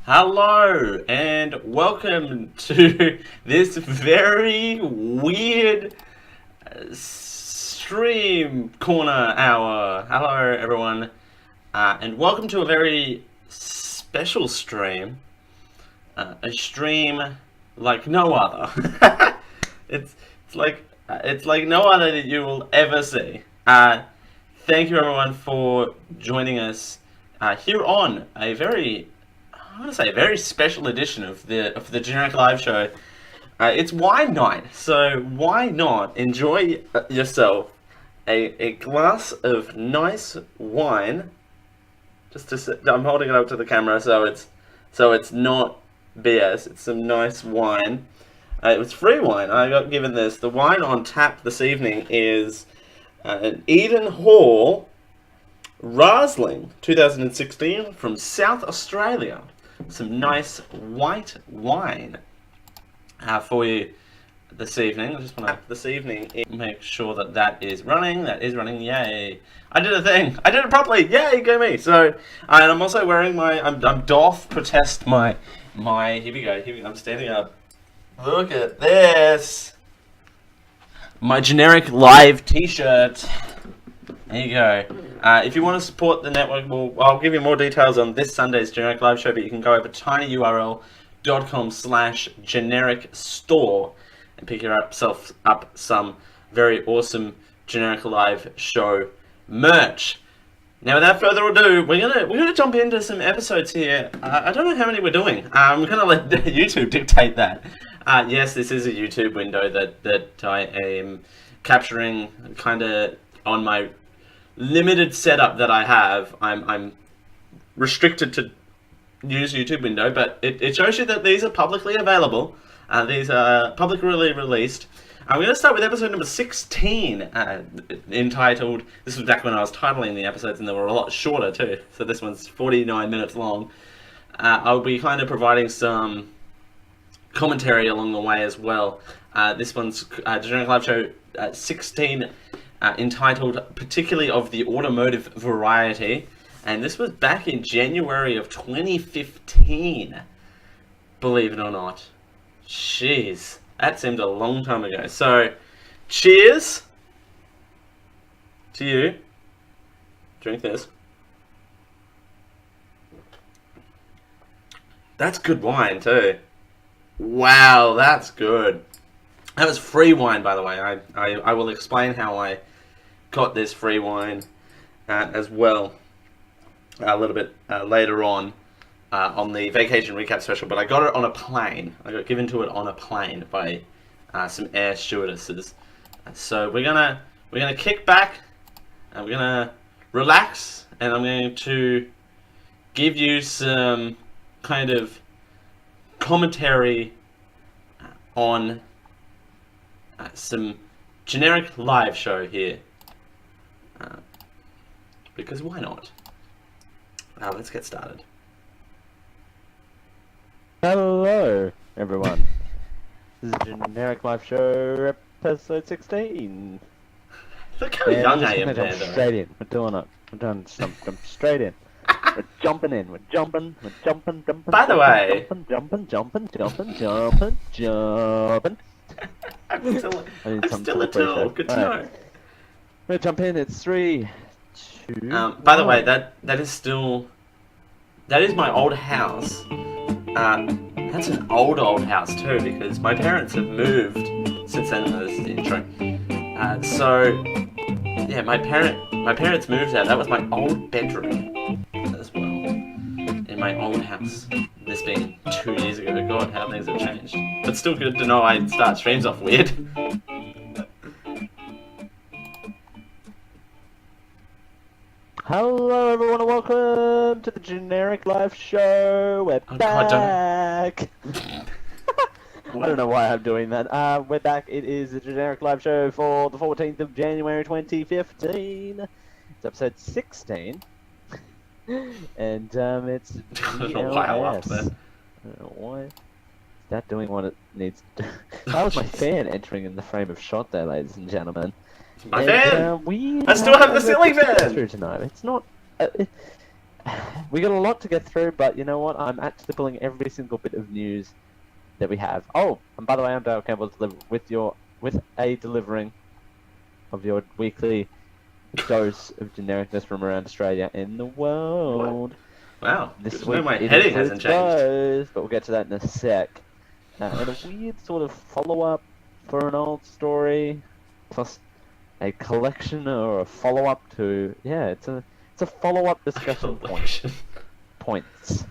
Hello and welcome to this very weird stream corner hour. Hello everyone, and welcome to a very special stream. A stream like no other. it's like no other that you will ever see. Thank you everyone for joining us here on a very special edition of the Generic Live Show. It's wine night, so why not enjoy yourself a glass of nice wine? I'm holding it up to the camera, so it's not BS. It's some nice wine. It was free wine. I got given this. The wine on tap this evening is an Eden Hall Riesling 2016 from South Australia. Some nice white wine for you this evening. I just want to make sure that is running. That is running. Yay! I did a thing. I did it properly. Yay! Go me. So, and I'm also wearing my. I'm doth protest my. Here we go. I'm standing up. Look at this. My Generic Live T-shirt. There you go. If you want to support the network, I'll give you more details on this Sunday's Generic Live Show, but you can go over tinyurl.com/generic store and pick yourself up some very awesome Generic Live Show merch. Now, without further ado, we're gonna jump into some episodes here. I don't know how many we're doing. I'm gonna let YouTube dictate that. Yes, this is a YouTube window that I am capturing kind of on my limited setup that I have. I'm restricted to use YouTube window, but it shows you that these are publicly available. These are publicly released. I'm going to start with episode number 16, entitled, this was back when I was titling the episodes and they were a lot shorter too, so this one's 49 minutes long. I'll be kind of providing some commentary along the way as well. This one's Generic Live Show 16, entitled Particularly of the Automotive Variety, and this was back in January of 2015, believe it or not. Jeez, that seemed a long time ago. So, cheers to you. Drink this. That's good wine too. Wow, that's good. That was free wine, by the way. I will explain how I got this free wine as well a little bit later on the vacation recap special. But I got it on a plane. I got given to it on a plane by some air stewardesses. So we're gonna kick back and we're gonna relax, and I'm going to give you some kind of commentary on some Generic Live Show here, because why not? Let's get started. Hello, everyone. This is Generic Live Show episode 16. Look how young I am, jump straight in. We're doing it. We're doing jump straight in. We're jumping in. We're jumping. By the way, jumping. I'm still a tool. Good to know. We're gonna jump in. It's 3, 2. By the way, that is my old house. That's an old house too, because my parents have moved since then. This is the intro. So yeah, my parents moved out. That was my old bedroom as well in my old house. This being 2 years ago. God, how things have changed. But still good to know I start streams off weird. Hello, everyone, and welcome to the Generic Live Show. We're back. I don't know why I'm doing that. We're back. It is the Generic Live Show for the 14th of January 2015. It's episode 16. And it's I don't know why I laughed there. I don't know why. Is that doing what it needs to do? That was my fan entering in the frame of shot there, ladies and gentlemen. My fan! I still have the ceiling fan! Tonight. It's not... We got a lot to get through, but you know what? I'm actually pulling every single bit of news that we have. Oh, and by the way, I'm Dale Campbell with a delivering of your weekly dose of genericness from around Australia and the world. Wow. This Good to week know my it heading hasn't includes changed. those, but we'll get to that in a sec. And a weird sort of follow-up for an old story, plus a collection or a follow-up to it's a follow-up discussion points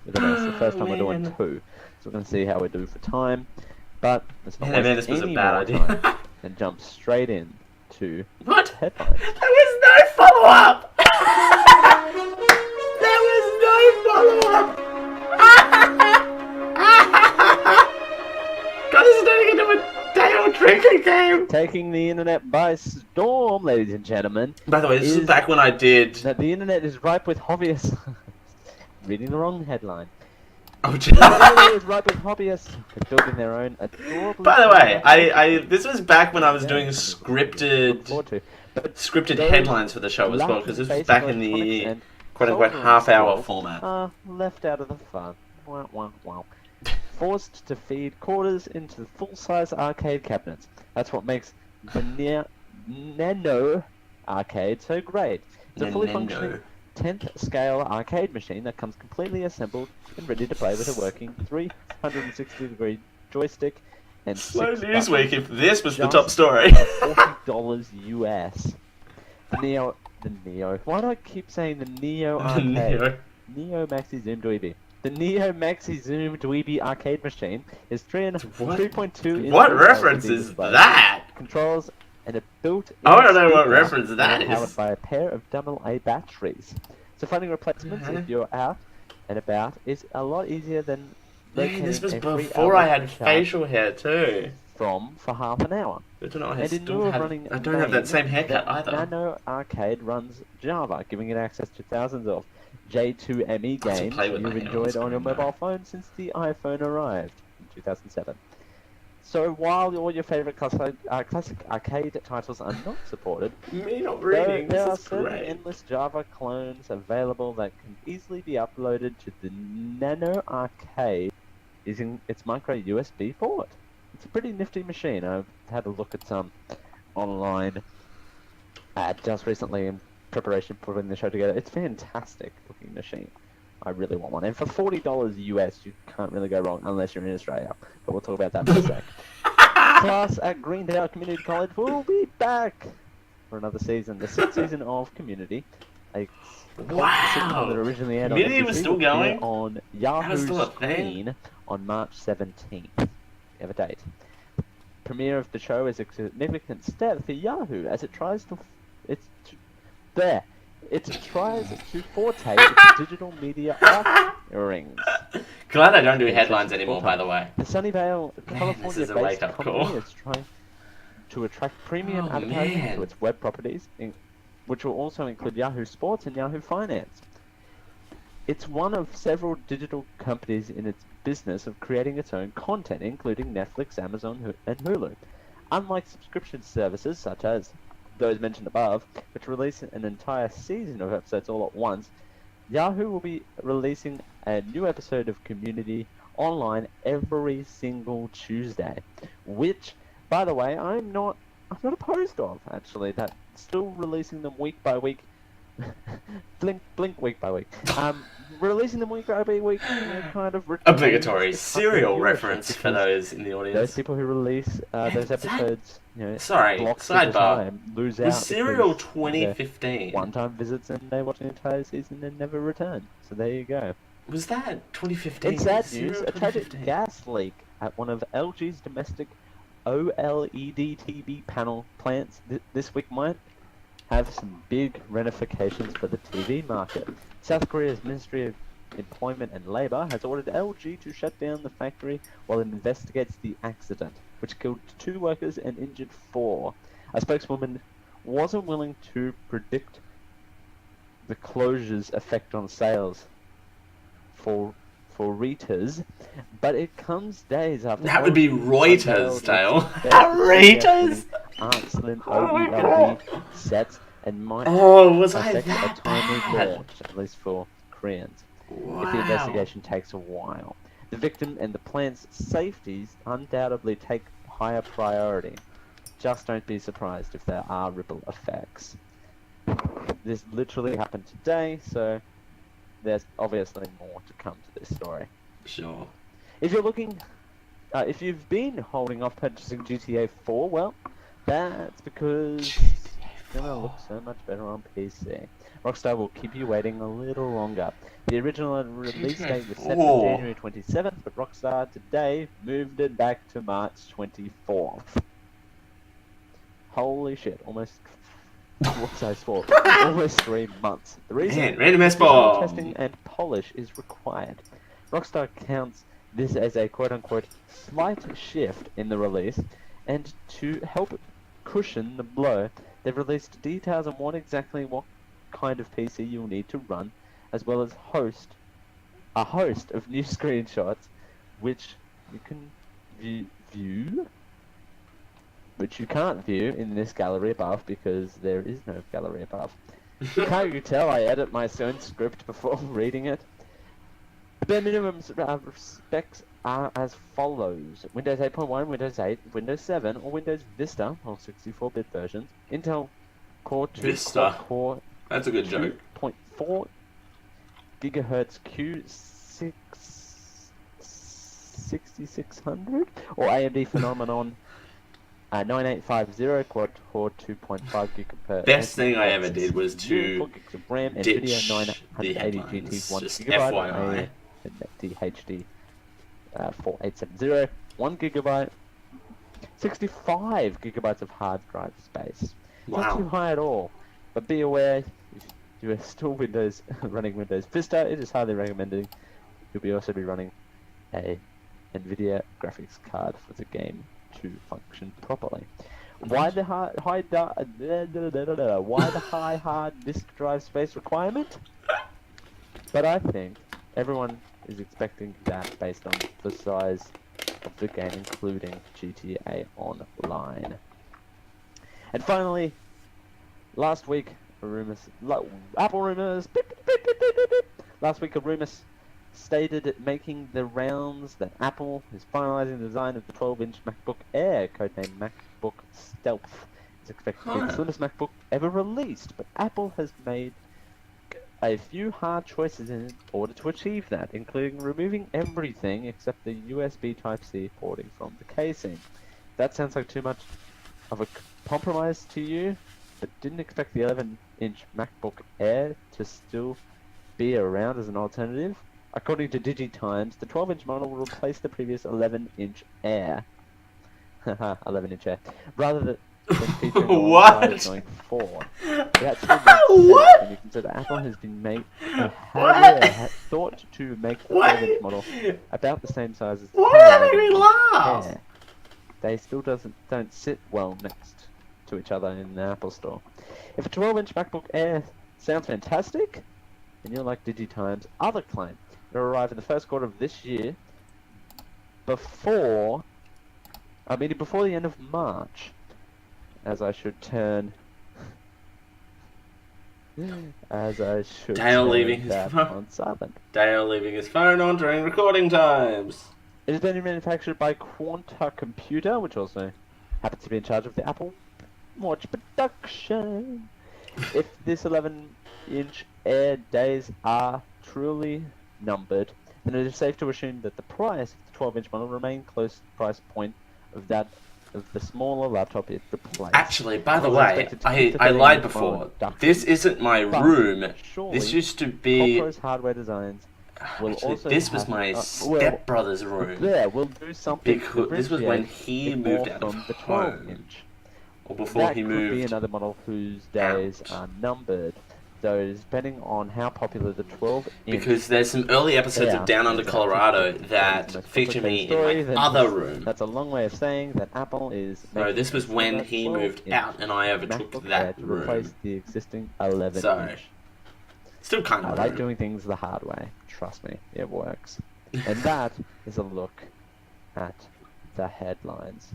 with an S. The first time we're doing Man. 2, so we're going to see how we do for time. But let's not Man, waste this was a any bad more idea. time and jump straight in to What? headlines. There was no follow-up! There was no follow-up! God, this is turning into a Dale drinking game! Taking the internet by storm, ladies and gentlemen. By the way, this is back when I did... That the internet is ripe with hobbyists. Reading the wrong headline. Oh, The internet is ripe with hobbyists building their own adorable... By the way, this was back when I was doing scripted headlines for the show as well, because this was back in the quote-unquote half-hour format. Left out of the fun. Wow, wow, wow. Forced to feed quarters into full-size arcade cabinets. That's what makes the Nano arcade so great. It's a fully functioning 10th scale arcade machine that comes completely assembled and ready to play with a working 360-degree joystick and Slow 6 news week if this was the Just top story. $40 US. The Neo. Why do I keep saying the Neo arcade? Neo Maxi Zoom Dweeby. The Neo Maxi Zoom Dweeby arcade machine is 3.2 What reference is that? Controls and a built-in I don't know what reference that is. Powered by a pair of AA batteries. So finding replacements if you're out and about is a lot easier than Man, this was locating a free before I outlet had to charge facial hair too. for half an hour. Good to know I And in lieu of running I don't have that same haircut the either. Nano Arcade runs Java, giving it access to thousands of J2ME I have to games play with my you've hand on enjoyed the on your screen, mobile phone since the iPhone arrived in 2007. So while all your favourite classic arcade titles are not supported, Me not reading, there are this is certain great. endless Java clones available that can easily be uploaded to the Nano Arcade using its micro USB port. It's a pretty nifty machine. I've had a look at some online just recently in preparation for putting the show together. It's a fantastic looking machine. I really want one. And for $40 US, you can't really go wrong unless you're in Australia. But we'll talk about that in a sec. Class at Greendale Community College will be back for another season. The 6th season of Community. A sitcom that originally aired on Community NBC was still will premiere going? on That was Yahoo still a thing? Screen on March 17th. You have a date. Premiere of the show is a significant step for Yahoo as it tries to forte its digital media offerings. Glad I don't do headlines anymore, by the way. The Sunnyvale, Man, this is a California-based wake-up company call. is trying to attract premium Oh, advertising man. to its web properties, which will also include Yahoo Sports and Yahoo Finance. It's one of several digital companies in its business of creating its own content, including Netflix, Amazon, and Hulu. Unlike subscription services such as those mentioned above, which release an entire season of episodes all at once, Yahoo will be releasing a new episode of Community online every single Tuesday, which, by the way, I'm not opposed of, actually. That still releasing them week by week. blink week by week. Releasing them week by week, kind of Obligatory serial reference for those in the those audience. people who release those episodes, Sorry, blocks at a sidebar. time, lose out. Was Serial because 2015? one-time visits and they watch an entire season and never return. So there you go. Was that 2015? In sad Serial news, a tragic 2015? gas leak at one of LG's domestic OLED TV panel plants this week might have some big ramifications for the TV market. South Korea's Ministry of Employment and Labour has ordered LG to shut down the factory while it investigates the accident, which killed 2 workers and injured 4. A spokeswoman wasn't willing to predict the closure's effect on sales for Reuters, but it comes days after That would be LG Reuters, unveiled Dale. its best Reuters? Art Slim Oh my OLED sets and might Oh, was I affect a that timely bad? launch, at least for Koreans. Wow. If the investigation takes a while. The victim and the plant's safeties undoubtedly take higher priority. Just don't be surprised if there are ripple effects. This literally happened today, so there's obviously more to come to this story. Sure. If you're looking, if you've been holding off purchasing GTA 4, well, that's because it's gonna look so much better on PC. Rockstar will keep you waiting a little longer. The original release GTA date was set for 4. January 27th, but Rockstar today moved it back to March 24th. Holy shit, almost... What's I swore? Almost 3 months. The reason Man, random S additional bomb. testing and polish is required. Rockstar counts this as a quote-unquote slight shift in the release, and to help cushion the blow, they've released details on what kind of PC you'll need to run, as well as a host of new screenshots, which you can view, which you can't view in this gallery above because there is no gallery above. Can't you tell I edit my own script before reading it? The bare minimum specs are as follows: Windows 8.1, Windows 8, Windows 7, or Windows Vista, or 64-bit versions. Intel Core 2 Vista. Core That's a good joke. 2.4 gigahertz Q6 6600, or AMD Phenomenon 9850 quad core 2.5 gigahertz. Best thing I ever did was to 4 gigs of RAM, ditch NVIDIA the 980 headlines. GT 1 Just gigabyte, FYI. DHD 4870, 1 gigabyte, 65 gigabytes of hard drive space. Not too Wow. high at all, but be aware, if you are still running Windows Vista, it is highly recommended. You'll also be running a NVIDIA graphics card for the game to function properly. Why the high hard disk drive space requirement? But I think everyone is expecting that based on the size of the game, including GTA Online. And finally, last week, Apple rumors. Last week, a rumor stated making the rounds that Apple is finalizing the design of the 12-inch MacBook Air, codenamed MacBook Stealth. It's expected to be the slimmest MacBook ever released, but Apple has made a few hard choices in order to achieve that, including removing everything except the USB Type-C porting from the casing. That sounds like too much of a compromise to you, but didn't expect the 11-inch MacBook Air to still be around as an alternative. According to DigiTimes, the 12-inch model will replace the previous 11-inch Air. Haha, 11-inch Air. Rather than featuring a What? size going forward. It actually makes sense What? when you consider Apple has been thought to make the What? 12-inch model about the same size as the Why are you making me 11-inch laugh? Air. They still don't sit well next to each other in the Apple Store. If a 12-inch MacBook Air sounds fantastic, then you'll like DigiTimes' other claim. It'll arrive in the first quarter of this year, before the end of March. As I should turn Dale leaving his that phone. on silent. Dale leaving his phone on during recording times. It has been manufactured by Quanta Computer, which also happens to be in charge of the Apple Watch production. If this 11-inch Air days are truly numbered, then it is safe to assume that the price of the 12-inch model remain close to the price point of that of the smaller laptop it replaced. Actually, by the It was way, expected to keep the I lied value of model before. reduction. This isn't my But room. surely This used to be. Copro's hardware designs will Actually, also this was have- my well, stepbrother's room. Yeah, we'll do something. Because this was when he it moved more out of from the home. 12-inch. Or before That he could be moved. another model whose days out. are numbered, though depending on how popular the 12-inch. Because there's some early episodes Yeah, of Down Under is Colorado actually that the most feature me in complicated my story, other then room. That's a long way of saying that Apple is. No, making this was a when similar he moved 12-inch out and I overtook MacBook Air that to replace room. the existing 11-inch. So, still kind I of like room. doing things the hard way. Trust me, it works. And that is a look at the headlines.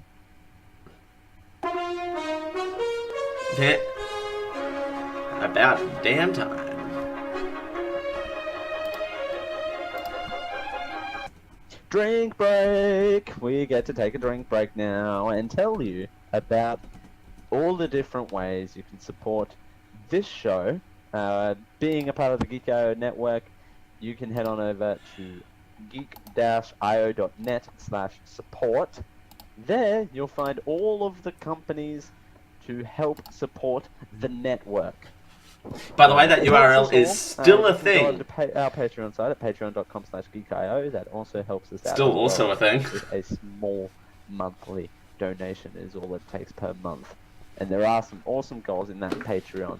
Yeah. About damn time. Drink break! We get to take a drink break now and tell you about all the different ways you can support this show. Being a part of the Geek.io network, you can head on over to geek-io.net/support. There, you'll find all of the companies to help support the network. By the way, that It URL helps us is all. still You a can go over thing. to our Patreon site at patreon.com/geekio. That also helps us out. Still as also well. a thing. With a small monthly donation is all it takes per month. And there are some awesome goals in that Patreon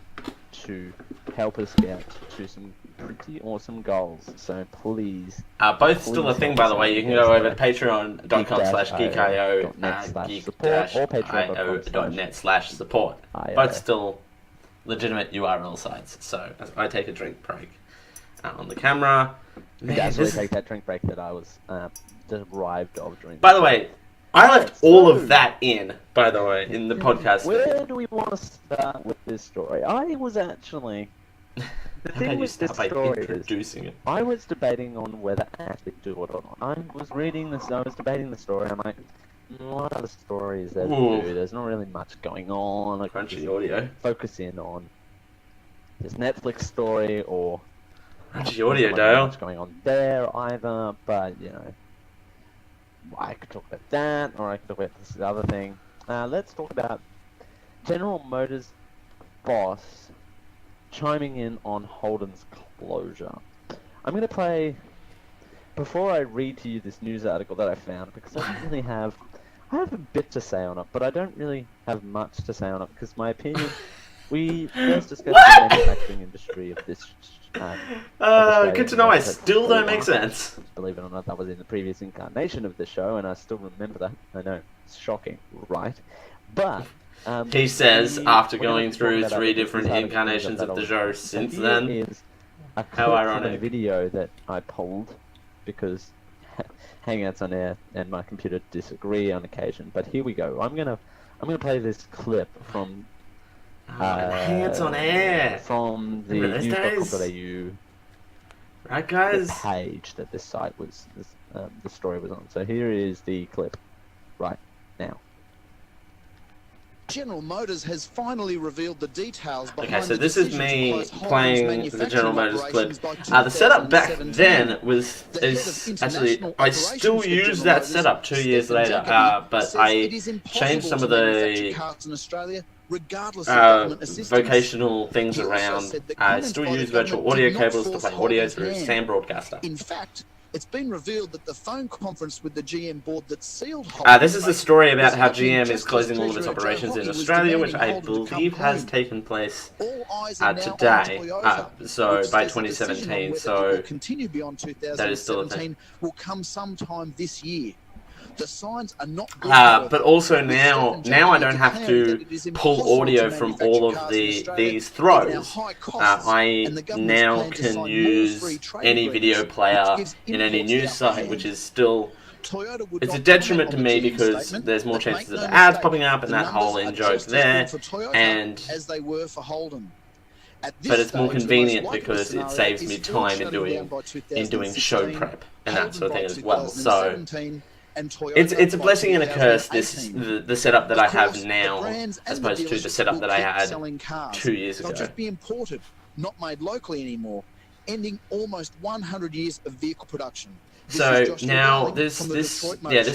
to help us get to some pretty awesome goals. So please. Both still a thing, by the way. You can go over to patreon.com/geekio, geek-io.net/support. Both still legitimate URL sites. So as I take a drink break on the camera. Man, actually take that drink break that I was derived of during. By the way, I left all of that in. By the way, in the podcast. Where do we want to start with this story? I was actually. The thing with this story is, I was debating on whether to actually do it or not. I was reading this, I was debating the story, and I'm like, what other stories there to do? There's not really much going on. Crunchy audio. Focus in on this Netflix story or Crunchy audio, Dale. Not much going on there either, but you know, I could talk about that, or I could talk about this other thing. Let's talk about General Motors boss chiming in on Holden's closure. I'm going to play, before I read to you this news article that I found, because I don't really have, I have a bit to say on it, but I don't really have much to say on it, because my opinion, we first discussed the manufacturing industry of this. Good to know, I still don't make sense. Believe it or not, that was in the previous incarnation of the show, and I still remember that. I know, it's shocking, right? But he says, after going through 3 different incarnations of the show since then. Is a how ironic. A video that I pulled because Hangouts on air and my computer disagree on occasion. But here we go. I'm gonna play this clip from Hangouts on air from the news.com.au right, guys? Page that this site was the story was on. So here is the clip right now. General Motors has finally revealed the details behind okay, so this is me playing the General Motors clip. The setup back then is actually, I still use that setup 2 years later, but I changed some of the vocational things around. I still use virtual audio cables to play audio through Sam Broadcaster. In fact, it's been revealed that the phone conference with the GM board that sealed this is a story about how GM is closing all of its operations in Australia, which I believe has taken place today, so by 2017, so that is still a thing. Will come sometime this year. The signs are not but also now I don't have to pull audio from all of these throws. I now can use any video player in any news site, which is still, it's a detriment to me because there's more chances of ads popping up and that whole in-joke there, but it's more convenient because it saves me time in doing show prep and that sort of thing as well. So it's a blessing and a curse, the setup that I have now as opposed to the setup that I had 2 years ago. They'll just be imported, not made locally anymore, ending almost 100 years of vehicle production. So now this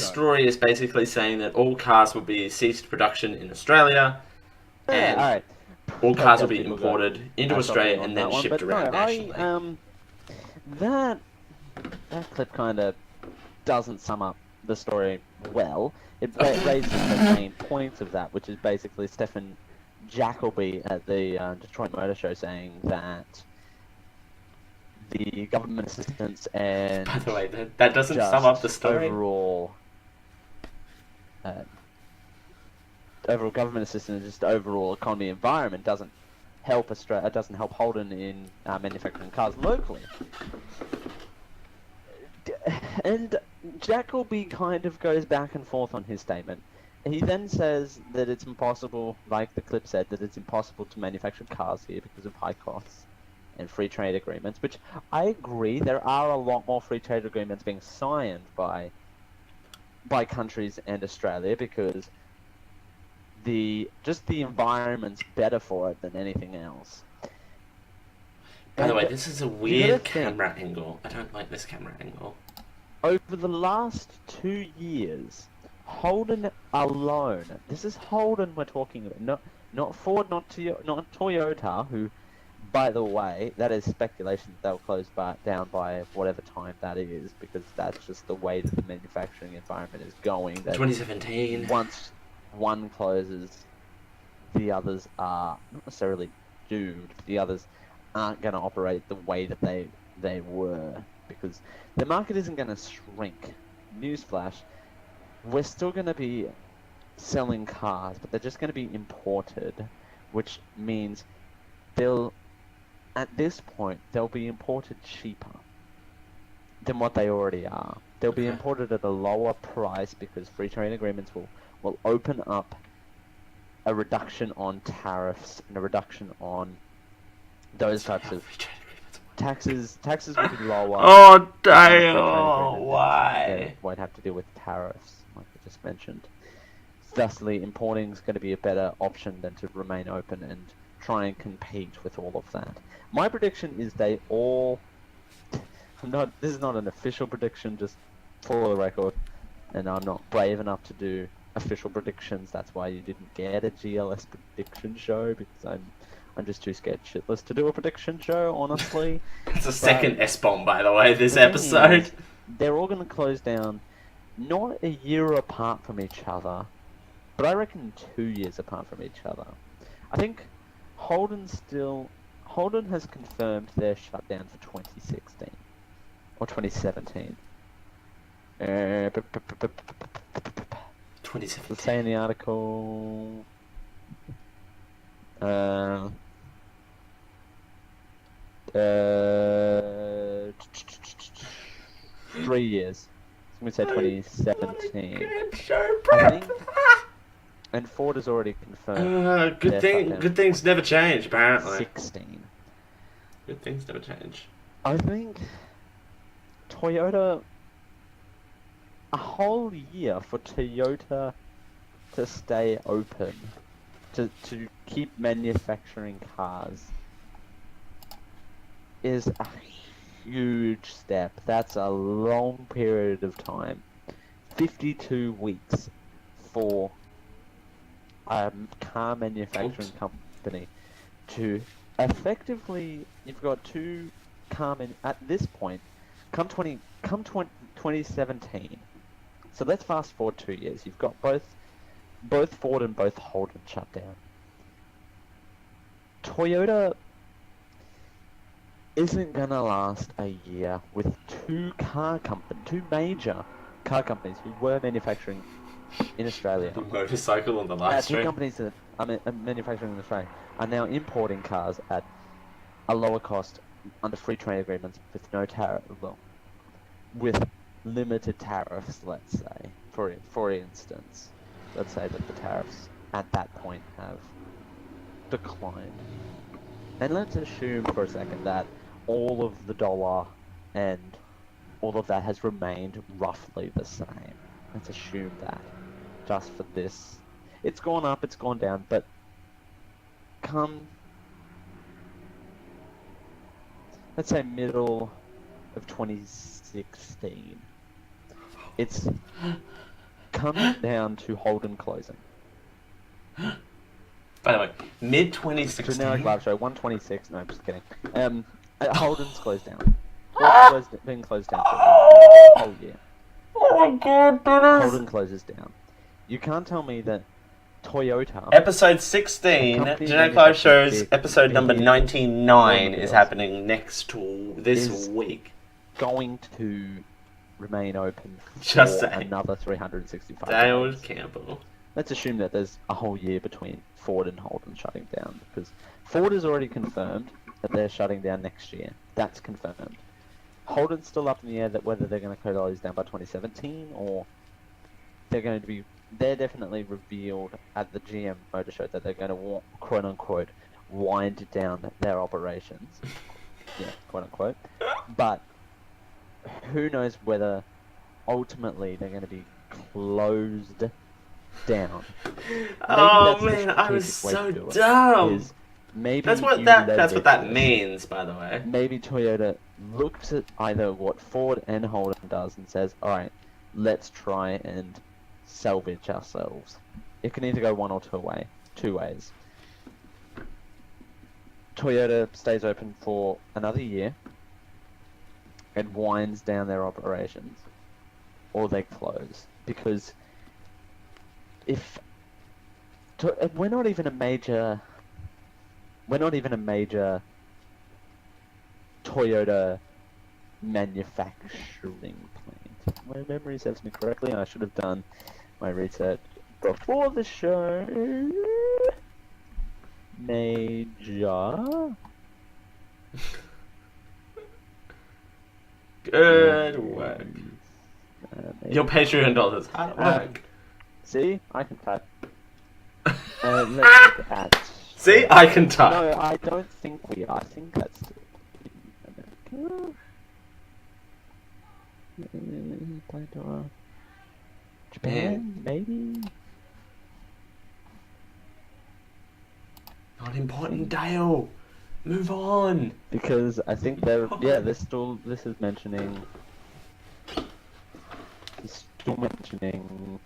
story is basically saying that all cars will be ceased production in Australia, and all cars will be imported into Australia and then shipped around nationally. That clip kind of doesn't sum up the story well. It raises the main points of that, which is basically Stephen Jacoby at the Detroit Motor Show saying that the government assistance and, by the way, that doesn't sum up the story. Overall government assistance, just overall economy environment doesn't help Australia. Doesn't help Holden in manufacturing cars locally. And Jacoby kind of goes back and forth on his statement. He then says that it's impossible, like the clip said, that it's impossible to manufacture cars here because of high costs and free trade agreements, which I agree there are a lot more free trade agreements being signed by countries and Australia because the environment's better for it than anything else. By the way, And this is a you gotta weird think, camera angle. I don't like this camera angle. over the last 2 years, Holden alone, this is Holden we're talking about, not Ford, not Toyota, who, by the way, that is speculation that they'll close down by whatever time that is, because that's just the way that the manufacturing environment is going. That 2017. once one closes, the others are not necessarily doomed, but the others aren't going to operate the way that they were, because the market isn't going to shrink. Newsflash, we're still going to be selling cars, but they're just going to be imported, which means at this point, they'll be imported cheaper than what they already are. They'll be imported at a lower price because free trade agreements will open up a reduction on tariffs and a reduction on those types of taxes. Taxes will be lower. Oh, Free trade damn! agreement, Why? They won't have to deal with tariffs, like I just mentioned. Thusly, importing is going to be a better option than to remain open and try and compete with all of that. My prediction is they all... this is not an official prediction, just for the record, and I'm not brave enough to do official predictions. That's why you didn't get a GLS prediction show, because I'm just too scared shitless to do a prediction show, honestly. It's the second S-bomb, by the way, this The thing episode. is, they're all going to close down not a year apart from each other, but I reckon 2 years apart from each other. I think Holden has confirmed their shutdown for 2016 or 2017. 2017. Let's say in the article. 3 years. I'm gonna say 2017. Good show I prep. think, and Ford has already confirmed. Good their shutdown Good things never change, apparently. 16. Good things never change. I think Toyota, a whole year for Toyota to stay open, to keep manufacturing cars, is a huge step. That's a long period of time. 52 weeks for a car manufacturing company to effectively, you've got two at this point, come 2017. So let's fast forward 2 years. You've got both Ford and both Holden shut down. Toyota isn't gonna last a year with two major car companies who were manufacturing in Australia. The motorcycle on the live Two stream. companies that are manufacturing in Australia are now importing cars at a lower cost under free trade agreements with no tariff, with limited tariffs. Let's say, for instance, let's say that the tariffs at that point have declined, and let's assume for a second that all of the dollar and all of that has remained roughly the same. Let's assume that, just for this. It's gone up, it's gone down, but come, let's say middle of 2016, it's come down to Holden closing. By the way, mid-2016. Generic live show, 126, no, just kidding. Holden's closed down. Holden's been closed down for a whole year. Oh my god, that is... Holden closes down. You can't tell me that Toyota... Episode 16, Generic Live Shows, episode number 99 is happening this week. Going to remain open Just for saying. another 365 Dale days. Campbell. Let's assume that there's a whole year between Ford and Holden shutting down, because Ford has already confirmed that they're shutting down next year. That's confirmed. Holden's still up in the air that whether they're going to close down by 2017 or they're definitely revealed at the GM Motor Show that they're going to quote unquote wind down their operations. yeah, quote unquote. But who knows whether ultimately they're going to be closed down. Oh That's the man, I was strategic way so to do it, dumb. is maybe That's what you that leverage this. means, by the way. Maybe Toyota looks at either what Ford and Holden does and says, all right, let's try and salvage ourselves. It can either go one or two ways. Toyota stays open for another year and winds down their operations, or they close. Because if we're not even a major Toyota manufacturing plant. My memory serves me correctly. I should have done my research before the show. Major. Good work. Your Patreon dollars. Hard work. See, I can type. Let's look at. See, I can type. No, I don't think we are. I think that's America. Japan, maybe. Not important, Dale. Move on. Because I think they're This is mentioning. It's still mentioning.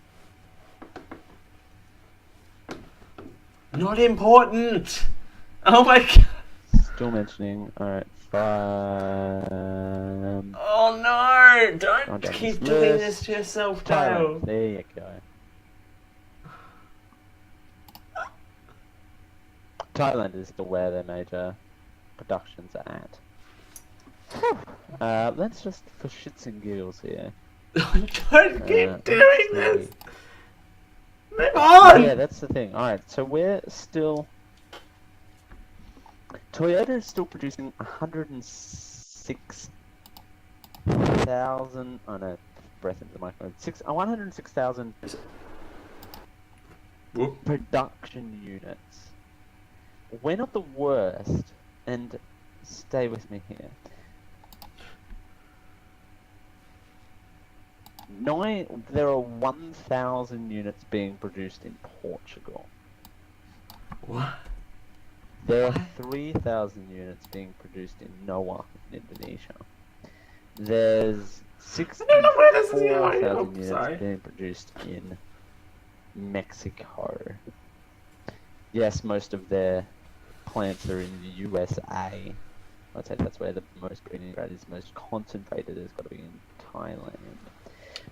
Not important. Oh my god. Still mentioning. Alright, Oh no! Don't on down keep this doing list. this to yourself, Thailand. Dale. There you go. Thailand is still where their major productions are at. Let's just, for shits and giggles here. Don't keep doing this. Move on. Yeah, that's the thing. Alright, so we're still... Toyota is still producing 106,000... Oh no, breath into the microphone. 106,000 production units. We're not the worst, and stay with me here. There are 1,000 units being produced in Portugal. What? There are 3,000 units being produced in Noah, in Indonesia. There's don't know where this is going. 64,000 units Sorry. being produced in Mexico. Yes, most of their plants are in the USA. I'd say that's where the most breeding rate is most concentrated. It's got to be in Thailand.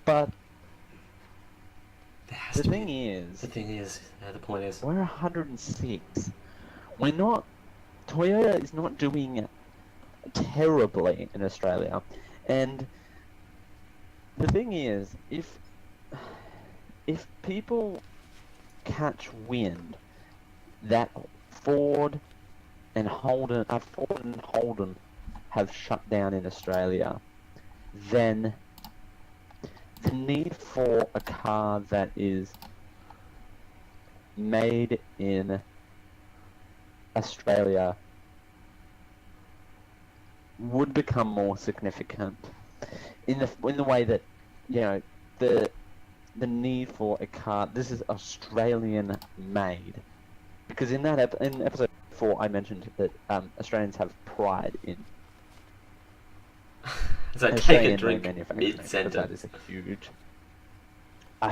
But the thing is, the point is, we're 106. We're not. Toyota is not doing terribly in Australia, and the thing is, if people catch wind that Ford and Holden have shut down in Australia, then the need for a car that is made in Australia would become more significant in the way that, you know, the need for a car. This is Australian made, because in episode 4 I mentioned that Australians have pride in it's like take a Australian drink manufacturing. mid-sentence. That is a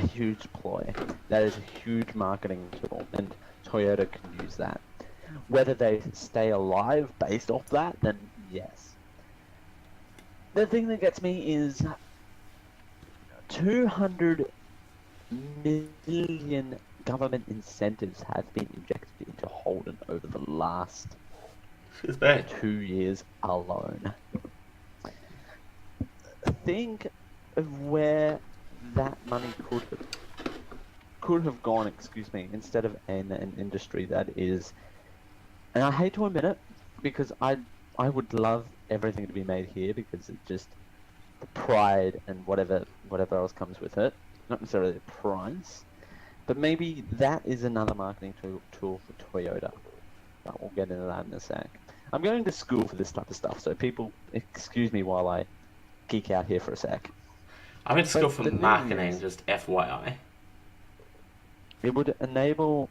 huge ploy. That is a huge marketing tool, and Toyota can use that. Whether they stay alive based off that, then yes. The thing that gets me is 200 million government incentives have been injected into Holden over the last It's bad. 2 years alone. Think of where that money could have gone, excuse me, instead of in an industry that is, and I hate to admit it, because I would love everything to be made here, because it's just the pride and whatever else comes with it, not necessarily the price, but maybe that is another marketing tool for Toyota. But we'll get into that in a sec. I'm going to school for this type of stuff, so people excuse me while I geek out here for a sec. I went to school But for the thing marketing, is- just FYI. It would enable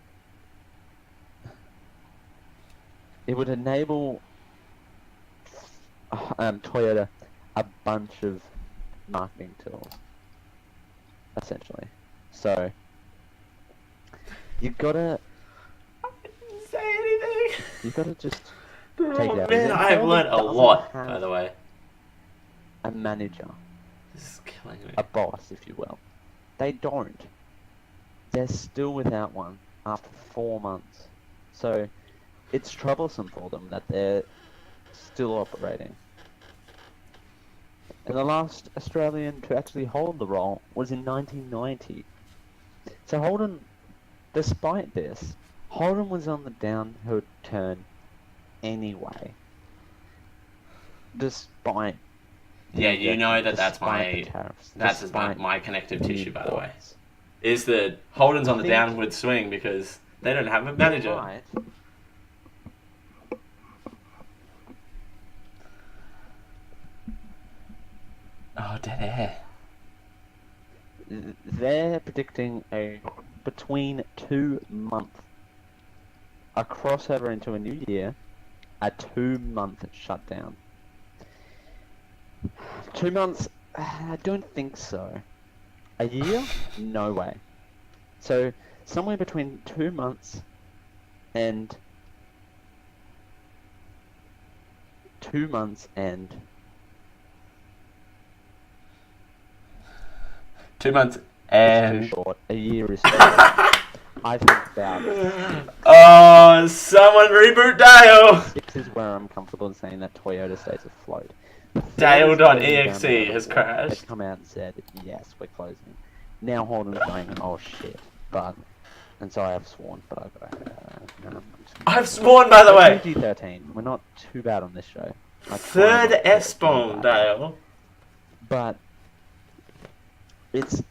Toyota a bunch of marketing tools, essentially. So you gotta Say anything. just Oh, take it out. man, And I have Honda learned a doesn't lot, have by the way. a manager, This is killing me. a boss, if you will. They don't. They're still without one after 4 months. So it's troublesome for them that they're still operating. And the last Australian to actually hold the role was in 1990. So Holden, despite this, Holden was on the downhill turn anyway. Despite Yeah, the you know that that's despite the my tariffs, that's despite my connective the tissue, by the way. imports. Is that Holden's on the think- downward swing because they don't have a manager. Right. Oh, dead air. They're predicting a between 2 month, a crossover into a new year, a 2 month shutdown. 2 months? I don't think so. A year? No way. So somewhere between 2 months and 2 months and 2 months is too and short. A year is too short. I think about oh, someone reboot Dale. 6 is where I'm comfortable in saying that Toyota stays afloat. The third is Dale.exe closing down has the crashed. They've come out and said, yes, we're closing. Now Holden's going, oh shit. But, and so I have sworn, but I've got no, I've sworn, by the way. PG-13. We're not too bad on this show. I try Third not to S be too bomb, bad. Dale. But it's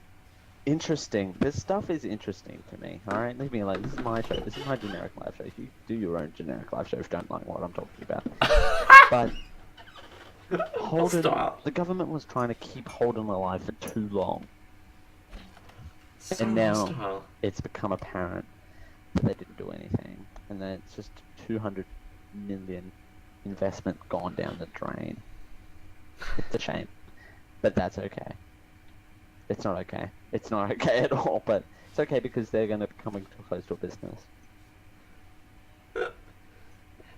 interesting. This stuff is interesting to me. Alright, leave me alone. This is my show. This is my generic live show. You do your own generic live show if you don't like what I'm talking about. But Holden, Stop. the government was trying to keep Holden alive for too long. So And now hostile. it's become apparent that they didn't do anything. And then it's just 200 million investment gone down the drain. It's a shame. But that's okay. It's not okay. It's not okay at all, but it's okay because they're going to be coming close to a business.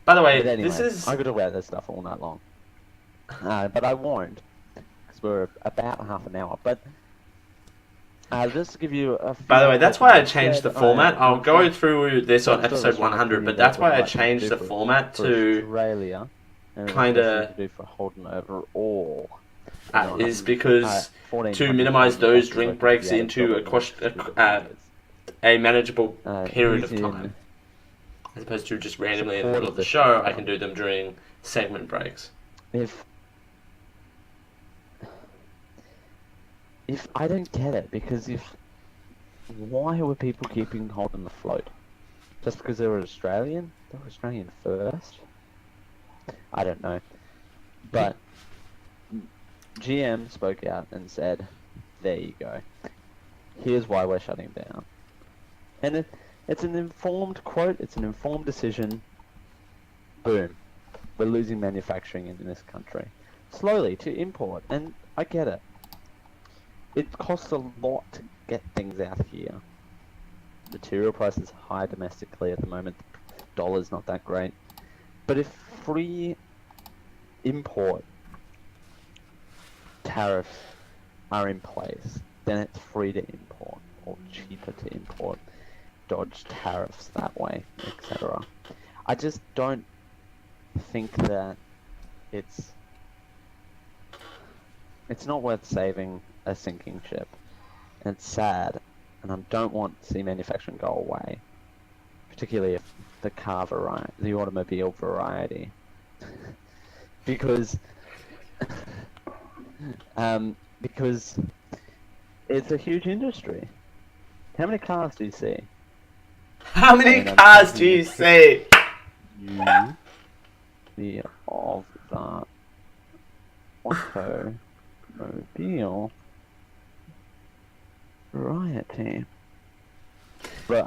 By the way, But anyway, this is I could wear this stuff all night long. But I warned, because we're about half an hour. But just to give you a few By the way, that's why I questions changed the instead, format. I'll go I'm through this on I'm sure episode that's 100, but what that's why I I'd like to changed do the for- format for to Australia. And kinda- what to do for Holden overall. is because 14 to countries minimise have those been drink breaks created into a double a manageable period he's of in time, as opposed to just randomly in the support middle of of the this show. I program. can do them during segment breaks. If I don't get it, because why were people keeping Holden afloat? Just because they were Australian? They were Australian first? I don't know. But GM spoke out and said, there you go. Here's why we're shutting down. And it's an informed quote, it's an informed decision. Boom. We're losing manufacturing in this country. Slowly to import, and I get it. It costs a lot to get things out here. Material prices high domestically at the moment. The dollar's not that great. But if free import tariffs are in place, then it's free to import, or cheaper to import, dodge tariffs that way, etc. I just don't think that it's not worth saving a sinking ship. And it's sad, and I don't want to see manufacturing go away, particularly if the car variety, the automobile variety, because it's a huge industry. How many cars do you see? How many And I'm cars do thinking you it's- see? You courtesy of the Automobile Variety. But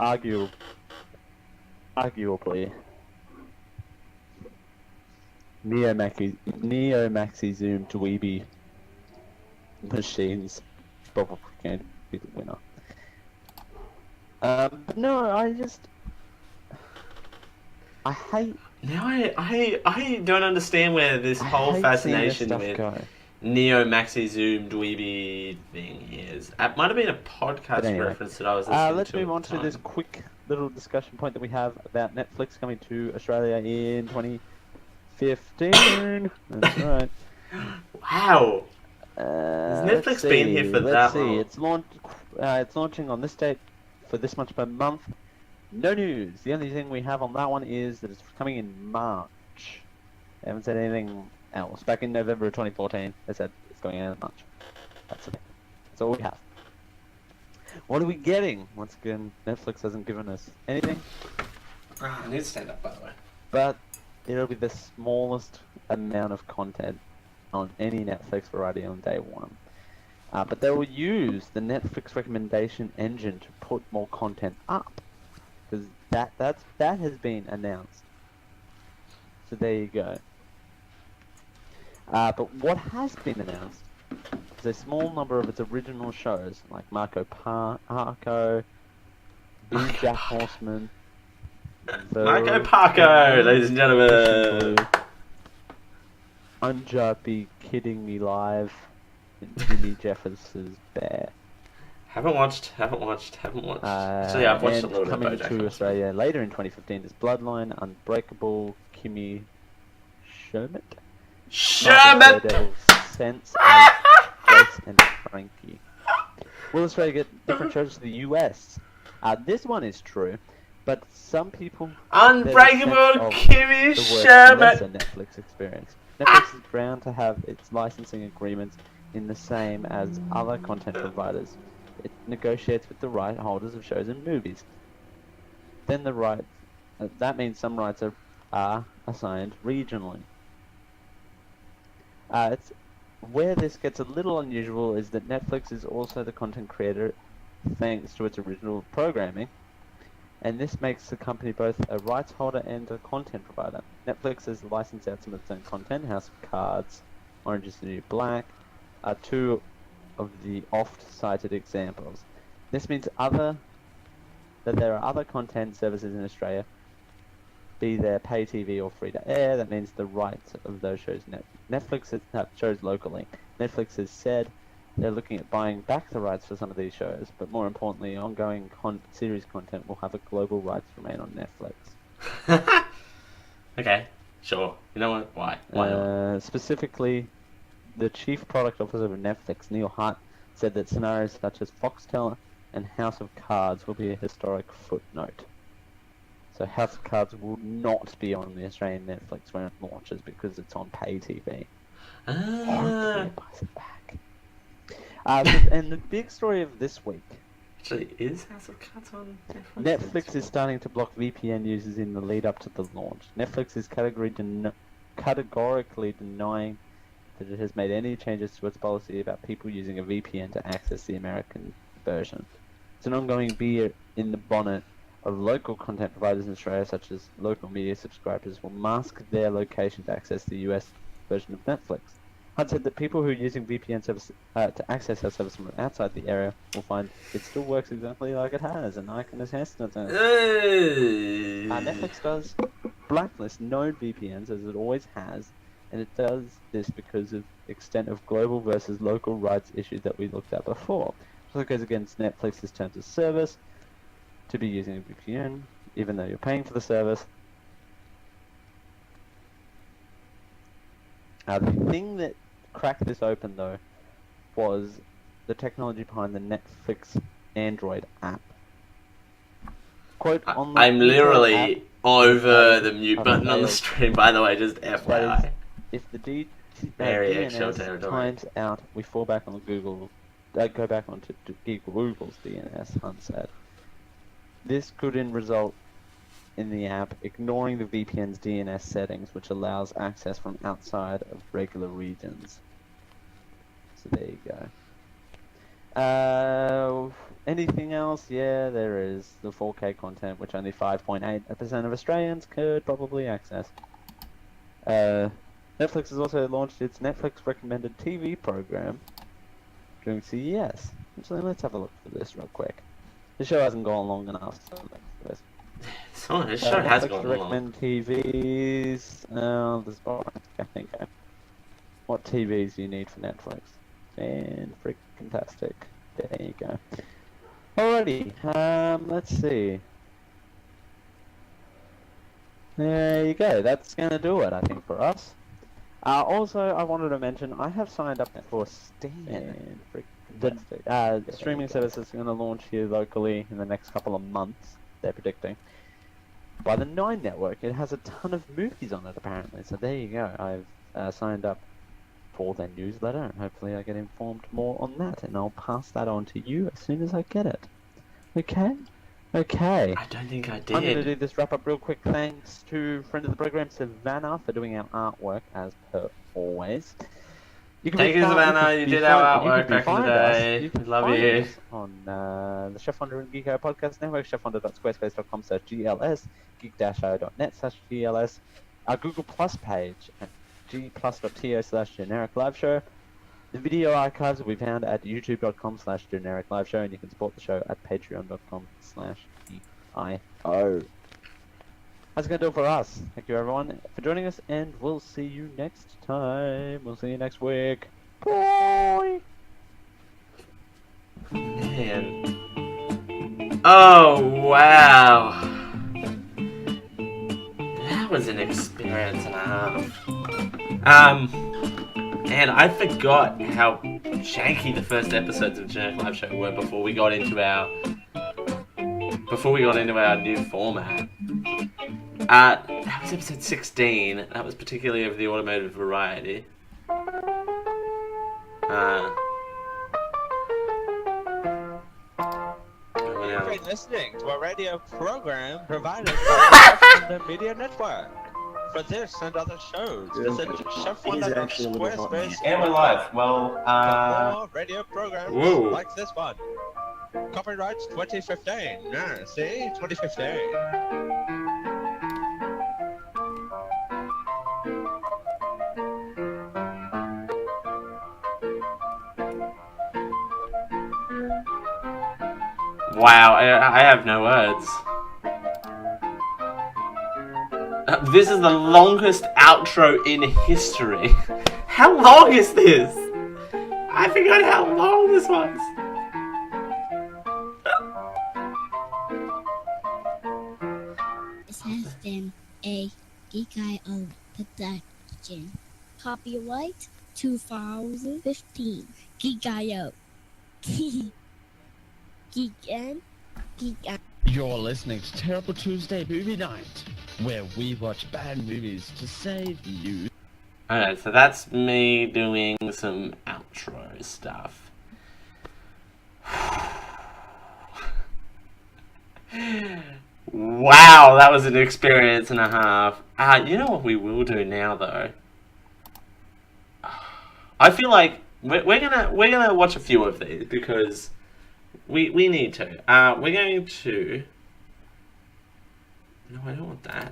arguably, Neo Maxi Zoom Dweeby machines probably going to be the winner. But no, I hate. Now I don't understand where this whole fascination with Neo Maxi Zoom Dweeby thing is. It might have been a podcast anyway, reference that I was listening to. Let's move on to this quick little discussion point that we have about Netflix coming to Australia in 2015. That's right. Wow. Has Netflix been here for that long? Let's see. It's launching on this date for this much per month. No news. The only thing we have on that one is that it's coming in March. They haven't said anything else. Back in November of 2014, they said it's going in March. That's it. That's all we have. What are we getting? Once again, Netflix hasn't given us anything. I need to stand up, by the way. But it'll be the smallest amount of content on any Netflix variety on day one. But they will use the Netflix recommendation engine to put more content up. Because that has been announced. So there you go. But what has been announced is a small number of its original shows, like Marco, Jack Horseman, Marco Parko, ladies and gentlemen. Be Kidding Me Live, and Jimmy Jefferson's Bear. Haven't watched. Actually, I've watched a little bit of coming BoJack to Australia later in 2015 is Bloodline, Unbreakable, Kimmy Sherman, Sense, Grace and Frankie. Will Australia get different shows to the US? This one is true, but some people Unbreakable Kimmy Sherman. Netflix experience. Netflix is bound to have its licensing agreements in the same as other content providers. It negotiates with the right holders of shows and movies. Then the rights, that means some rights are assigned regionally. It's where this gets a little unusual is that Netflix is also the content creator thanks to its original programming, and this makes the company both a rights holder and a content provider. Netflix has licensed out some of its own content. House of Cards, Orange is the New Black are two of the oft-cited examples. This means that there are other content services in Australia, be they pay TV or free to air. That means the rights of those shows. Netflix has shows locally. Netflix has said they're looking at buying back the rights for some of these shows, but more importantly, ongoing series content will have a global rights remain on Netflix. Okay, sure. You know what? Why? Why not? Specifically, the chief product officer of Netflix, Neil Hart, said that scenarios such as Foxtel and House of Cards will be a historic footnote. So House of Cards will not be on the Australian Netflix when it launches because it's on pay TV. Hopefully it buys it back. And the big story of this week. Actually, is House of Cards on Netflix? Netflix is starting to block VPN users in the lead up to the launch. Netflix is categorically denying that it has made any changes to its policy about people using a VPN to access the American version. It's an ongoing bee in the bonnet of local content providers in Australia, such as local media subscribers, will mask their location to access the US version of Netflix. Hunt said that people who are using VPN service to access our service from outside the area will find it still works exactly like it has, and I can attest to that. Netflix does blacklist known VPNs, as it always has, and it does this because of the extent of global versus local rights issues that we looked at before. So it goes against Netflix's terms of service to be using a VPN, even though you're paying for the service. The thing that cracked this open, though, was the technology behind the Netflix Android app. Quote on the I'm literally app, over the mute button on the stream, by the way, just FYI. If the DNS times out, we fall back on Google. Go back onto Google's DNS, Hunt said. This could result in the app, ignoring the VPN's DNS settings, which allows access from outside of regular regions. So there you go. Anything else? Yeah, there is the 4K content, which only 5.8% of Australians could probably access. Netflix has also launched its Netflix recommended TV program during CES. Actually, let's have a look for this real quick. The show hasn't gone long enough, so let's do this. So this show has Netflix gone to long. recommend TVs. There's I think. What TVs do you need for Netflix? And freaking-tastic. There you go. Alrighty. Let's see. There you go. That's gonna do it, I think, for us. Also, I wanted to mention I have signed up for Stan. The streaming service is going to launch here locally in the next couple of months. They're predicting by the 9 Network. It has a ton of movies on it apparently. So there you go. I've signed up for their newsletter, and hopefully I get informed more on that, and I'll pass that on to you as soon as I get it. Okay. I don't think I did. I'm going to do this wrap up real quick. Thanks to friend of the program, Savannah, for doing our artwork as per always. Thank you, Savannah. You did our artwork back in the day. We love you. On the Chef Wonder and Geeko Podcast Network, chefwonder.squarespace.com/GLS, geek-o.net/GLS, our Google Plus page at gplus.to/generic-live-show. The video archives will be found at youtube.com/generic-live-show, and you can support the show at patreon.com/geekio. That's going to do it for us. Thank you, everyone, for joining us, and we'll see you next time. We'll see you next week. Bye! Man. Oh, wow. That was an experience and a half. And I forgot how janky the first episodes of Generic Live Show were before we got into our new format. That was episode 16. That was particularly of the automotive variety. You've been listening to a radio program provided by the Chef Wonder Media Network. For this and other shows, visit chefwonder.squarespace. And we're live. Well, for more radio programs whoa. like this one. Copyrights 2015. Yeah, see? 2015. Wow, I have no words. This is the longest outro in history. How long is this? I forgot how long this was. This has been a Geek.io production. Copyright 2015. Geek.io. Geek and Geek out. You're listening to Terrible Tuesday Movie Night, where we watch bad movies to save you. Alright, so that's me doing some outro stuff. Wow, that was an experience and a half. You know what we will do now, though? I feel like we're gonna watch a few of these because we need to. We're going to. No, I don't want that.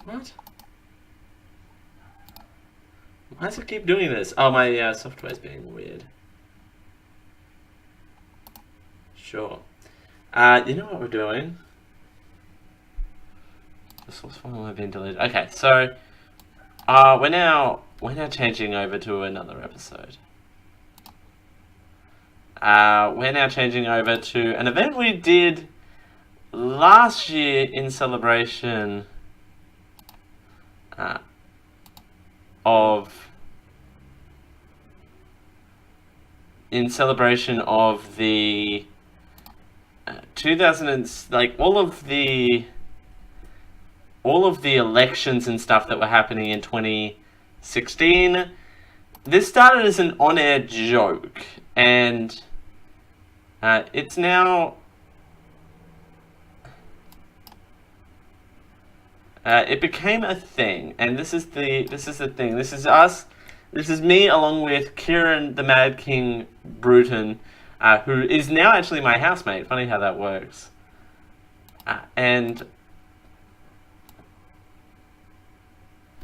What? Why does it keep doing this? Oh, my software's being weird. Sure. You know what we're doing? The source file has been deleted. Okay, so we're now changing over to another episode. We're now changing over to an event we did last year in celebration of the 2000 and, like, all of the elections and stuff that were happening in 2016. This started as an on-air joke, and it's now it became a thing, and this is the thing. This is us. This is me along with Kieran the Mad King Bruton, who is now actually my housemate. Funny how that works. And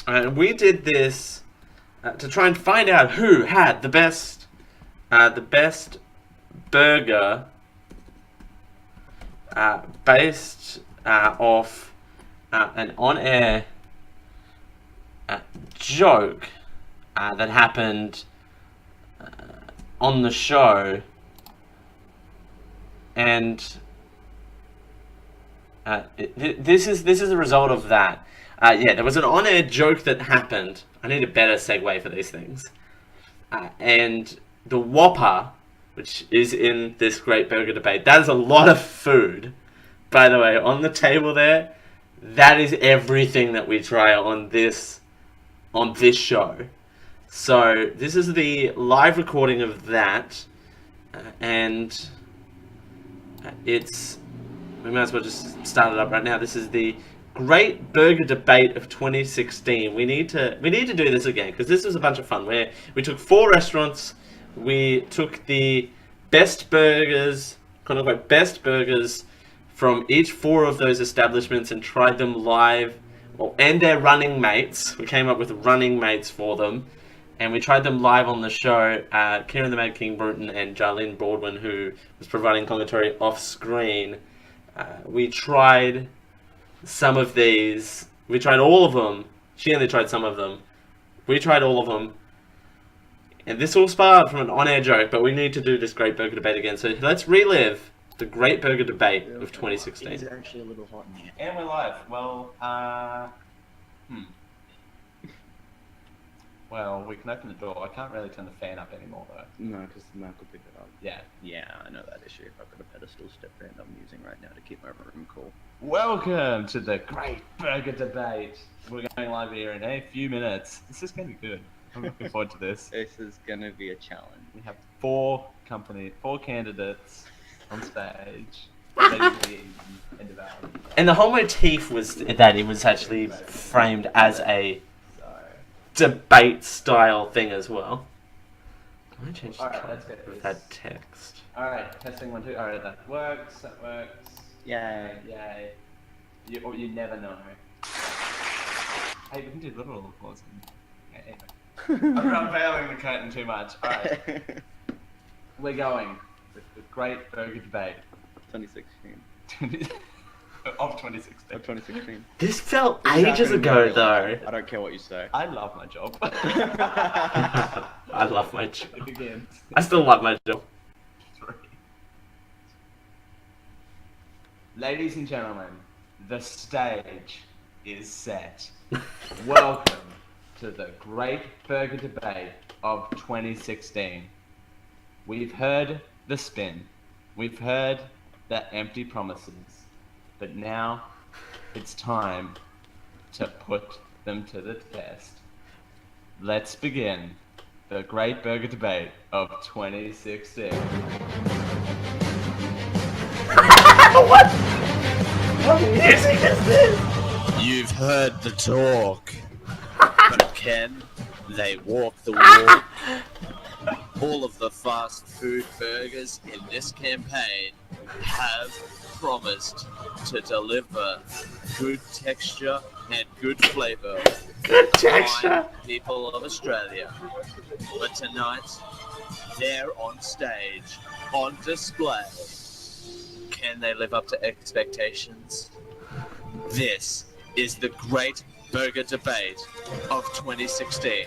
we did this to try and find out who had the best burger based off an on-air joke that happened on the show, and this is a result of that. Yeah, there was an on-air joke that happened. I need a better segue for these things. And the Whopper, which is in this great burger debate, that is a lot of food. By the way, on the table there, that is everything that we try on this show. So this is the live recording of that, and we might as well just start it up right now. This is the Great Burger Debate of 2016. We need to do this again because this was a bunch of fun. Where we took 4 restaurants, we took the best burgers, kind of like best burgers from each 4 of those establishments and tried them live, and their running mates. We came up with running mates for them, and we tried them live on the show. Kieran the Mad King Bruton and Jarlene Baldwin, who was providing commentary off screen. We tried some of these. We tried all of them. She only tried some of them. We tried all of them. And this all sparked from an on-air joke, but we need to do this Great Burger Debate again. So let's relive the Great Burger Debate of 2016. It's actually a little hot in here. And we're live. Well, Well, we can open the door. I can't really turn the fan up anymore, though. No, because the Mac will pick it up. Yeah. Yeah, I know that issue. I've got a pedestal step fan I'm using right now to keep my room cool. Welcome to the Great Burger Debate. We're going live here in a few minutes. This is going to be good. I'm looking forward to this. This is going to be a challenge. We have 4 candidates on stage. ready to be eaten and devoured. And the whole motif was that it was actually framed as a debate style thing as well. Can I change the color of that text? Alright, testing 1, 2. Alright, that works. Yay. Yay. You never know. Hey, we can do little applause. Okay, anyway. I'm unveiling the curtain too much. Alright. We're going with the Great Burger Debate. 2016. Of 2016. Of 2016. This felt ages ago, though. I don't care what you say. I love my job. I love my job. It begins. I still love my job. 3. Ladies and gentlemen, the stage is set. Welcome to the Great Burger Debate of 2016. We've heard the spin. We've heard the empty promises. But now it's time to put them to the test. Let's begin the Great Burger Debate of 2016. What music is this? You've heard the talk, but can they walk the walk? All of the fast food burgers in this campaign have promised to deliver good texture and good flavour Good to the texture. fine people of Australia. But tonight, they're on stage, on display. Can they live up to expectations? This is the Great Burger Debate of 2016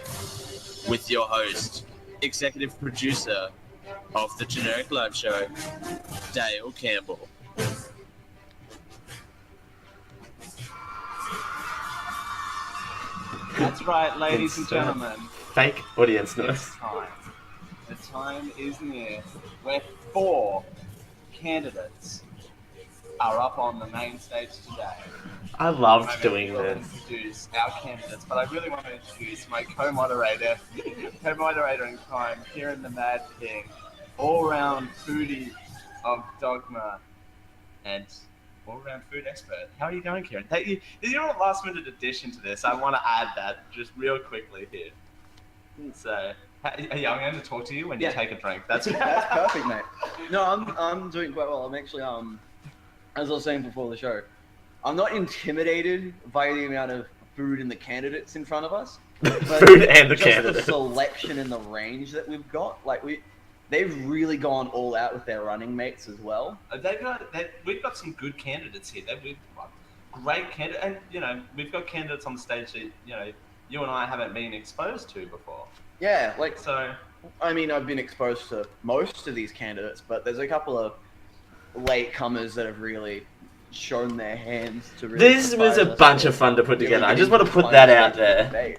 with your host, executive producer of the Generic Live Show, Dale Campbell. That's right, ladies and gentlemen. Fake audience noise. It's time. The time is near where 4 candidates are up on the main stage today. I loved I'm doing going to this. introduce our candidates, but I really want to introduce my co-moderator in crime, Kieran the Mad King, all-round foodie of Dogma, and all-round food expert. How are you going, Kieran? Hey, you're a last-minute addition to this. I want to add that just real quickly here. So, I'm going to talk to you when you take a drink. That's perfect, mate. No, I'm doing quite well. I'm actually as I was saying before the show, I'm not intimidated by the amount of food and the candidates in front of us. But Food and the just candidates. the selection and the range that we've got, like they've really gone all out with their running mates as well. We've got some good candidates here. We've got great candidates, and we've got candidates on the stage that you and I haven't been exposed to before. Yeah, like So, I mean, I've been exposed to most of these candidates, but there's a couple of late comers that have really shown their hands to really. this was a bunch of fun to put together. I just want to put that out there.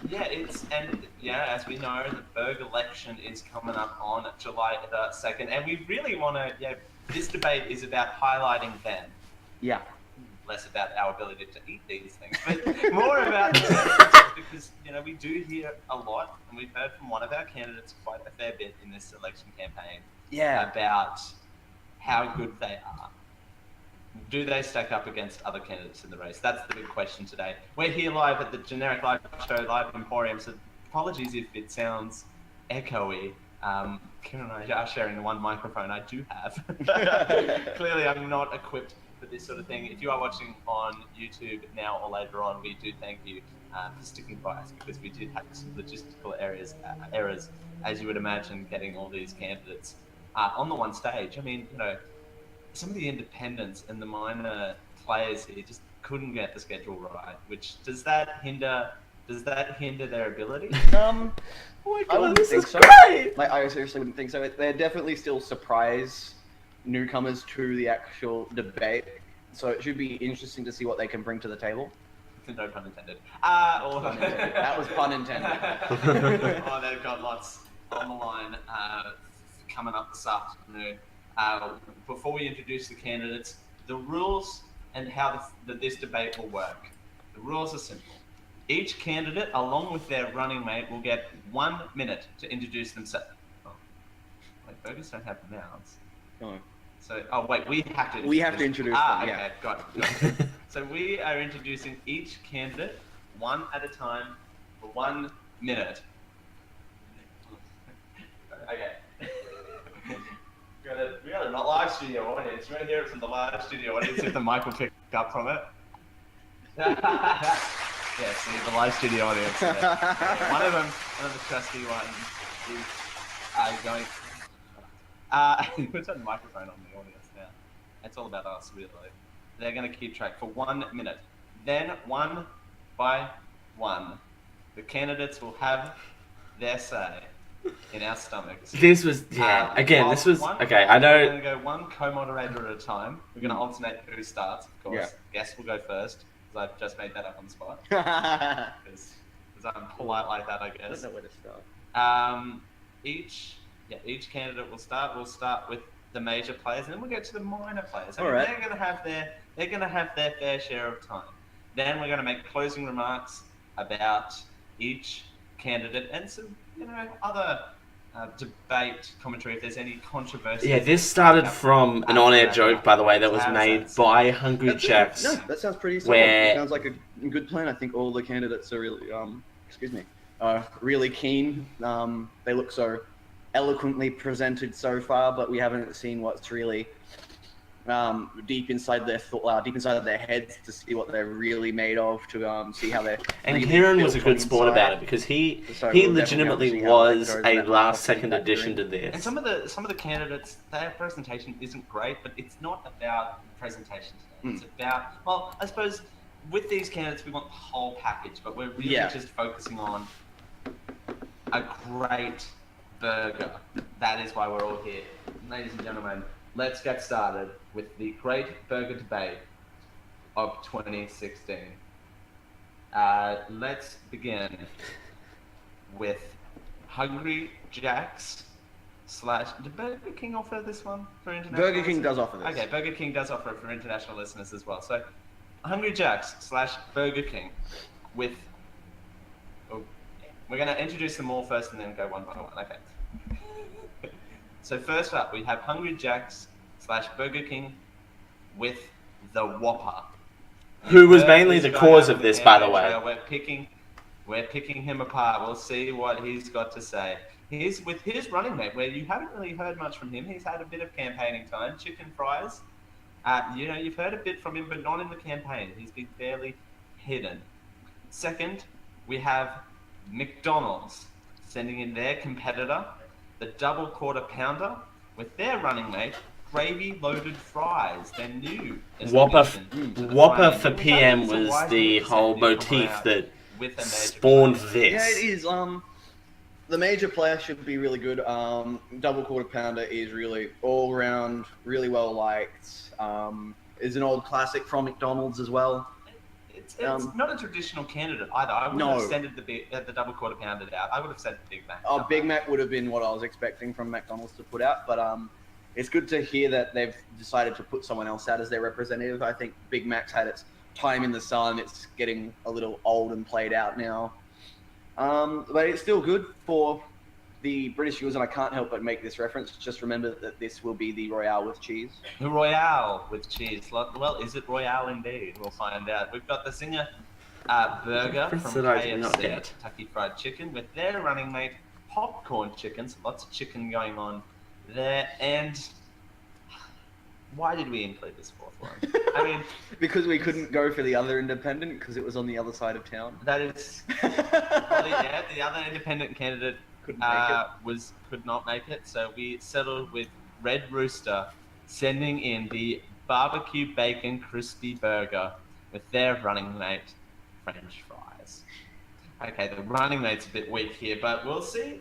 Yeah, as we know, the Berg election is coming up on July the 2nd, and we really want to. This debate is about highlighting them. Yeah. Less about our ability to eat these things, but more about because we do hear a lot, and we've heard from one of our candidates quite a fair bit in this election campaign. Yeah. About how good they are. Do they stack up against other candidates in the race? That's the big question today. We're here live at the Generic Live Show, Live Emporium, so apologies if it sounds echoey. Kieran and I are sharing the one microphone I do have. Clearly, I'm not equipped for this sort of thing. If you are watching on YouTube now or later on, we do thank you for sticking by us, because we did have some logistical errors, as you would imagine, getting all these candidates on the one stage. I mean, some of the independents and the minor players here just couldn't get the schedule right. Which does that hinder their ability? I wouldn't think so. Great! Like, I seriously wouldn't think so. They're definitely still surprise newcomers to the actual debate, so it should be interesting to see what they can bring to the table. No pun intended. That was pun intended. They've got lots on the line coming up this afternoon. Before we introduce the candidates, the rules and how this debate will work. The rules are simple. Each candidate, along with their running mate, will get 1 minute to introduce themselves. Oh, wait, burgers don't have mouths. No. So, we have to. We have to introduce them. Okay, Yeah. got it. So we are introducing each candidate one at a time for 1 minute. Okay. We got a live studio audience. You want to hear it from the live studio audience if the mic will pick up from it? Yeah, see, the live studio audience. One of the trusty ones is going. Put a microphone on the audience now. It's all about us, really. They're going to keep track for 1 minute. Then, one by one, the candidates will have their say in our stomachs. This was, this was, okay, I know. We're going to go one co-moderator at a time. We're going to alternate who starts, of course. Yeah. Guest will go first, because I've just made that up on the spot. Because I'm polite like that, I guess. I don't know where to start. Each candidate will start. We'll start with the major players, and then we'll get to the minor players. All right. They're going to have their fair share of time. Then we're going to make closing remarks about each candidate and some, other debate commentary if there's any controversy. Yeah, this started from an on-air joke, by the way, that was made by Hungry Jacks. No, that sounds pretty solid. It sounds like a good plan. I think all the candidates are really, really keen. They look so eloquently presented so far, but we haven't seen what's really deep inside their heads to see what they're really made of, to see how they're. And Kieran was a good sport about it, because he legitimately was a last-second addition to this. And some of the candidates, their presentation isn't great, but it's not about presentation today. It's about, well, I suppose with these candidates we want the whole package, but we're really just focusing on a great burger. That is why we're all here. Ladies and gentlemen, let's get started with the Great Burger Debate of 2016. Let's begin with Hungry Jacks / did Burger King offer this one for international Burger King listeners? does offer this. Okay, Burger King does offer it for international listeners as well. So, Hungry Jacks / Burger King with... We're going to introduce them all first and then go one by one. Okay. So first up, we have Hungry Jacks / Burger King with the Whopper. Who was Heard mainly this the guy cause out of on this, by the campaign way. trail. We're picking him apart. We'll see what he's got to say. He's with his running mate, where you haven't really heard much from him. He's had a bit of campaigning time. Chicken Fries. You've heard a bit from him, but not in the campaign. He's been fairly hidden. Second, we have McDonald's sending in their competitor, the double quarter pounder, with their running mate, gravy loaded fries. They're new. Whopper Whopper for PM was the whole motif that spawned this. Yeah, it is. The major player should be really good. Double quarter pounder is really all round, really well liked. Is an old classic from McDonald's as well. It's not a traditional candidate either. I wouldn't have sent the double quarter pounder out. I would have sent Big Mac. Big Mac would have been what I was expecting from McDonald's to put out, but it's good to hear that they've decided to put someone else out as their representative. I think Big Mac's had its time in the sun. It's getting a little old and played out now. But it's still good for the British viewers, and I can't help but make this reference. Just remember that this will be the Royale with cheese. The Royale with cheese. Well, is it Royale indeed? We'll find out. We've got the Zinger burger from KFC, Kentucky Fried Chicken, with their running mate, popcorn chicken. So lots of chicken going on there. And why did we include this fourth one? I mean, because we couldn't go for the other independent because it was on the other side of town. That is, the other independent candidate could not make it, so we settled with Red Rooster sending in the barbecue bacon crispy burger with their running mate, French fries. Okay, the running mate's a bit weak here, but we'll see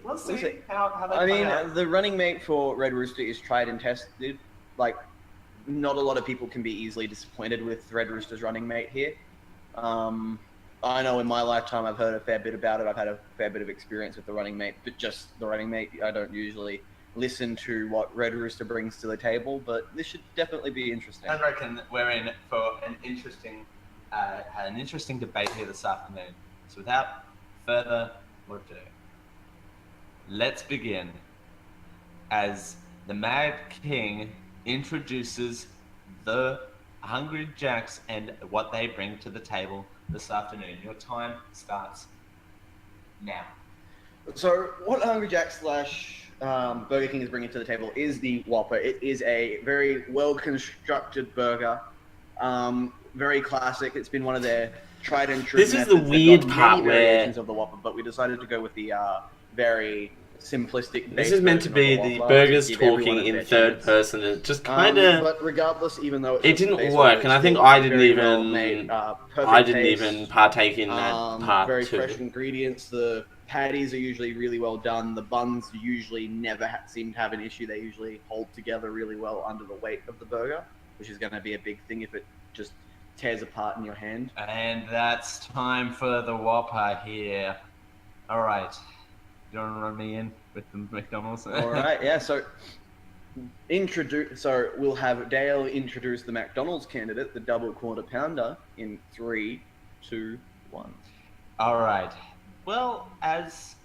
how they play out. The running mate for Red Rooster is tried and tested. Like, not a lot of people can be easily disappointed with Red Rooster's running mate here. I know in my lifetime I've heard a fair bit about it. I've had a fair bit of experience with the running mate, but just the running mate. I don't usually listen to what Red Rooster brings to the table, but this should definitely be interesting. I reckon we're in for an interesting debate here this afternoon. So without further ado, let's begin as the Mad King introduces the Hungry Jacks and what they bring to the table this afternoon. Your time starts now. So what Hungry Jack's / Burger King is bringing to the table is the Whopper. It is a very well-constructed burger, very classic. It's been one of their tried and true This is the weird part where of the Whopper, but we decided to go with the very simplistic. This is meant to be the burgers talking in third person. It just kind of. But regardless, even though it didn't work, and I think I didn't even partake in that part very too. fresh ingredients. The patties are usually really well done. The buns usually never seem to have an issue. They usually hold together really well under the weight of the burger, which is going to be a big thing if it just tears apart in your hand. And that's time for the Whopper here. All right. You want to run me in with the McDonald's? All right, yeah. So we'll have Dale introduce the McDonald's candidate, the double quarter pounder, in 3, 2, 1. All right. Well, as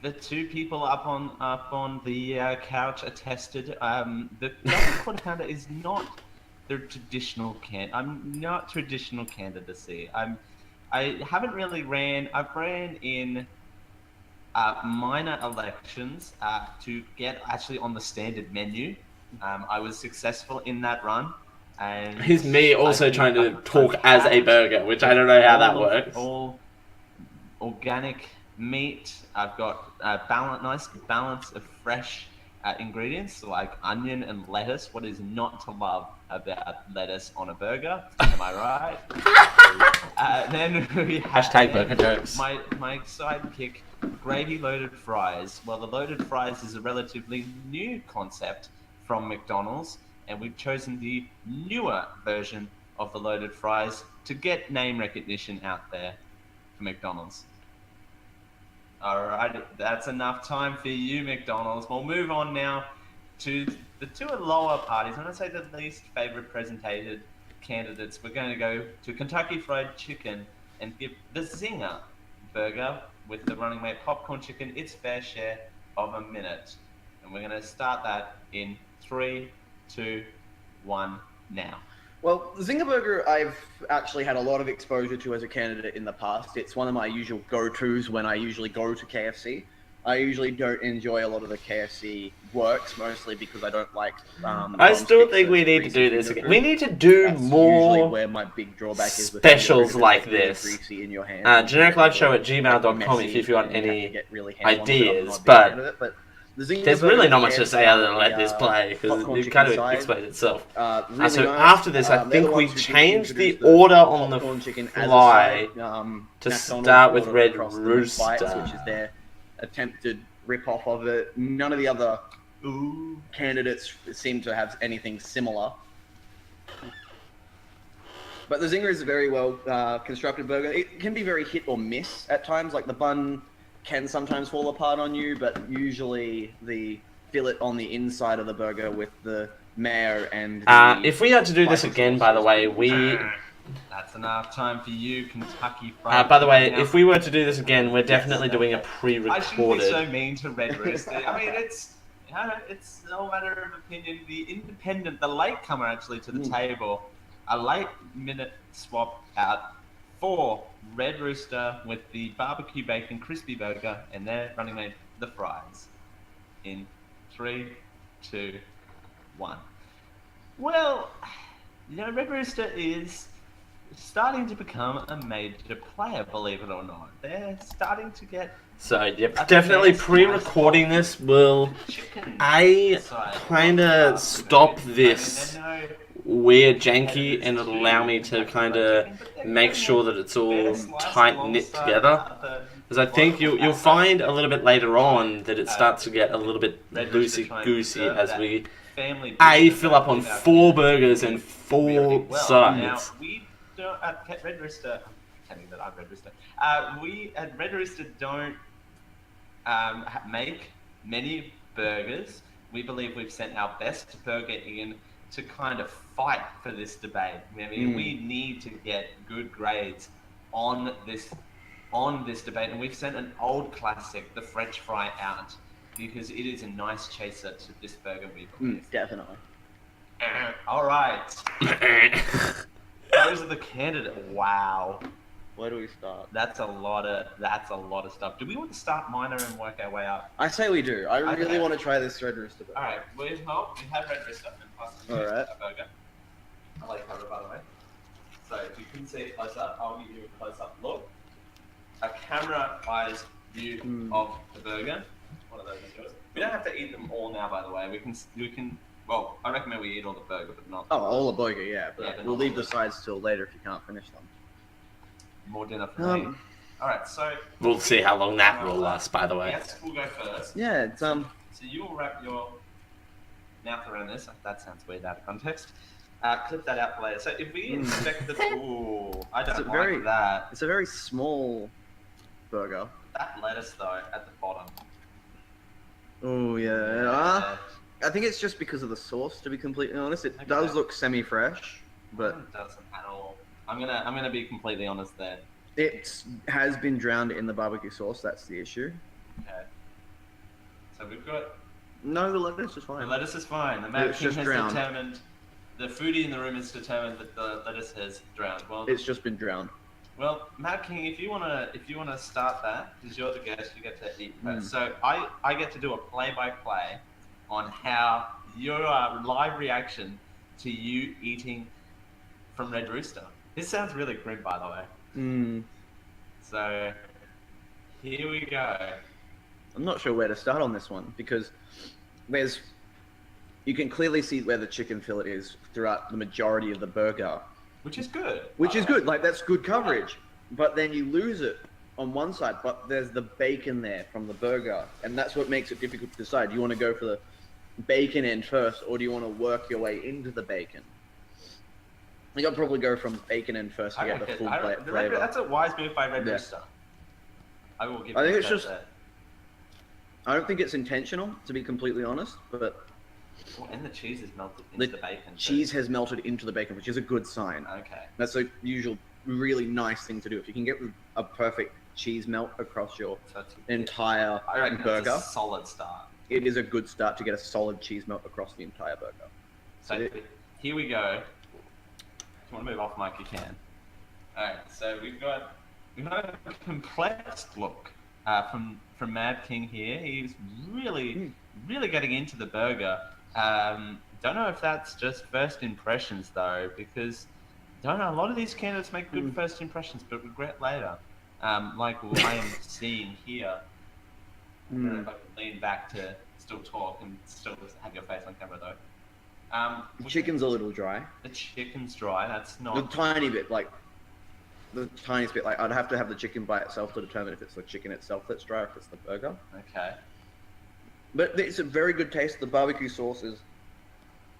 the two people up on the couch attested, the double quarter pounder is not the traditional I'm not traditional candidacy. I haven't really ran. I've ran in minor elections to get actually on the standard menu. I was successful in that run. And here's me also trying to talk as a burger, which I don't know how that works. All organic meat. I've got nice balance of fresh ingredients like onion and lettuce. What is not to love about lettuce on a burger? Am I right? Then we have burger jokes. My sidekick, gravy loaded fries. Well, the loaded fries is a relatively new concept from McDonald's, and we've chosen the newer version of the loaded fries to get name recognition out there for McDonald's. Alright, that's enough time for you, McDonald's. We'll move on now to the two lower parties. When I say the least favorite presented candidates, we're going to go to Kentucky Fried Chicken and give the Zinger burger with the running mate popcorn chicken its fair share of a minute. And we're going to start that in 3, 2, 1 now. Well, Zinger Burger, I've actually had a lot of exposure to as a candidate in the past. It's one of my usual go-tos when I usually go to KFC. I usually don't enjoy a lot of the KFC works, mostly because I don't like. I still think we need to do this again. We need to do That's usually more where my big drawback is with specials finger like really this. greasy in your hand. Genericliveshow@gmail.com Messy, if you want and you have to any get really hands-on with it. I'm ideas, not a big but fan of it, but the Zinger there's Burger really not with much to KFC say other than on let the, this play, because popcorn it chicken kind of side, explains itself. really So nice. after this, I They're the think we ones who changed the introduced order on the popcorn chicken as a fly side, to McDonald's start with brought it Red across the Rooster. Bites, which is their attempted rip-off of it. None of the other candidates seem to have anything similar. But the Zinger is a very well constructed burger. It can be very hit or miss at times. Like the bun can sometimes fall apart on you, but usually the fillet on the inside of the burger with the mayo and the if we had to do this again, by the way, That's enough time for you, Kentucky Fried by the way, Chicken. if we were to do this again, we're definitely doing a I shouldn't pre-recorded. be so mean to Red Rooster. I mean, it's no matter of opinion. The independent, the latecomer actually to the table, a late minute swap out for Red Rooster with the barbecue bacon crispy burger, and they're running the fries. In 3, 2, 1. Well, Red Rooster is starting to become a major player, believe it or not. They're starting to get... So, yep, definitely pre-recording this will kind of stop this weird janky, and it'll allow me to kind of make sure that it's all tight-knit together. Because I think you'll find a little bit later on that it starts to get a little bit loosey-goosey as we fill up on 4 burgers and 4 sides. Now, we don't at Red Rooster... I'm telling you that I'm Red Rooster. We at Red Rooster don't make many burgers. We believe we've sent our best burger in to kind of fight for this debate. I mean, we need to get good grades on this debate, and we've sent an old classic, the French fry, out because it is a nice chaser to this burger, we believe. Definitely. All right. Those are the candidates. Wow. Where do we start? That's a lot of stuff. Do we want to start minor and work our way up? I say we do. I really want to try this Red Rooster burger. All right. We have Red Rooster and plus All right. a burger. I like cover, by the way. So if you couldn't see it close up, I'll give you a close up look. A camera eyes view of the burger. One of those is yours. We don't have to eat them all now, by the way. We can. Well, I recommend we eat all the burger, but not. Oh, all the burger, yeah. But Yeah, we'll leave the sides till later if you can't finish them. More dinner for me. All right, so We'll see how long that will last, by the way. yes, we'll go first. Yeah, it's So you will wrap your mouth around this. That sounds weird out of context. Clip that out for later. So if we inspect the... Ooh, I don't like that. It's a very small burger. That lettuce, though, at the bottom. Oh, yeah. I think it's just because of the sauce, to be completely honest. It does look semi-fresh, but... It doesn't at all. I'm gonna be completely honest there. It has been drowned in the barbecue sauce, that's the issue. Okay. So we've got... No, the lettuce is The fine. lettuce is fine. The Mad It's King just has drowned. determined... The foodie in the room has determined that the lettuce has drowned. Well, It's just been drowned. Well, Mad King, if you wanna start that, because you're the guest, you get to eat first. So I get to do a play-by-play on how your live reaction to you eating from Red Rooster. This sounds really grim, by the way. So here we go. I'm not sure where to start on this one because you can clearly see where the chicken fillet is throughout the majority of the burger. Which is good. Which is good, like that's good coverage. But then you lose it on one side, but there's the bacon there from the burger, and that's what makes it difficult to decide. Do you want to go for the bacon end first, or do you want to work your way into the bacon? I think I'll probably go from bacon end first to get the full flavor. That's a wise move by Red Yeah. Rooster. I will give I you think it's that just- there. I don't think it's intentional, to be completely honest, but Oh, and the cheese is melted into the bacon. too. cheese has melted into the bacon, which is a good sign. Okay. That's a usual, really nice thing to do. If you can get a perfect cheese melt across your So it's entire I reckon burger, it's a solid start. it is a good start to get a solid cheese melt across the entire burger. So here we go. you want to move off mic, you can. Alright, so we've got a complex look from Mad King here. He's really getting into the burger. Don't know if that's just first impressions though, because don't know, a lot of these candidates make good first impressions but regret later. Like what I am seeing here. I don't know if I can lean back to still talk and still have your face on camera though. The chicken's a little dry. The chicken's dry, that's not... The tiny bit, like, the tiniest bit. Like, I'd have to have the chicken by itself to determine if it's the chicken itself that's dry or if it's the burger. Okay. But it's a very good taste. The barbecue sauce is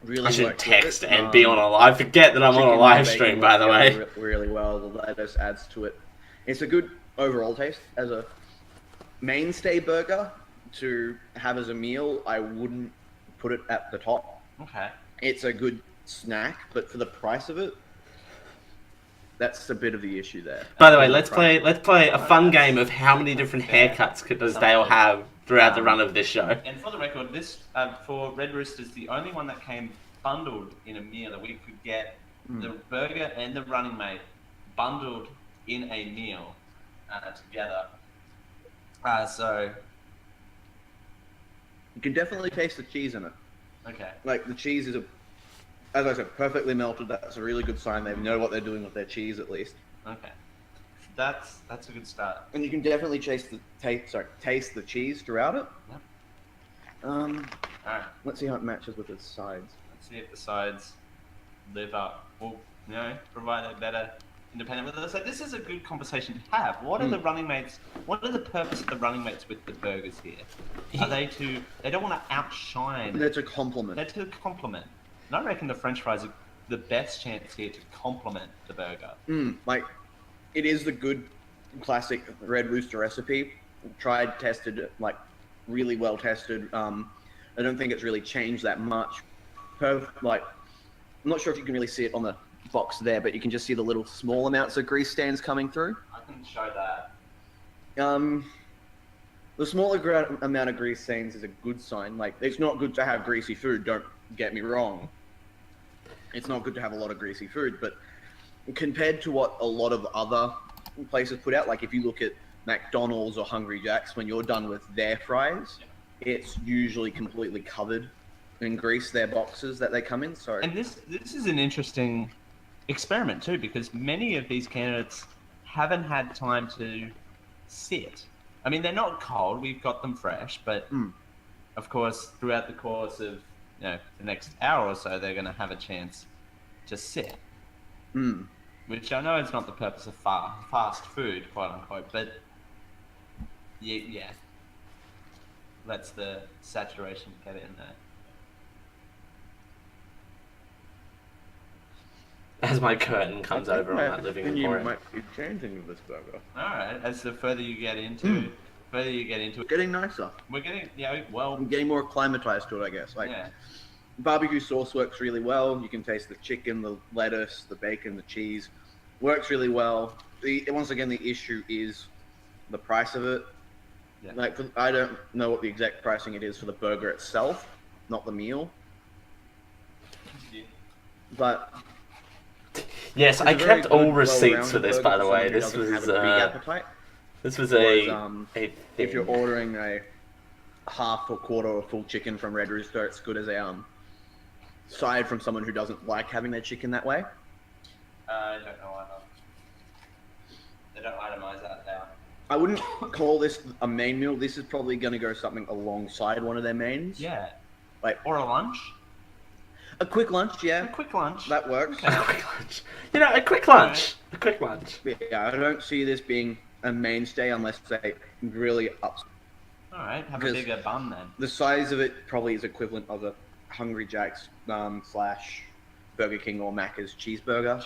really... I should works with text it. and be on a live. Forget that I'm on a Chicken live and stream, bacon by the work way. together really well. The lettuce adds to it. It's a good overall taste. As a mainstay burger to have as a meal, I wouldn't put it at the top. Okay. It's a good snack, but for the price of it, that's a bit of the issue there. By the way, let's play a fun game of how many different haircuts does Dale have throughout the run of this show. And for the record, this for Red Rooster's the only one that came bundled in a meal that we could get the burger and the running mate bundled in a meal together. So you can definitely taste the cheese in it. okay. Like the cheese is as I said, perfectly melted. That's a really good sign. They know what they're doing with their cheese at least. Okay. That's a good start. And you can definitely taste the cheese throughout it. Yep. Alright. Let's see how it matches with its sides. Let's see if the sides live up. Or, provide a better independent with it. So this is a good conversation to have. What are the running mates? What are the purpose of the running mates with the burgers here? Are they to? They don't want to outshine. They're to complement. They're to complement. And I reckon the French fries are the best chance here to complement the burger. Like, it is the good classic Red Rooster recipe. Tried, tested, like, really well tested. I don't think it's really changed that much. Like, I'm not sure if you can really see it on the box there, but you can just see the little small amounts of grease stains coming through. I can show that. The smaller amount of grease stains is a good sign. Like, it's not good to have greasy food, don't get me wrong. It's not good to have a lot of greasy food, but compared to what a lot of other places put out, like if you look at McDonald's or Hungry Jack's, when you're done with their fries, it's usually completely covered in grease, their boxes that they come in. So, and this is an interesting experiment too, because many of these candidates haven't had time to sit. I mean, they're not cold, we've got them fresh, but of course, throughout the course of the next hour or so, they're going to have a chance to sit. Which I know is not the purpose of fast food, quote unquote, but yeah. Lets the saturation get in there. As my curtain comes over on that living room. You might be changing with this burger. Alright, as the further you get into it, Getting nicer. we're getting, I'm getting more acclimatized to it, I guess. Like, barbecue sauce works really well. You can taste the chicken, the lettuce, the bacon, the cheese. Works really well. Once again, the issue is the price of it. Yeah. Like, I don't know what the exact pricing it is for the burger itself, not the meal. But yes, I kept all receipts for this, by the way. This was a thing. If you're ordering a half or quarter or full chicken from Red Rooster, it's good as a side from someone who doesn't like having their chicken that way. I don't know either. They don't itemize that out. I wouldn't call this a main meal. This is probably going to go something alongside one of their mains. Yeah. Like, or a lunch. A quick lunch, yeah. A quick lunch. That works. A quick lunch. A quick lunch. A quick lunch. Yeah, I don't see this being a mainstay unless they really up. Alright, have a bigger bun then. The size of it probably is equivalent of a Hungry Jack's slash Burger King or Macca's cheeseburger.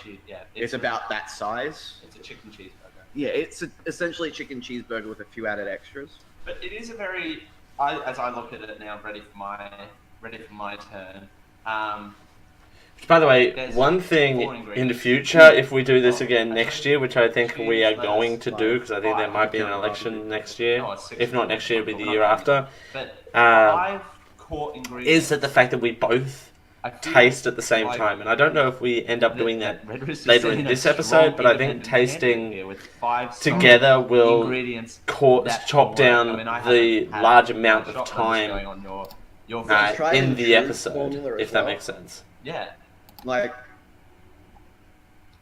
It's about that size. It's a chicken cheeseburger. Yeah, it's essentially a chicken cheeseburger with a few added extras. But it is a very, as I look at it now, ready for my turn. By the way, one thing in the future, if we do this again next year, which I think we are going to do, because I think there might be an election next year. If not next year, it'll be the year after. Is that the fact that we both taste at the same time, and I don't know if we end up doing that later in this episode, but I think tasting together will chop down the large amount of time in the episode, if that makes sense. Yeah. Like,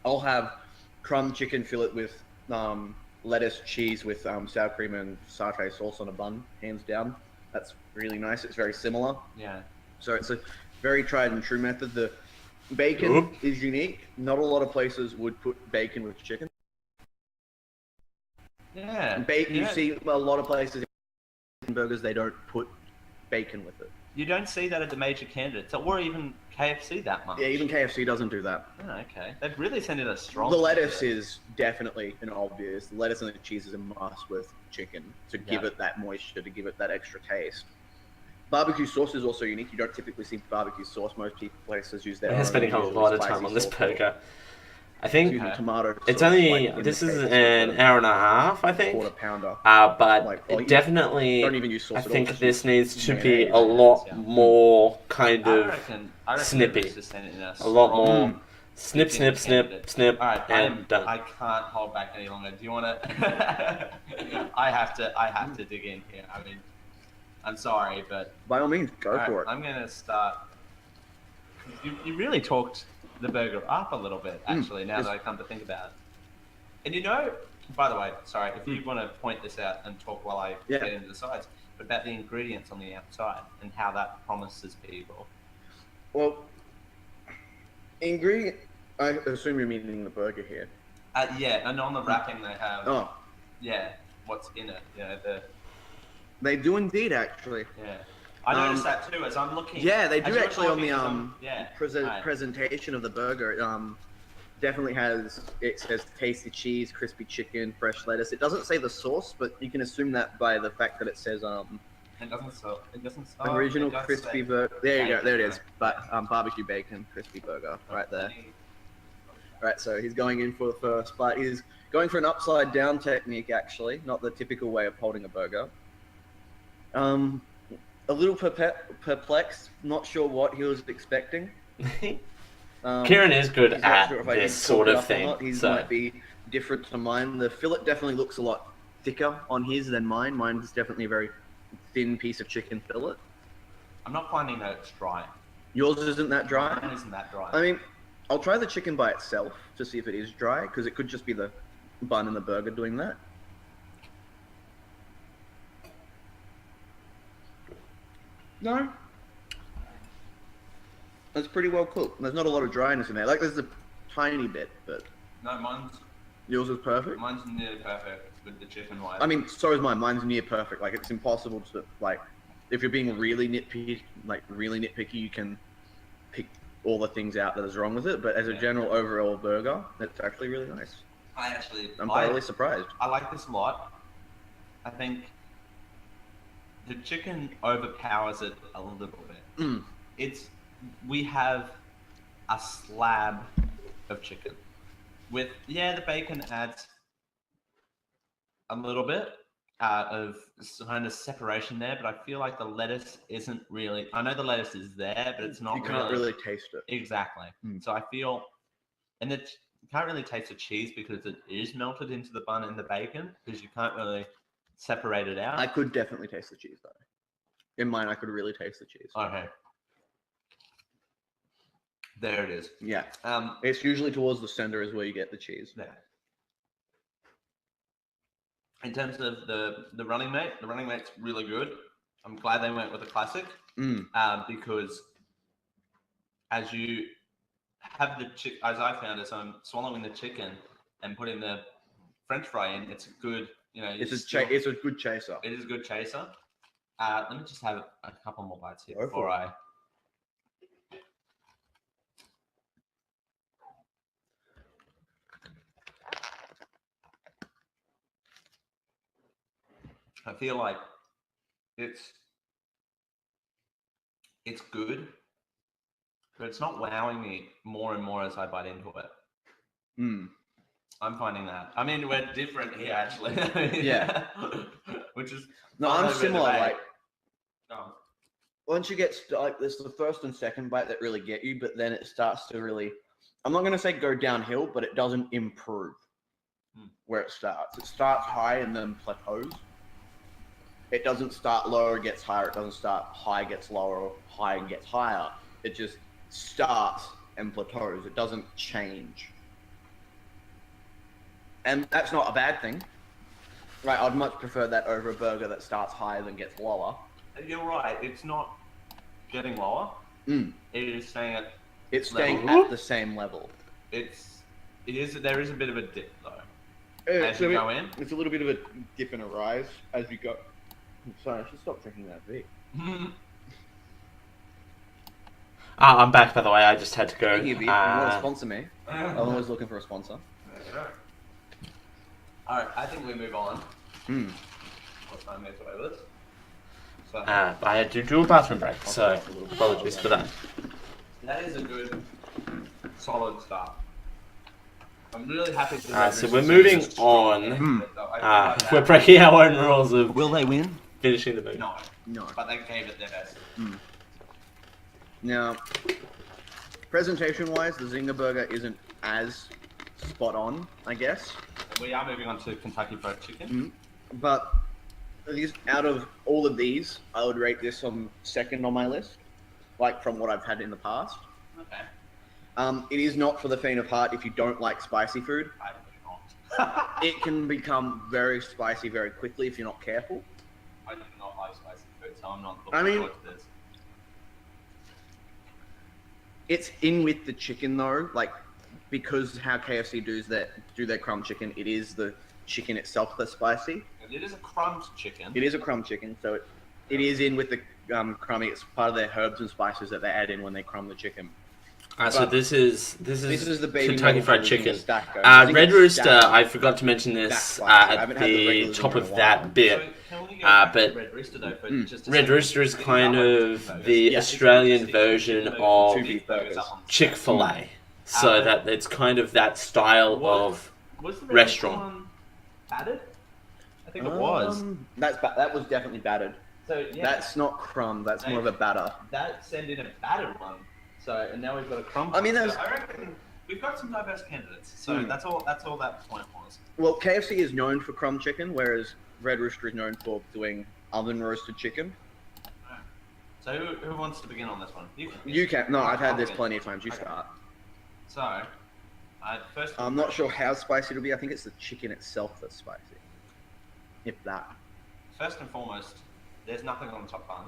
I'll have crumb chicken fillet with lettuce, cheese with sour cream and satay sauce on a bun, hands down. That's really nice. It's very similar. Yeah. So it's a very tried and true method. The bacon is unique. Not a lot of places would put bacon with chicken. Yeah. You see a lot of places in burgers, they don't put bacon with it. You don't see that at the major candidates, or even KFC that much. Yeah, even KFC doesn't do that. Oh, okay. They've really sent it a strong... The lettuce is definitely an obvious. The lettuce and the cheese is a must with chicken to give it that moisture, to give it that extra taste. Barbecue sauce is also unique. You don't typically see barbecue sauce. Most places use their own. We're spending a lot of time on this burger. I think tomato it's sauce, only, like this is an hour and a half, I think. Quarter pounder. But Like, it definitely, don't even use sauce I at all, think just this use needs to be mayonnaise. a lot more kind I of reckon snippy. it's just sent in A lot more strong snip, snip, snip, candidate. snip, Alright, and done. I can't hold back any longer. Do you want to... I have to dig in here. I mean, I'm sorry, but... By all means, go for it. I'm going to start... You really talked the burger up a little bit, actually, now that I come to think about it. And you know, by the way, sorry, if you want to point this out and talk while I get into the sides, but about the ingredients on the outside and how that promises people. Well, ingredient... I assume you're meaning the burger here. Yeah, and on the wrapping they have... Yeah, what's in it, you know, the... They do indeed, actually. Yeah. I noticed that too as I'm looking. Yeah, they do actually on the presentation of the burger. It definitely has. It says tasty cheese, crispy chicken, fresh lettuce. It doesn't say the sauce, but you can assume that by the fact that it says It doesn't. Original crispy burger. There you go. There it is. But barbecue bacon crispy burger right there. Right. So he's going in for the first bite. He's going for an upside down technique, actually, not the typical way of holding a burger. A little perplexed, not sure what he was expecting. Kieran is good he's not at sure if I this did sort cook it of up or thing. not. His So might be different to mine. The fillet definitely looks a lot thicker on his than mine. Mine is definitely a very thin piece of chicken fillet. I'm not finding that it's dry. Yours isn't that dry? Mine isn't that dry. I mean, I'll try the chicken by itself to see if it is dry, because it could just be the bun and the burger doing that. No. It's pretty well cooked. There's not a lot of dryness in there. Like, there's a tiny bit, but... No, Yours is perfect? mine's nearly perfect with the chicken wise. I mean, so is mine. Mine's near perfect. Like, it's impossible to, like... If you're being really nitpicky, you can pick all the things out that is wrong with it. But as a general overall burger, it's actually really nice. I'm totally surprised. I like this a lot. I think the chicken overpowers it a little bit. We have a slab of chicken with the bacon adds a little bit of kind of separation there, but I feel like the lettuce isn't really. I know the lettuce is there, but it's not. You can't really taste it. Exactly. So I feel, and you can't really taste the cheese because it is melted into the bun and the bacon, because you can't really separate it out. I could definitely taste the cheese though. In mine, I could really taste the cheese. Okay. There it is. Yeah. It's usually towards the center is where you get the cheese. Yeah. In terms of the running mate's really good. I'm glad they went with a classic. Because as you have as I found, as I'm swallowing the chicken and putting the French fry in, it's a good, it's a good chaser. It is a good chaser. Let me just have a couple more bites here before I. I feel like it's good, but it's not wowing me more and more as I bite into it. I'm finding that. I mean, we're different here, actually. Yeah. Which is I'm similar. once you get like this, the first and second bite that really get you, but then it starts to really, I'm not going to say go downhill, but it doesn't improve where it starts. It starts high and then plateaus. It doesn't start lower, gets higher. It doesn't start high, gets lower, high and gets higher. It just starts and plateaus. It doesn't change. And that's not a bad thing. Right, I'd much prefer that over a burger that starts higher than gets lower. You're right. It's not getting lower. It is staying at. It's staying at the same level. There is a bit of a dip though. As you go in, it's a little bit of a dip and a rise as you go. I'm sorry, I should stop drinking that beer. I'm back, by the way. I just had to go. Hey, you want to sponsor me? I'm always looking for a sponsor. Alright, I think we move on. What time is it? So, I had to do a bathroom break, so apologies for that. that is a good, solid start. I'm really happy to. Alright, so we're moving on. We're breaking our own rules of. Will they win? Finishing the movie. No, but they gave it their best. Now, presentation-wise, the Zinger Burger isn't as spot on, I guess. We are moving on to Kentucky Fried Chicken. But out of all of these, I would rate this on second on my list, like from what I've had in the past. Okay. It is not for the faint of heart if you don't like spicy food. I do not. It can become very spicy very quickly if you're not careful. I do not like spicy food, so I'm not I looking mean- forward to this. It's in with the chicken though, like because how KFC do their crumb chicken, it is the chicken itself that's spicy. It is a crumbs chicken. It is a crumb chicken, so it is in with the crummy. It's part of their herbs and spices that they add in when they crumb the chicken. So this is the baby Kentucky model Fried for the Chicken. stack going. Red Rooster, Stack. I forgot to mention this Stack flat, so I at haven't had the the regular top Zinger in of a that while. bit. Can we go back but to Red Rooster though? For just a Red second? Rooster is Because kind I like of burgers. the Yeah. Australian version of Two beef burgers. Chick-fil-A. So that it's kind of that style of Was the Red restaurant. Rooster one battered? I think it was. That was definitely battered. So yeah, That's not crumb. That's more of a batter. that sent in a battered one. So and now we've got a crumb. I mean, one. there's- So I reckon we've got some diverse candidates. So that's all that point was. Well, KFC is known for crumb chicken, whereas Red Rooster is known for doing oven roasted chicken. So who wants to begin on this one? You can. No, I've had this Okay. plenty of times. You Okay. start. So, first. I'm not sure how spicy it'll be. I think it's the chicken itself that's spicy. If that. First and foremost, there's nothing on the top bun.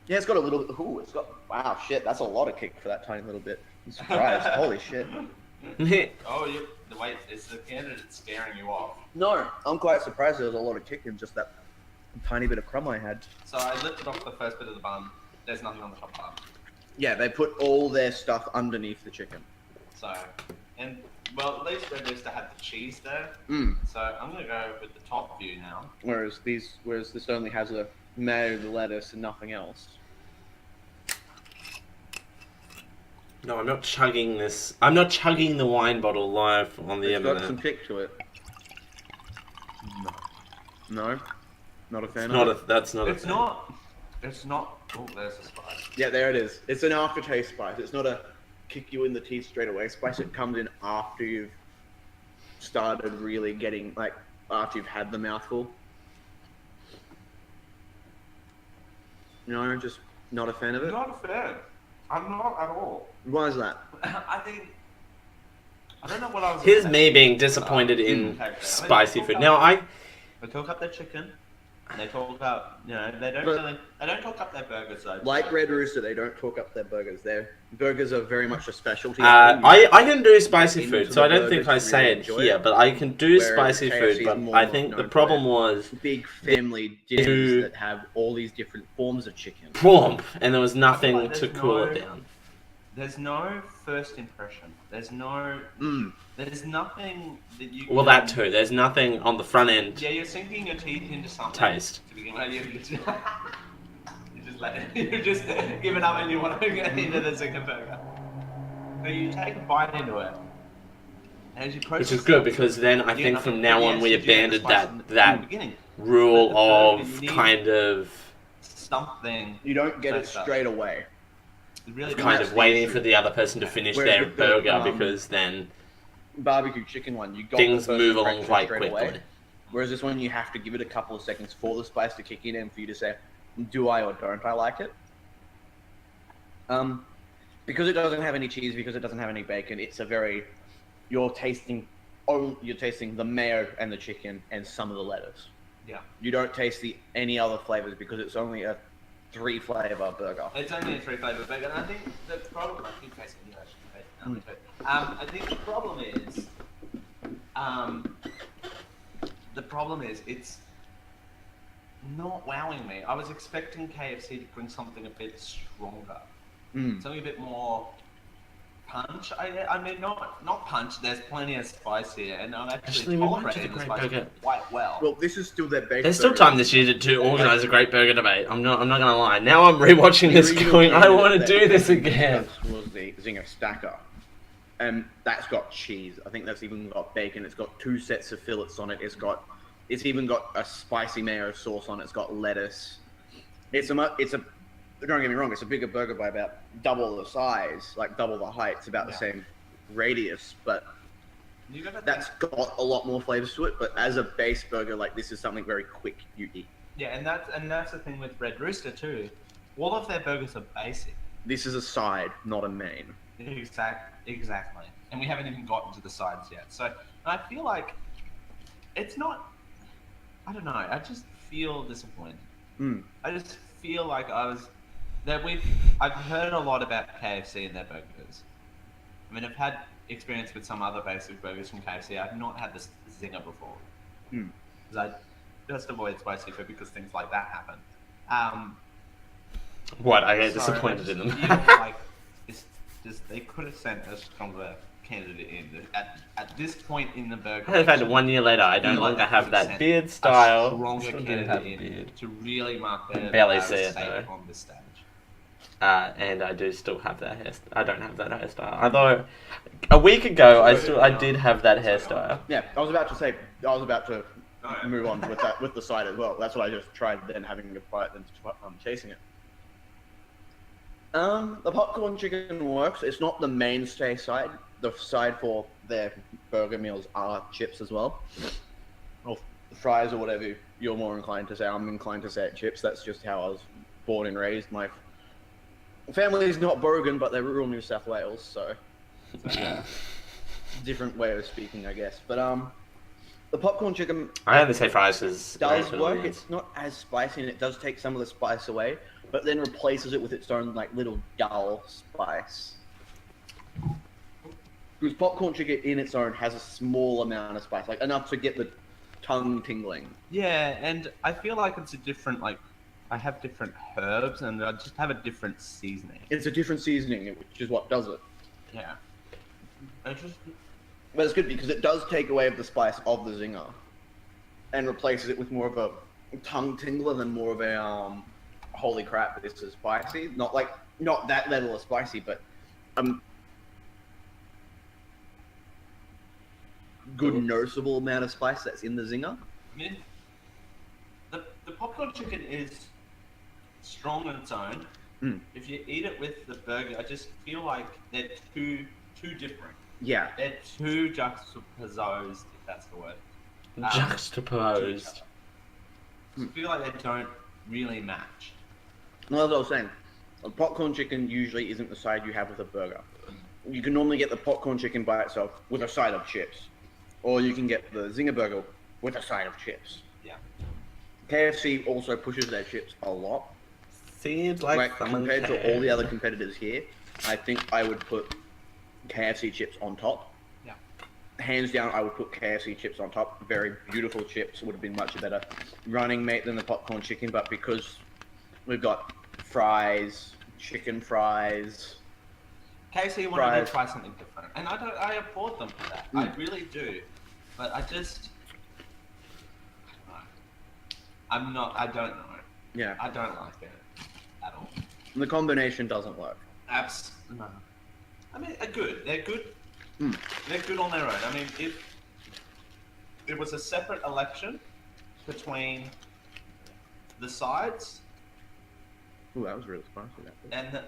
Yeah, it's got a little bit. Ooh, it's got. Wow, shit. That's a lot of kick for that tiny little bit. I'm surprised. Holy shit. Oh, the wait, is the candidate scaring you off? No, I'm quite surprised there was a lot of kick in just that tiny bit of crumb I had. So I lifted off the first bit of the bun. There's nothing on the top bun. Yeah, they put all their stuff underneath the chicken. So, and well, at least Red Rooster had the cheese there. So I'm gonna go with the top view now. Whereas this only has a mayo, the lettuce, and nothing else. No, I'm not chugging this. I'm not chugging the wine bottle live on the It's got some internet. kick to it. No, not a fan. That's not a It's thing. not. It's not. Oh, there's a spice. Yeah, there it is. It's an aftertaste spice. It's not a kick you in the teeth straight away spice. It comes in after you've started really getting, like, after you've had the mouthful. No, just not a fan of it. Not a fan. I'm not at all. Why is that? I think. I don't know what I was. Here's expecting. me being disappointed in Okay. spicy food. Now They talk up their chicken. And they talk up, they don't But- they don't talk up their burgers though. Like Red Rooster, they don't talk up their burgers. Their burgers are very much a specialty. I can do spicy Into food, so I the don't think burger I to say really it enjoy here, it. but I can do Whereas spicy KFC food. is But more I think known the for problem their was big family dinners that have all these different forms of chicken. plump, and there was I feel nothing like to there's cool no- it down. There's no first impression. There's no. There's nothing that you. Well, can- that too. There's nothing on the front end. Yeah, you're sinking your teeth into something. Taste. To begin with, you just let it. You just give it up and you want to get into the chicken burger. So you take a bite into it. And as you process Which is good it, because then I you think get from nothing. now But on yes, we you do get the abandoned spice in the that beginning. rule But the burger, of you need kind of something. You don't get it That's up. straight away. It really Kind does. of waiting for the other person to finish Whereas their with the, burger because then Barbecue chicken one, you got things the first move along impression quite straight quickly. away. Whereas this one, you have to give it a couple of seconds for the spice to kick in and for you to say, do I or don't I like it? Because it doesn't have any cheese, because it doesn't have any bacon, it's a very, you're tasting the mayo and the chicken and some of the lettuce. Yeah. You don't taste any other flavors because it's only a 3-flavor burger. It's only a 3-flavor burger, and I think the problem. I keep tasting you actually. I think the problem is, it's not wowing me. I was expecting KFC to bring something a bit stronger, something a bit more punch. I mean, not punch. There's plenty of spice here, and I'm actually we went to tolerating the the Great spice Burger. quite well. Well, this is still their base. There's still burger. time this year to organise a Great Burger debate. I'm not gonna lie. Now I'm rewatching this, going, I want to do this again. Was the Zinger Stacker, and that's got cheese. I think that's even got bacon. It's got 2 sets of fillets on it. It's even got a spicy mayo sauce on it. It's got lettuce. Don't get me wrong. It's a bigger burger by about double the size, like double the height. It's about the same radius, but that's got a lot more flavors to it. But as a base burger, like this is something very quick you eat. Yeah, and that's the thing with Red Rooster too. All of their burgers are basic. This is a side, not a main. Exactly. And we haven't even gotten to the sides yet. So I feel like it's not. I don't know. I just feel disappointed. I just feel like I've heard a lot about KFC and their burgers. I mean, I've had experience with some other basic burgers from KFC. I've not had this zinger before. Because I just avoid spicy food because things like that happen. What? I get disappointed in them. Feel like they could have sent a stronger candidate in. At this point in the burger, I've had it 1 year later. I no longer have that beard style. A stronger Still do candidate have in beard. to really mark their Barely see it, stake though. on this stage. And I do still have that hairstyle. I don't have that hairstyle. Although a week ago, I did have that hairstyle. Yeah, I was about to move on with the side as well. That's what I just tried then having a bite and chasing it. The popcorn chicken works. It's not the mainstay side. The side for their burger meals are chips as well. Or fries or whatever you're more inclined to say. I'm inclined to say chips. That's just how I was born and raised. My family is not Bogan, but they're rural New South Wales, so different way of speaking, I guess. But the popcorn chicken I only say fries as does work. It's not as spicy, and it does take some of the spice away, but then replaces it with its own like little dull spice. Because popcorn chicken in its own has a small amount of spice, like enough to get the tongue tingling. Yeah, and I feel like it's a different, like, I have different herbs and I just have a different seasoning. It's a different seasoning, which is what does it. Yeah. But it's good because it does take away the spice of the zinger and replaces it with more of a tongue tingler than more of a holy crap, this is spicy. Not that level of spicy, but good noticeable amount of spice that's in the zinger. I mean, the popcorn chicken is strong on its own. If you eat it with the burger, I just feel like they're too different. Yeah. They're too juxtaposed, if that's the word. Juxtaposed. I feel like they don't really match. Well, as I was saying, a popcorn chicken usually isn't the side you have with a burger. You can normally get the popcorn chicken by itself with a side of chips. Or you can get the zinger burger with a side of chips. Yeah. KFC also pushes their chips a lot. Seems like compared to all the other competitors here, I think I would put KFC chips on top. Yeah. Hands down, I would put KFC chips on top. Very beautiful chips. Would have been much better running mate than the popcorn chicken, but because we've got fries, chicken fries. KFC wanted to try something different, and I applaud them for that. I really do, but I just, I don't know. I don't know. Yeah. I don't like it at all. The combination doesn't work. No. I mean, they're good. They're good. They're good on their own. I mean, if it was a separate election between the sides, Ooh, that was really spicy. And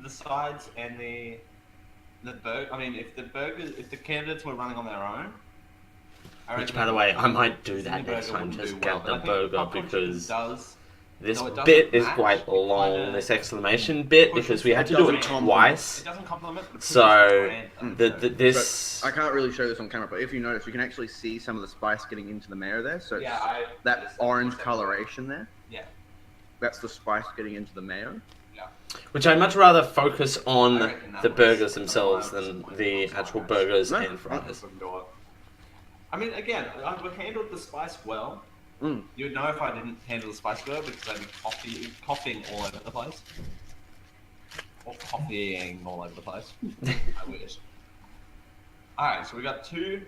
the sides and the burger. I mean, if the candidates were running on their own. Which, by the way, I might do that Sydney next burger time. wouldn't Just do get well, the but I think burger popcorn chicken because does. this though it doesn't bit is match, quite it long. kinda This exclamation bit because we had to do it twice. It doesn't complement. But So So, I can't really show this on camera, but if you notice, you can actually see some of the spice getting into the mayo there. So yeah, that orange coloration there. Yeah. That's the spice getting into the mayo. Which I'd much rather focus I on reckon that the was burgers themselves the than one the that was actual alright. burgers No, and fries. I mean, again, we handled the spice well. Mm. You would know if I didn't handle the spice well because I'd be coughing all over the place. Or coffeeing all over the place. I wish. Alright, so we got 2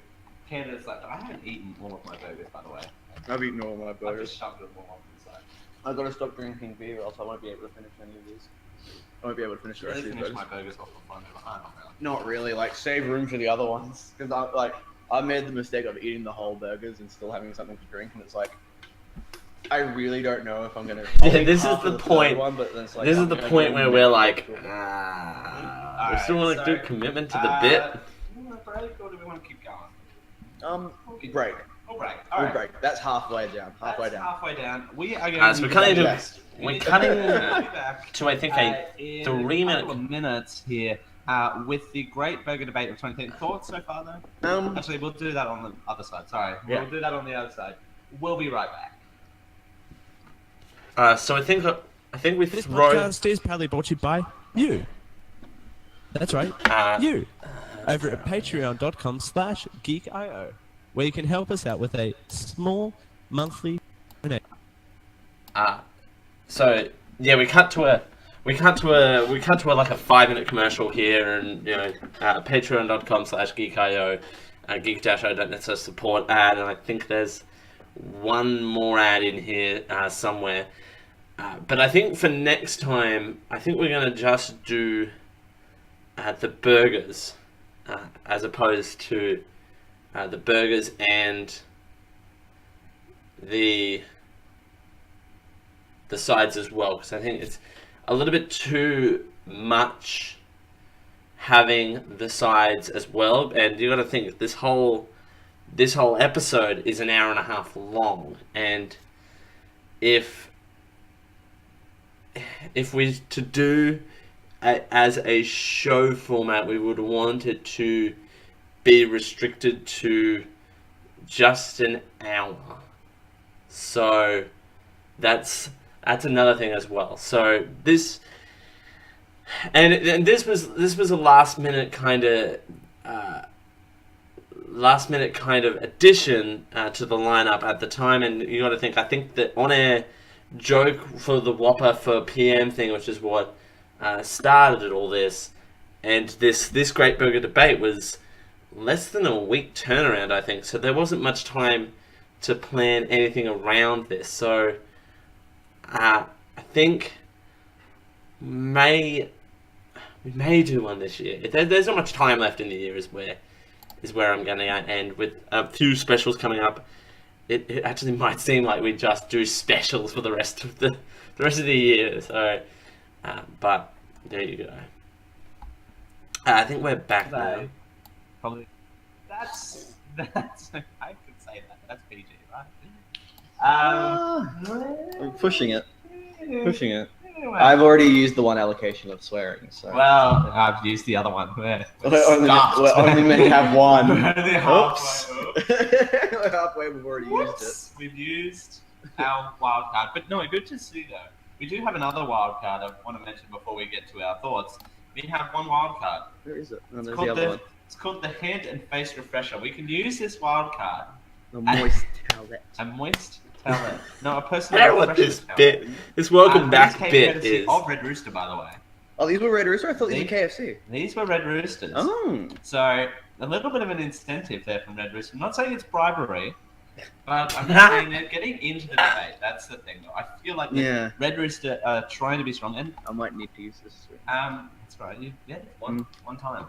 candidates left. I haven't eaten all of my burgers, by the way. I've eaten all my I've burgers. just shoved them all inside. I've got to stop drinking beer, or else I won't be able to finish any of these. I won't be able to finish the rest of these Finish burgers. my burgers off the front. Not really. Not really. Like, save room for the other ones. Because I made the mistake of eating the whole burgers and still having something to drink, and it's like, I really don't know if I'm gonna. Yeah, this is the point. One, but then it's like, This is I'm the gonna point go where and we're make like, it. we still want to do so, commitment to the bit. Do we want to break or do we want to keep going? Break. We'll break. We'll Alright. break. That's halfway down. Halfway That's down. halfway down. We are going So to we're cutting to Yes. we're cutting to I think a in 3 a minute. couple of minutes here with the great burger debate of 2010. Thoughts so far, though? Actually, we'll do that on the other side. Sorry, Yeah. we'll do that on the other side. We'll be right back. So I think we This throw. podcast is proudly brought to you by you. That's right, you. Over at patreon.com/geekio, where you can help us out with a small monthly donation. So yeah, we cut to a like a 5-minute commercial here, and patreon.com/geekio. Geek-o don't necessarily support ad, and I think there's one more ad in here somewhere. But I think for next time, I think we're gonna just do the burgers as opposed to the burgers and the sides as well, because I think it's a little bit too much having the sides as well. And you got to think this whole episode is an hour and a half long, and if we to do as a show format, we would want it to be restricted to just an hour. So that's another thing as well. So this was a last minute kind of addition to the lineup at the time, and you got to think. I think the on-air joke for the Whopper for PM thing, which is what started all this, and this great burger debate was less than a week turnaround, I think. So there wasn't much time to plan anything around this. So I think we may do one this year. There's not much time left in the year, is where I'm going to end, with a few specials coming up. It actually might seem like we just do specials for the rest of the year. So, but there you go. I think we're back now. Probably. That's. I could say that. That's PG, right? I'm pushing it. I've already used the one allocation of swearing, so. Well, I've used the other one. We're only meant to have one. We're only Oops. halfway. We're halfway, we've already used it. We've used our wild card. But no, good to see though. We do have another wild card I want to mention before we get to our thoughts. We have one wild card. Where is it? Oh, there's Called the other one. It's called the Hand and Face Refresher. We can use this wild card. The moist towelette. A moist towelette. No, a I personal don't know what this bit, this welcome back bit is. Of Red Rooster, by the way. Oh, these were Red Rooster? I thought these were KFC. These were Red Roosters. Oh. So, a little bit of an incentive there from Red Rooster. I'm not saying it's bribery, but I'm just saying they're getting into the debate. That's the thing, though. I feel like Yeah. Red Rooster are trying to be strong. And I might need to use this. that's right. You get it one time.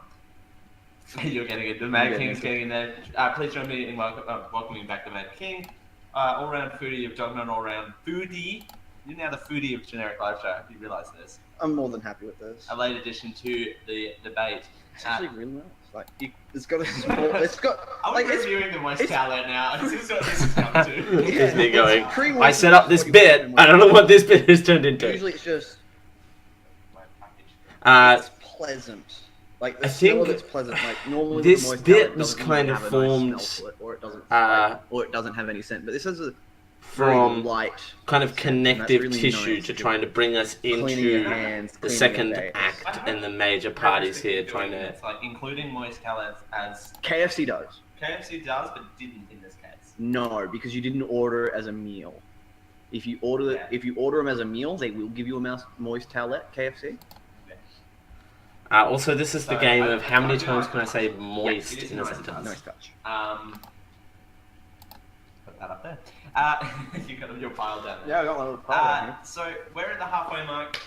You're getting it. The Mad King's getting in there. Please join me in welcoming back the Mad King. All-round foodie of Dogman, all-round foodie. you're now the foodie of Generic Live Show. If you realise this, I'm more than happy with this. a late addition to the debate. It's actually really nice. Like, it's got a small. It's got. Are Like, we it's. reviewing the moist talent now? This is what this has come to. Here's me going. Cream I set up this bit. I don't know what this bit has turned into. Usually it's just. Uh, It's pleasant. Like the I smell of think it's pleasant. Like normally this the moist bit palate was doesn't kind even of have a nice formed, smell to it, or it doesn't, uh, or it doesn't have any scent. But this has a from very light kind of scent, and connective that's really tissue nice. to trying to bring us Cleaning your into hands, the cleaning second your face. act and the major parties here, trying to. It's like including moist talent as KFC does. KFC does, but didn't in this case. No, because you didn't order it as a meal. If you order Yeah. if you order them as a meal, they will give you a moist towelette. KFC. Also, this is the So, game I- of how many I do times like can I say it moist is in a nice sentence? Nice touch. Put that up there. You got your pile down there. Yeah, I got my little pile So we're at the halfway mark.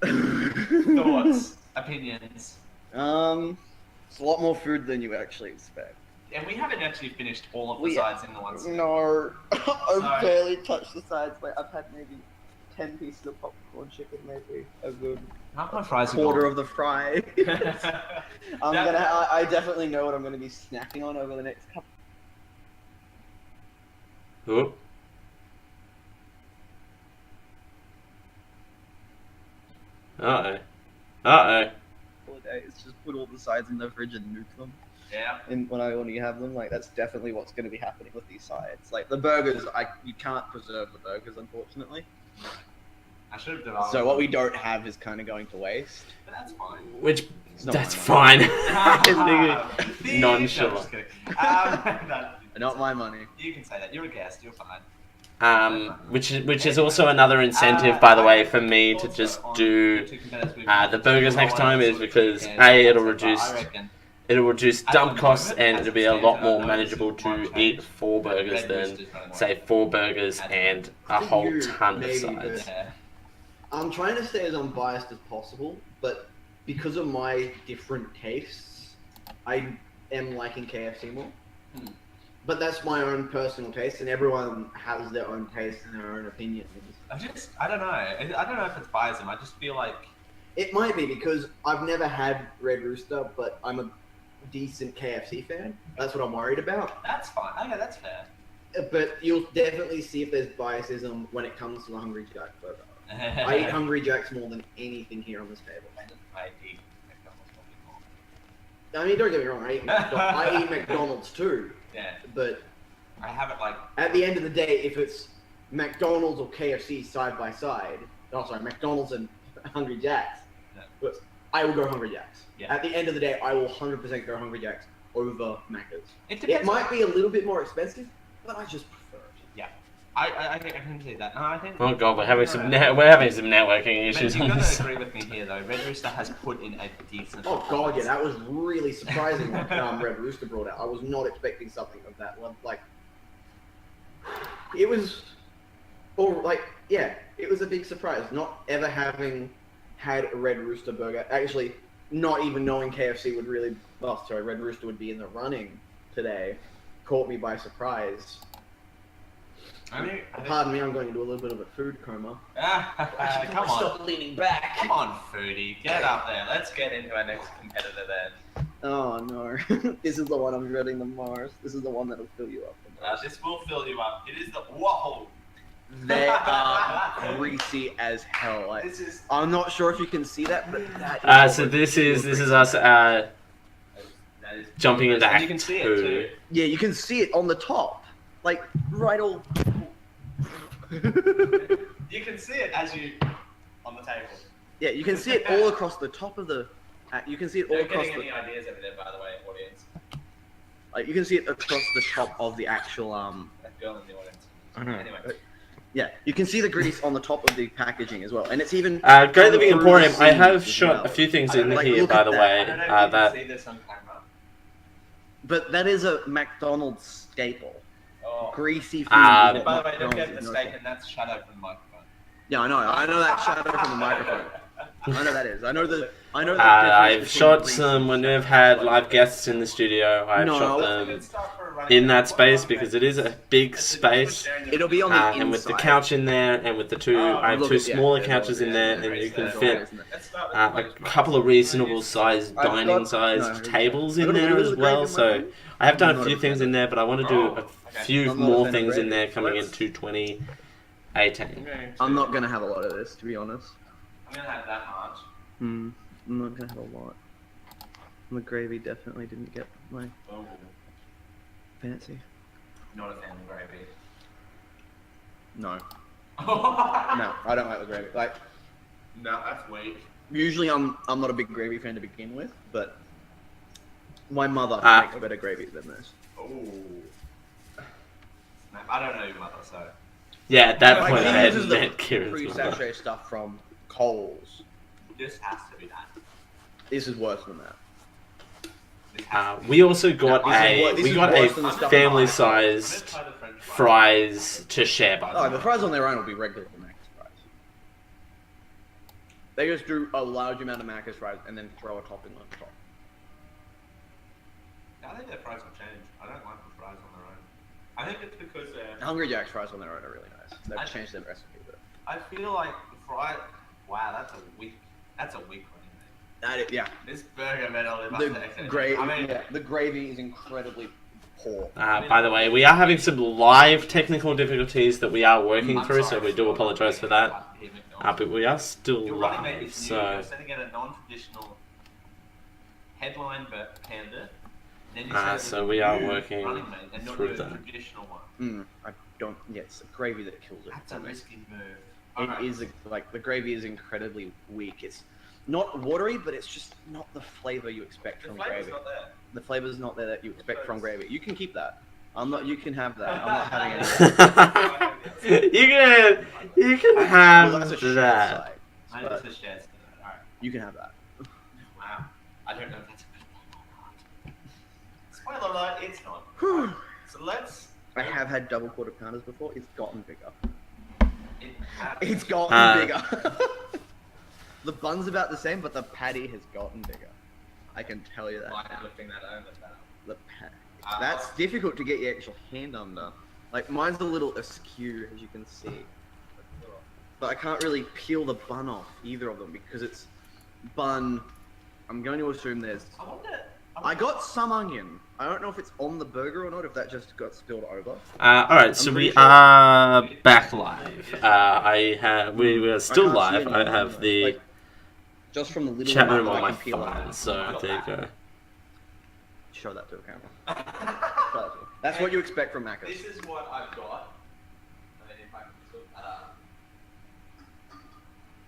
here. Thoughts, opinions, It's a lot more food than you actually expect. and we haven't actually finished all of the We- sides in the ones. No, I've Sorry. barely touched the sides. Like I've had maybe 10 pieces of popcorn chicken, maybe a good Half my fries are quarter gone. of the fry. I definitely know what I'm gonna be snacking on over the next couple. Oop. Uh-oh. Uh-oh. Of days. Just put all the sides in the fridge and nuke them. Yeah. And when I only have them, like that's definitely what's going to be happening with these sides. Like the burgers, you can't preserve the burgers, unfortunately. I should have developed. So what we don't have is kind of going to waste. But that's fine. Which, It's not that's my fine. Thief! Nonchalant. No, just kidding. No, Not my money. you can say that. You're a guest. You're fine. Which is also another incentive, by the way, for me to just do the burgers next time is because A, it'll reduce dump costs and it'll be a lot more manageable to eat 4 burgers than say 4 burgers and a whole ton of Maybe, sides. but I'm trying to stay as unbiased as possible, but because of my different tastes, I am liking KFC more. But that's my own personal taste, and everyone has their own taste and their own opinions. I don't know. I don't know if it's biasm. I just feel like It might be because I've never had Red Rooster, but I'm a decent KFC fan. That's what I'm worried about. that's fine. Okay, that's fair. But you'll definitely see if there's biasism when it comes to the Hungry Jack burger. I eat Hungry Jacks more than anything here on this table. I eat McDonald's probably more. I mean, don't get me wrong, I eat McDonald's too. Yeah, But I have it like. at the end of the day, if it's McDonald's or KFC side by side, McDonald's and Hungry Jacks, Yeah. but I will go Hungry Jacks. Yeah. At the end of the day, I will 100% go Hungry Jacks over Macca's. It It depends. might be a little bit more expensive, but I just prefer it. Yeah, I can see that. No, I think. Oh god, we're having some networking But issues you've on got this. to agree with me here, though. Red Rooster has put in a decent. Oh god, yeah, that was really surprising what Red Rooster brought out. I was not expecting something of that level. Like, it was, it was a big surprise. Not ever having had a Red Rooster burger, actually, not even knowing KFC would really, Red Rooster would be in the running today, caught me by surprise. Pardon me, I'm going into a little bit of a food coma. Come on. Stop leaning back. Come on, foodie. Get up there. Let's get into our next competitor then. Oh no, this is the one I'm dreading the most. This is the one that'll fill you up the most. This will fill you up. It is the. Whoa! They are greasy as hell. Like, This is. I'm not sure if you can see that, but that is So this is us That is jumping into and Act you can see 2. it too. Yeah, you can see it on the top. Like, right all... You can see it as you on the table. Yeah, you can see it all across the top of the... you can see it all Don't across getting the... any ideas over there, by the way, audience. Like, you can see it across the top of the actual, That girl in the audience. I know. Anyway. Yeah, you can see the grease on the top of the packaging as well. And it's even... Go to the through Big Emporium. I seams have as shot well. a few things I don't in like- here, look by at the that. way. I don't know if you That can see this on camera. But that is a McDonald's staple. Oh. Greasy food. And is By what the way, don't get McDonald's is known mistaken, that's shadow from the microphone. for. Yeah, I know that shadow from the microphone. I know that is. I know the. I've shot some when we've had live guests in the studio. I've No, shot no, That's a them. good start for a in that space because it is a big space. It'll be on the inside. And with the couch in there, and with the two, I have two smaller couches in there, and you can fit a couple of reasonable sized dining sized tables in there as well. So I have done a few things in there, but I want to do a few more things in there coming into 2018. I'm not gonna have a lot of this, to be honest. I'm gonna have that much. I'm not gonna have a lot. The gravy definitely didn't get my fancy. Not a fan of gravy. No. No, I don't like the gravy. Like, no, that's weak. usually I'm not a big gravy fan to begin with, but my mother makes better gravy than this. Oh. I don't know your mother, so. Yeah, at that Like, point he I had uses the met Kieran's mother. pre-sachet stuff from Coles. This has to be that. This is worse than that. We also got This is worse than the stuff in family-sized fries to share by the Oh, way. the fries on their own will be regular Macca's fries. They just do a large amount of Macca's fries and then throw a topping on top. I think their fries will change. I don't like the fries on their own. I think it's because they're... Hungry Jack's fries on their own are really nice. They've changed their recipe, but... I feel like the fry... Wow, that's a weak one. That is, yeah. This burger better live up to The expectations. I mean, the gravy is incredibly poor. By the way, we are having some live technical difficulties that we are working through, so we do apologise for that. But we are still your running mate live, is new. so... You're sending out a non-traditional headline panda. Then you So we are working running mate and not through a that. traditional one. I don't... Yeah, it's the gravy that kills it. That's a risky move. It is, like, the gravy is incredibly weak. It's not watery, but it's just not the flavour you expect from gravy. Not there. The flavour's not there that you expect from gravy. You can keep that. You can have that. I'm not having any. You can have Well, that's a shared that. side, I but just shared some of that. Alright. you can have that. Wow. I don't know if that's a good one or not. Spoiler alert, it's not. So let's... I have had double quarter pounders before. It's gotten bigger. It's gotten bigger. The bun's about the same, but the patty has gotten bigger. I can tell you that. Why now. lifting that over The patty. That's difficult to get your actual hand under. Like, mine's a little askew, as you can see. But I can't really peel the bun off either of them because it's bun. I'm going to assume there's... I got some onion. I don't know if it's on the burger or not, if that just got spilled over. Alright, so we are back live. We are still live. I have the like, just from the little chat room amount on my that I can peel phone, out. so there you go. Show that to the camera. That's what you expect from Macca's. This is what I've got. And then if I can flip that up.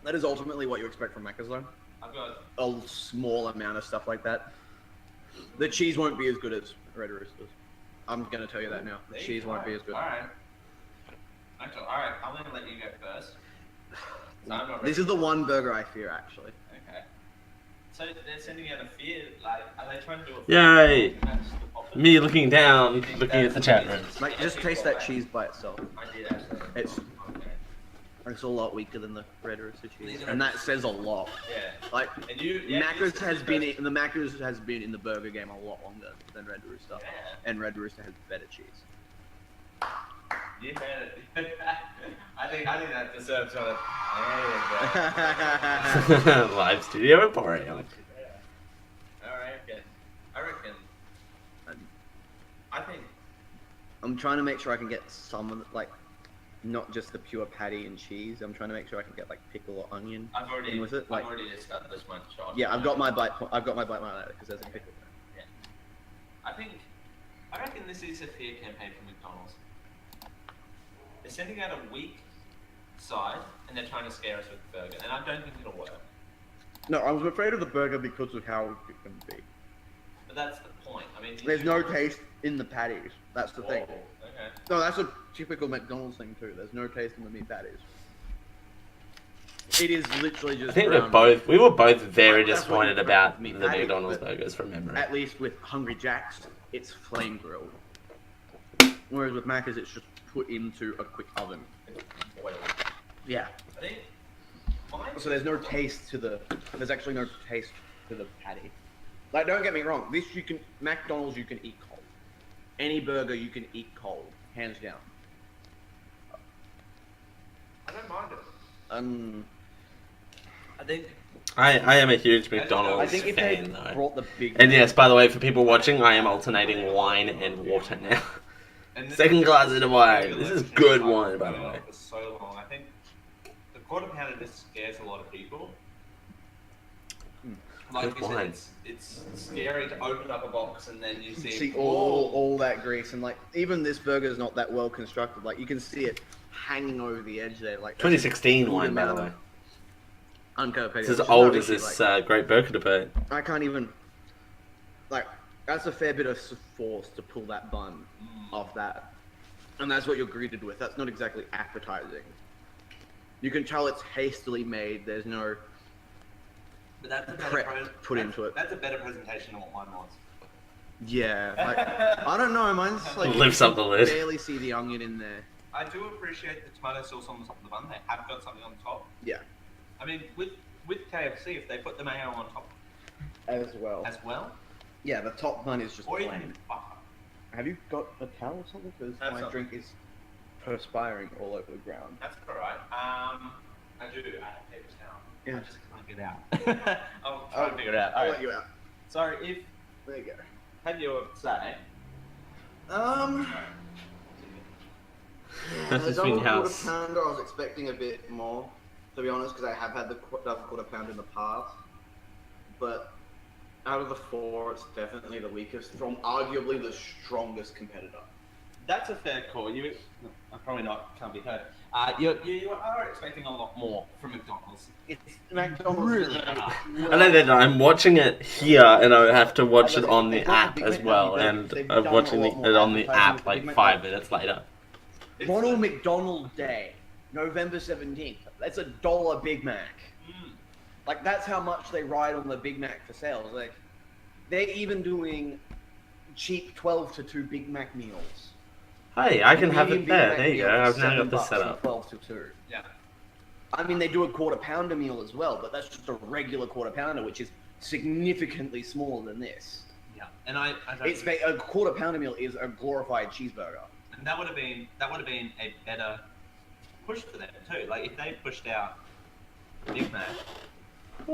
That is ultimately what you expect from Macca's, though. I've got... A small amount of stuff like that. The cheese won't be as good as Red Rooster's. I'm going to tell you that now. The cheese won't be as good. Alright. Alright, I'm going to let you go first. So I'm not This is the one burger I fear, actually. Okay. So they're sending out a fear, like, are they trying to do a... Yay! Me looking down, looking at the chat room. Like, just taste that cheese by itself. I did actually. It's a lot weaker than the Red Rooster cheese, and that says a lot. Yeah. Like, And you... Macca's has been in the burger game a lot longer than Red Rooster, and Red Rooster has better cheese. You heard it. I think that deserves a... There you go. Live studio Emporium. I reckon. I think... I'm trying to make sure I can get some of the, like, not just the pure patty and cheese. I'm trying to make sure I can get like pickle or onion in with it. Like, I've already just got this one shot. yeah, I've got my bite mark because there's a pickle there. Yeah. I reckon this is a fear campaign from McDonald's. They're sending out a weak side and they're trying to scare us with the burger, and I don't think it'll work. No, I was afraid of the burger because of how it can be. But that's the point. I mean, There's no taste in the patties. That's the thing. Okay. No, that's a typical McDonald's thing too. There's no taste in the meat patties. It is literally just. I think we were both very disappointed about the McDonald's burgers from memory. At least with Hungry Jack's, it's flame grilled. Whereas with Macca's, it's just put into a quick oven. Yeah. So there's no taste to the. There's actually no taste to the patty. Like, don't get me wrong. McDonald's you can eat cold. any burger you can eat cold, hands down. I don't mind it. I think I am a huge McDonald's I think if they fan, though. brought the Big And yes, by the way, for people watching, I am alternating wine and water now. And this Second is- glass of wine. This is good wine, by the way. For so long, I think the quarter pounder just scares a lot of people. Like Good you said, wine. it's scary to open up a box and then you see all that grease, and like even this burger is not that well constructed. Like you can see it hanging over the edge there. Like 2016 wine, by the way. Uncut It's as old as this great burger debate. I can't even. Like that's a fair bit of force to pull that bun off that, and that's what you're greeted with. That's not exactly appetizing. You can tell it's hastily made. There's no But that's a better prep put into it. That's a better presentation than what mine was. Yeah, like, I don't know. Mine's like Lifts you up the can lid. barely see the onion in there. I do appreciate the tomato sauce on the top of the bun. They have got something on the top. Yeah, I mean, with KFC, if they put the mayo on top as well. Yeah, the top bun is just or plain. even butter. Have you got a towel or something? Because That's my not- drink is perspiring all over the ground. That's alright. I do have a paper towel. Yeah. I just can't get out. I'll try to figure it out. I'll Alright. let you out. So if There you go. have your say. That's The his double fin quarter house. pounder, I was expecting a bit more, to be honest, because I have had the double quarter pounder in the past. But out of the four, it's definitely the weakest from arguably the strongest competitor. That's a fair call. You probably not can't be heard. You are expecting a lot more from McDonald's. It's McDonald's. I know that I'm watching it here, and I have to watch it on the app as well, and I'm watching it on the app like 5 minutes later. Ronald McDonald Day, November 17th. That's $1 Big Mac. Like, that's how much they ride on the Big Mac for sales. Like, they're even doing cheap 12 to 2 Big Mac meals. Hey, I can have Medium it Big there. Mac There you meal go. for I've now got $7 this set and up. 12 to 2. Yeah. I mean, they do a quarter pounder meal as well, but that's just a regular quarter pounder, which is significantly smaller than this. Yeah. And I don't It's a quarter pounder meal is a glorified cheeseburger. and that would have been a better push for them too. Like if they pushed out Big Mac,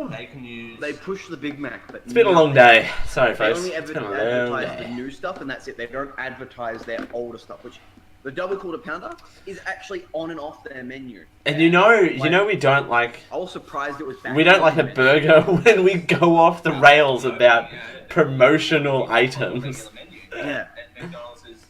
they can use. They push the Big Mac, but It's been a long day. Sorry, They folks. only It's been a long advertise the day. new stuff, and that's it. They don't advertise their older stuff, which the double quarter pounder is actually on and off their menu. And you know we don't like. I was surprised it was back. We don't like a burger when we go off the rails about promotional items. Regular menu. Yeah. And McDonald's is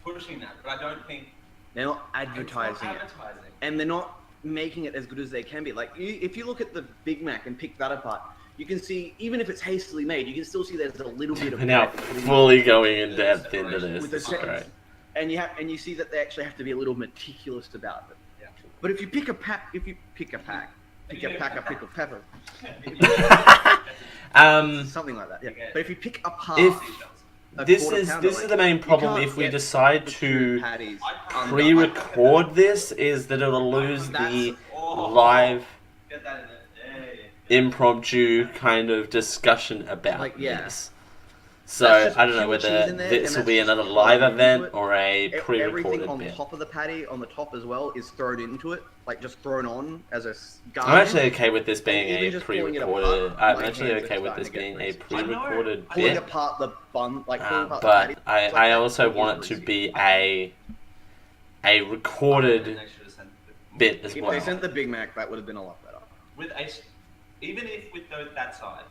pushing that, but I don't think They're not it's not advertising it, advertising. and they're not making it as good as they can be. Like if you look at the Big Mac and pick that apart, you can see even if it's hastily made, you can still see there's a little bit of We're now bread put in fully going in depth into this. with the This is great. sentence. And you see that they actually have to be a little meticulous about it. Yeah. But if you pick a pack of pickled pepper, something like that. Yeah. Okay. But if you pick apart, If a this quarter is pounder, this is like, the main you problem can't if we get decide the two to patties under- pre-record this, is that it'll lose the live Get that in there. Yeah. impromptu kind of discussion about Like, yeah. this. So That's just I don't know pure cheese whether in there, this and will be that's another just live thrown into event it. or a Everything pre-recorded on bit. top of the patty, on the top as well, is thrown into it, like just thrown on as a garnish. I'm actually okay with this being even a just pulling it pre-recorded. apart, I'm my actually hands are okay with starting this to get being a greasy. pre-recorded Pulling bit. apart the bun, like pulling apart the But patty. it's like I that also fucking want it to greasy. be a recorded And they should have sent bit as If well. they sent the Big Mac, that would have been a lot better. with a, even if with that side,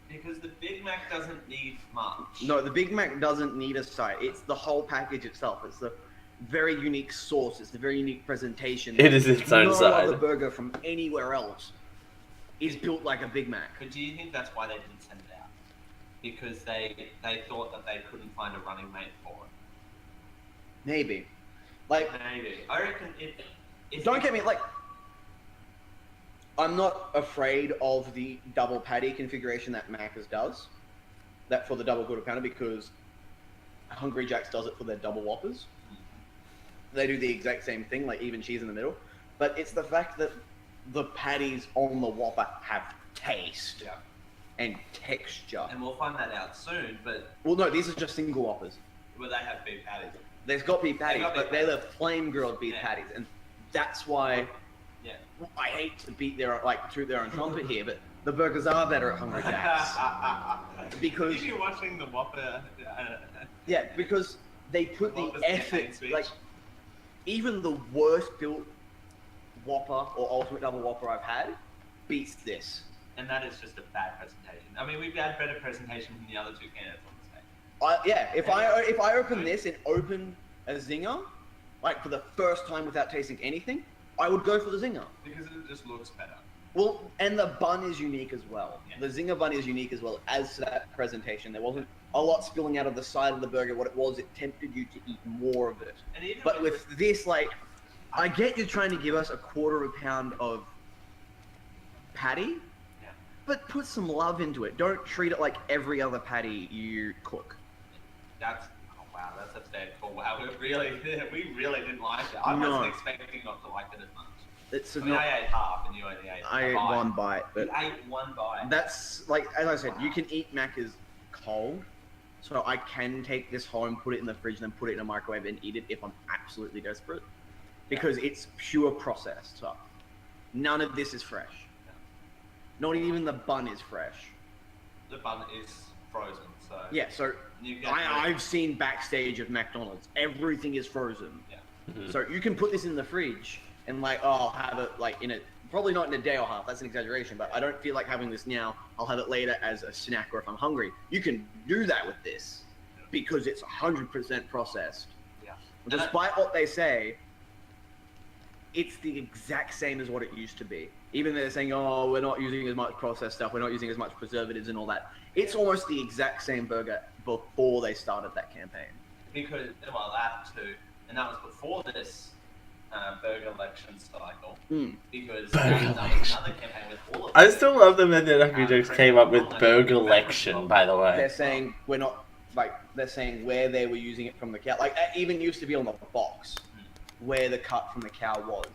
because the Big Mac doesn't need much. No, the Big Mac doesn't need a side. It's the whole package itself. It's the very unique sauce. It's the very unique presentation. It is its own no side. other burger from anywhere else is built like a Big Mac. But do you think that's why they didn't send it out? Because they thought that they couldn't find a running mate for it. Maybe. Like, Maybe. I reckon if don't get me, like, I'm not afraid of the double patty configuration that Macca's does. That for the double quarter pounder, because Hungry Jack's does it for their double whoppers. They do the exact same thing, like even cheese in the middle. But it's the fact that the patties on the Whopper have taste. Yeah. and texture. And we'll find that out soon, but Well, no, these are just single Whoppers. will they have beef patties? There's got beef patties, got beef but they're the flame grilled beef Yeah. patties, and that's why Yeah. I hate to beat toot their own trumpet here, but the burgers are better at Hungry Jack's because If you're watching the Whopper, yeah, because they put the Whopper's effort. campaign speech. Like even the worst built Whopper or Ultimate Double Whopper I've had beats this. and that is just a bad presentation. I mean, we've had better presentation from the other two candidates on the stage. Yeah, if I open this and open a zinger, like for the first time without tasting anything, I would go for the zinger. Because it just looks better. Well, and the bun is unique as well. Yeah. The zinger bun is unique as well as to that presentation. There wasn't a lot spilling out of the side of the burger. What it was, it tempted you to eat more of it. And even But with this, like, I get you trying to give us a quarter of a pound of patty, Yeah. but put some love into it. Don't treat it like every other patty you cook. That's that's a bad call. Wow, we really didn't like it. I No. wasn't expecting not to like it as much. It's I mean, not. I ate half, and you only ate I a ate bite. one bite, but You ate one bite. that's like, as I said, you can eat Macca's cold, so I can take this home, put it in the fridge, then put it in a microwave and eat it if I'm absolutely desperate, because it's pure processed stuff. None of this is fresh. Not even the bun is fresh. The bun is frozen, so Yeah, so you get I've seen backstage of McDonald's. Everything is frozen. Yeah. So you can put this in the fridge and like, oh, I'll have it like in a, probably not in a day or half, that's an exaggeration, but I don't feel like having this now. I'll have it later as a snack or if I'm hungry. You can do that with this because it's 100% processed. Yeah. Despite what they say, it's the exact same as what it used to be. Even though they're saying, oh, we're not using as much processed stuff, we're not using as much preservatives and all that. It's almost the exact same burger before they started that campaign. Because, well, that too, and that was before this burger election cycle. Because that was another campaign with all of I them. still love them that the Hungry Jokes came up with burger lection, by the way. They're saying we're not, like, they're saying where they were using it from the cow. Like, it even used to be on the box where the cut from the cow was.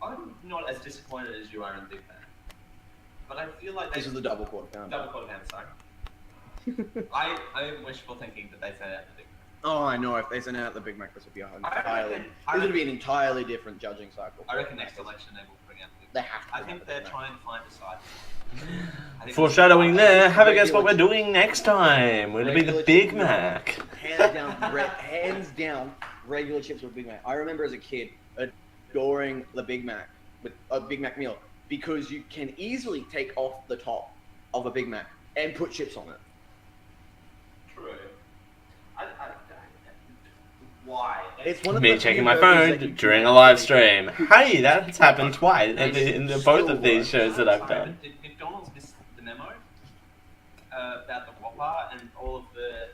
I'm not as disappointed as you are in Big Mac. But I feel like This is the double quarter pound. double quarter pound, sorry. I'm wishful thinking that they sent out the Big Mac. Oh, I know. If they sent out the Big Mac, this would be I entirely. reckon- This would be an entirely different judging cycle. I reckon next election they will bring out the Big They Mac. have to I have think the they're Big Mac. trying to find a side. I think Foreshadowing there, have a guess what we're doing next time. Will it be the Regular Big chicken Mac? Hands down, regular chips with Big Mac. I remember as a kid adoring the Big Mac with a Big Mac meal because you can easily take off the top of a Big Mac and put chips on it. True. Why? It's one of Me the checking few my burgers that phone you during can a live actually- stream. Hey, that's happened twice in both of these shows that I've Sorry, done. Did McDonald's miss the memo about the Whopper and all of the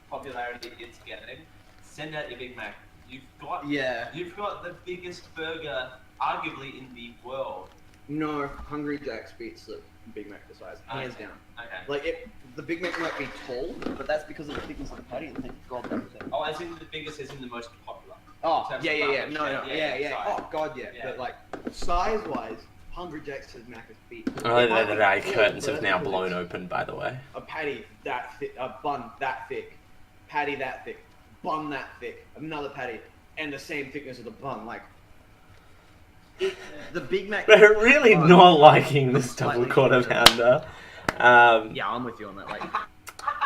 popularity it's getting? Send out your Big Mac. You've got the biggest burger, arguably in the world. No, Hungry Jack's beats the Big Mac for size, hands down. Okay. Like the Big Mac might be tall, but that's because of the thickness of the patty. And God, that was it. Oh, as in the biggest, as in the most popular. Oh, So yeah. it's No, yeah, yeah. sorry. Oh, God, yeah. Yeah. But like size-wise, Hungry Jack's has Macca's beat. Oh, It might the be eye tall, curtains but have that's now because blown it's open, by the way. A patty that thick, a bun that thick, patty that thick, bun that thick, another patty, and the same thickness of the bun. Like the Big Mac. We're really Oh, not liking this slightly double quarter thicker. pounder. Yeah, I'm with you on that. Like,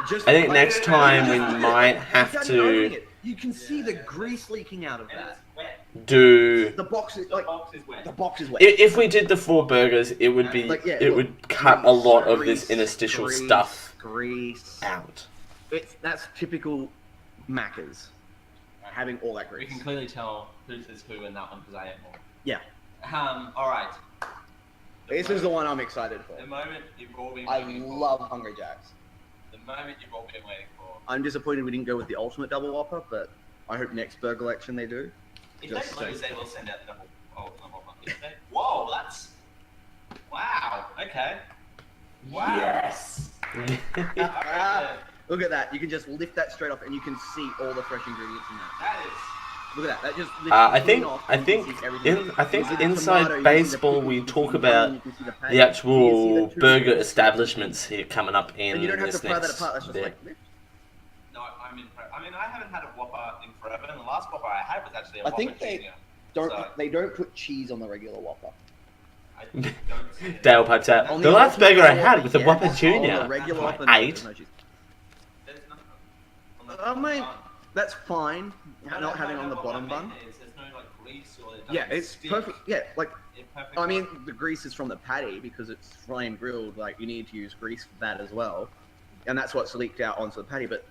just I think like- next time we might have Without even opening to it, you can see the grease leaking out of And that. it's wet. do. The box is The like box is wet. the box is wet. If we did the 4 burgers, it would be Like, yeah, it look, would cut a lot of grease, this interstitial grease, stuff Grease. out. That's typical Macca's. Having all that We grease. can clearly tell who's who in that one because I ate more. Yeah. All right. This is the one I'm excited for. The moment you've all been I waiting for. love Hungry Jack's. The moment you've all been waiting for. I'm disappointed we didn't go with the ultimate double whopper, but I hope next burger election they do. If Just they lose, say- they will send out the double. Whoa, that's. Wow. Okay. Wow. Yes. Alright, Look at that. You can just lift that straight off and you can see all the fresh ingredients in that. that is Look at that. That just I lifts think clean off, I and you think can see everything. in I think You see the inside tomato, you see the baseball pickles, we you see talk the about onion, you can see the patty. the actual You see the two burger different- establishments here coming up in And you don't have to this pry that next apart. That's just bit. like lift. No, I mean, I haven't had a Whopper in forever, and the last Whopper I had was actually a I Whopper think they Junior. don't. So- They don't put cheese on the regular Whopper. I don't see it. Dale pipes out. On The last ultimate burger I Whopper, had was a yes. Whopper On Junior. the regular I Whopper, no, ate. there's no cheese. There's nothing on the I mean, bun. that's fine. No, Not having no, on the what bottom I bun. mean is there's no like grease or it Yeah, doesn't it's stick. perfect. Yeah, like It's perfect. I mean, the grease is from the patty because it's flame grilled. Like you need to use grease for that as well, and that's what's leaked out onto the patty. But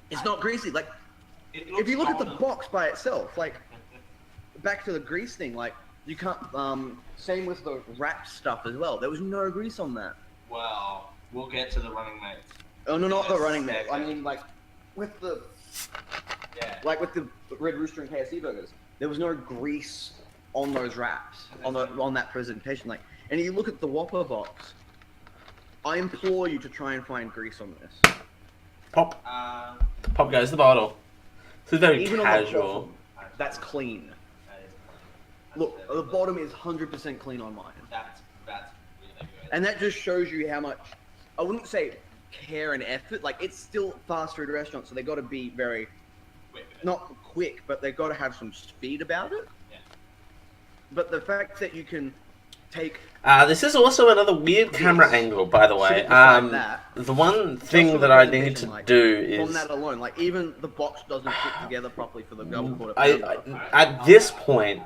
it's not greasy. Like It if you look at the golden. box by itself, like back to the grease thing, like you can't. Same with the wrap stuff as well. There was no grease on that. Well, we'll get to the running mates. Oh no, not the running man. I Second. mean, like with the Yeah. like with the Red Rooster and KFC burgers, there was no grease on those wraps on that presentation. Like, and you look at the Whopper box. I implore you to try and find grease on this. Pop. Uh, Pop goes the bottle. This is very Even casual. on the bottom, that's clean. Look, the bottom is 100% clean on mine, That's really good. and that just shows you how much. I wouldn't say care and effort. Like it's still fast food restaurant, so they got to be very Quick. not quick, but they've got to have some speed about it. Yeah. But the fact that you can take This is also another weird camera Yes. angle, by the way. Sit beside that. The one Just thing for that the I need presentation, to like, do from is that alone, like even the box doesn't fit together properly for the double quarter I pounder. at this point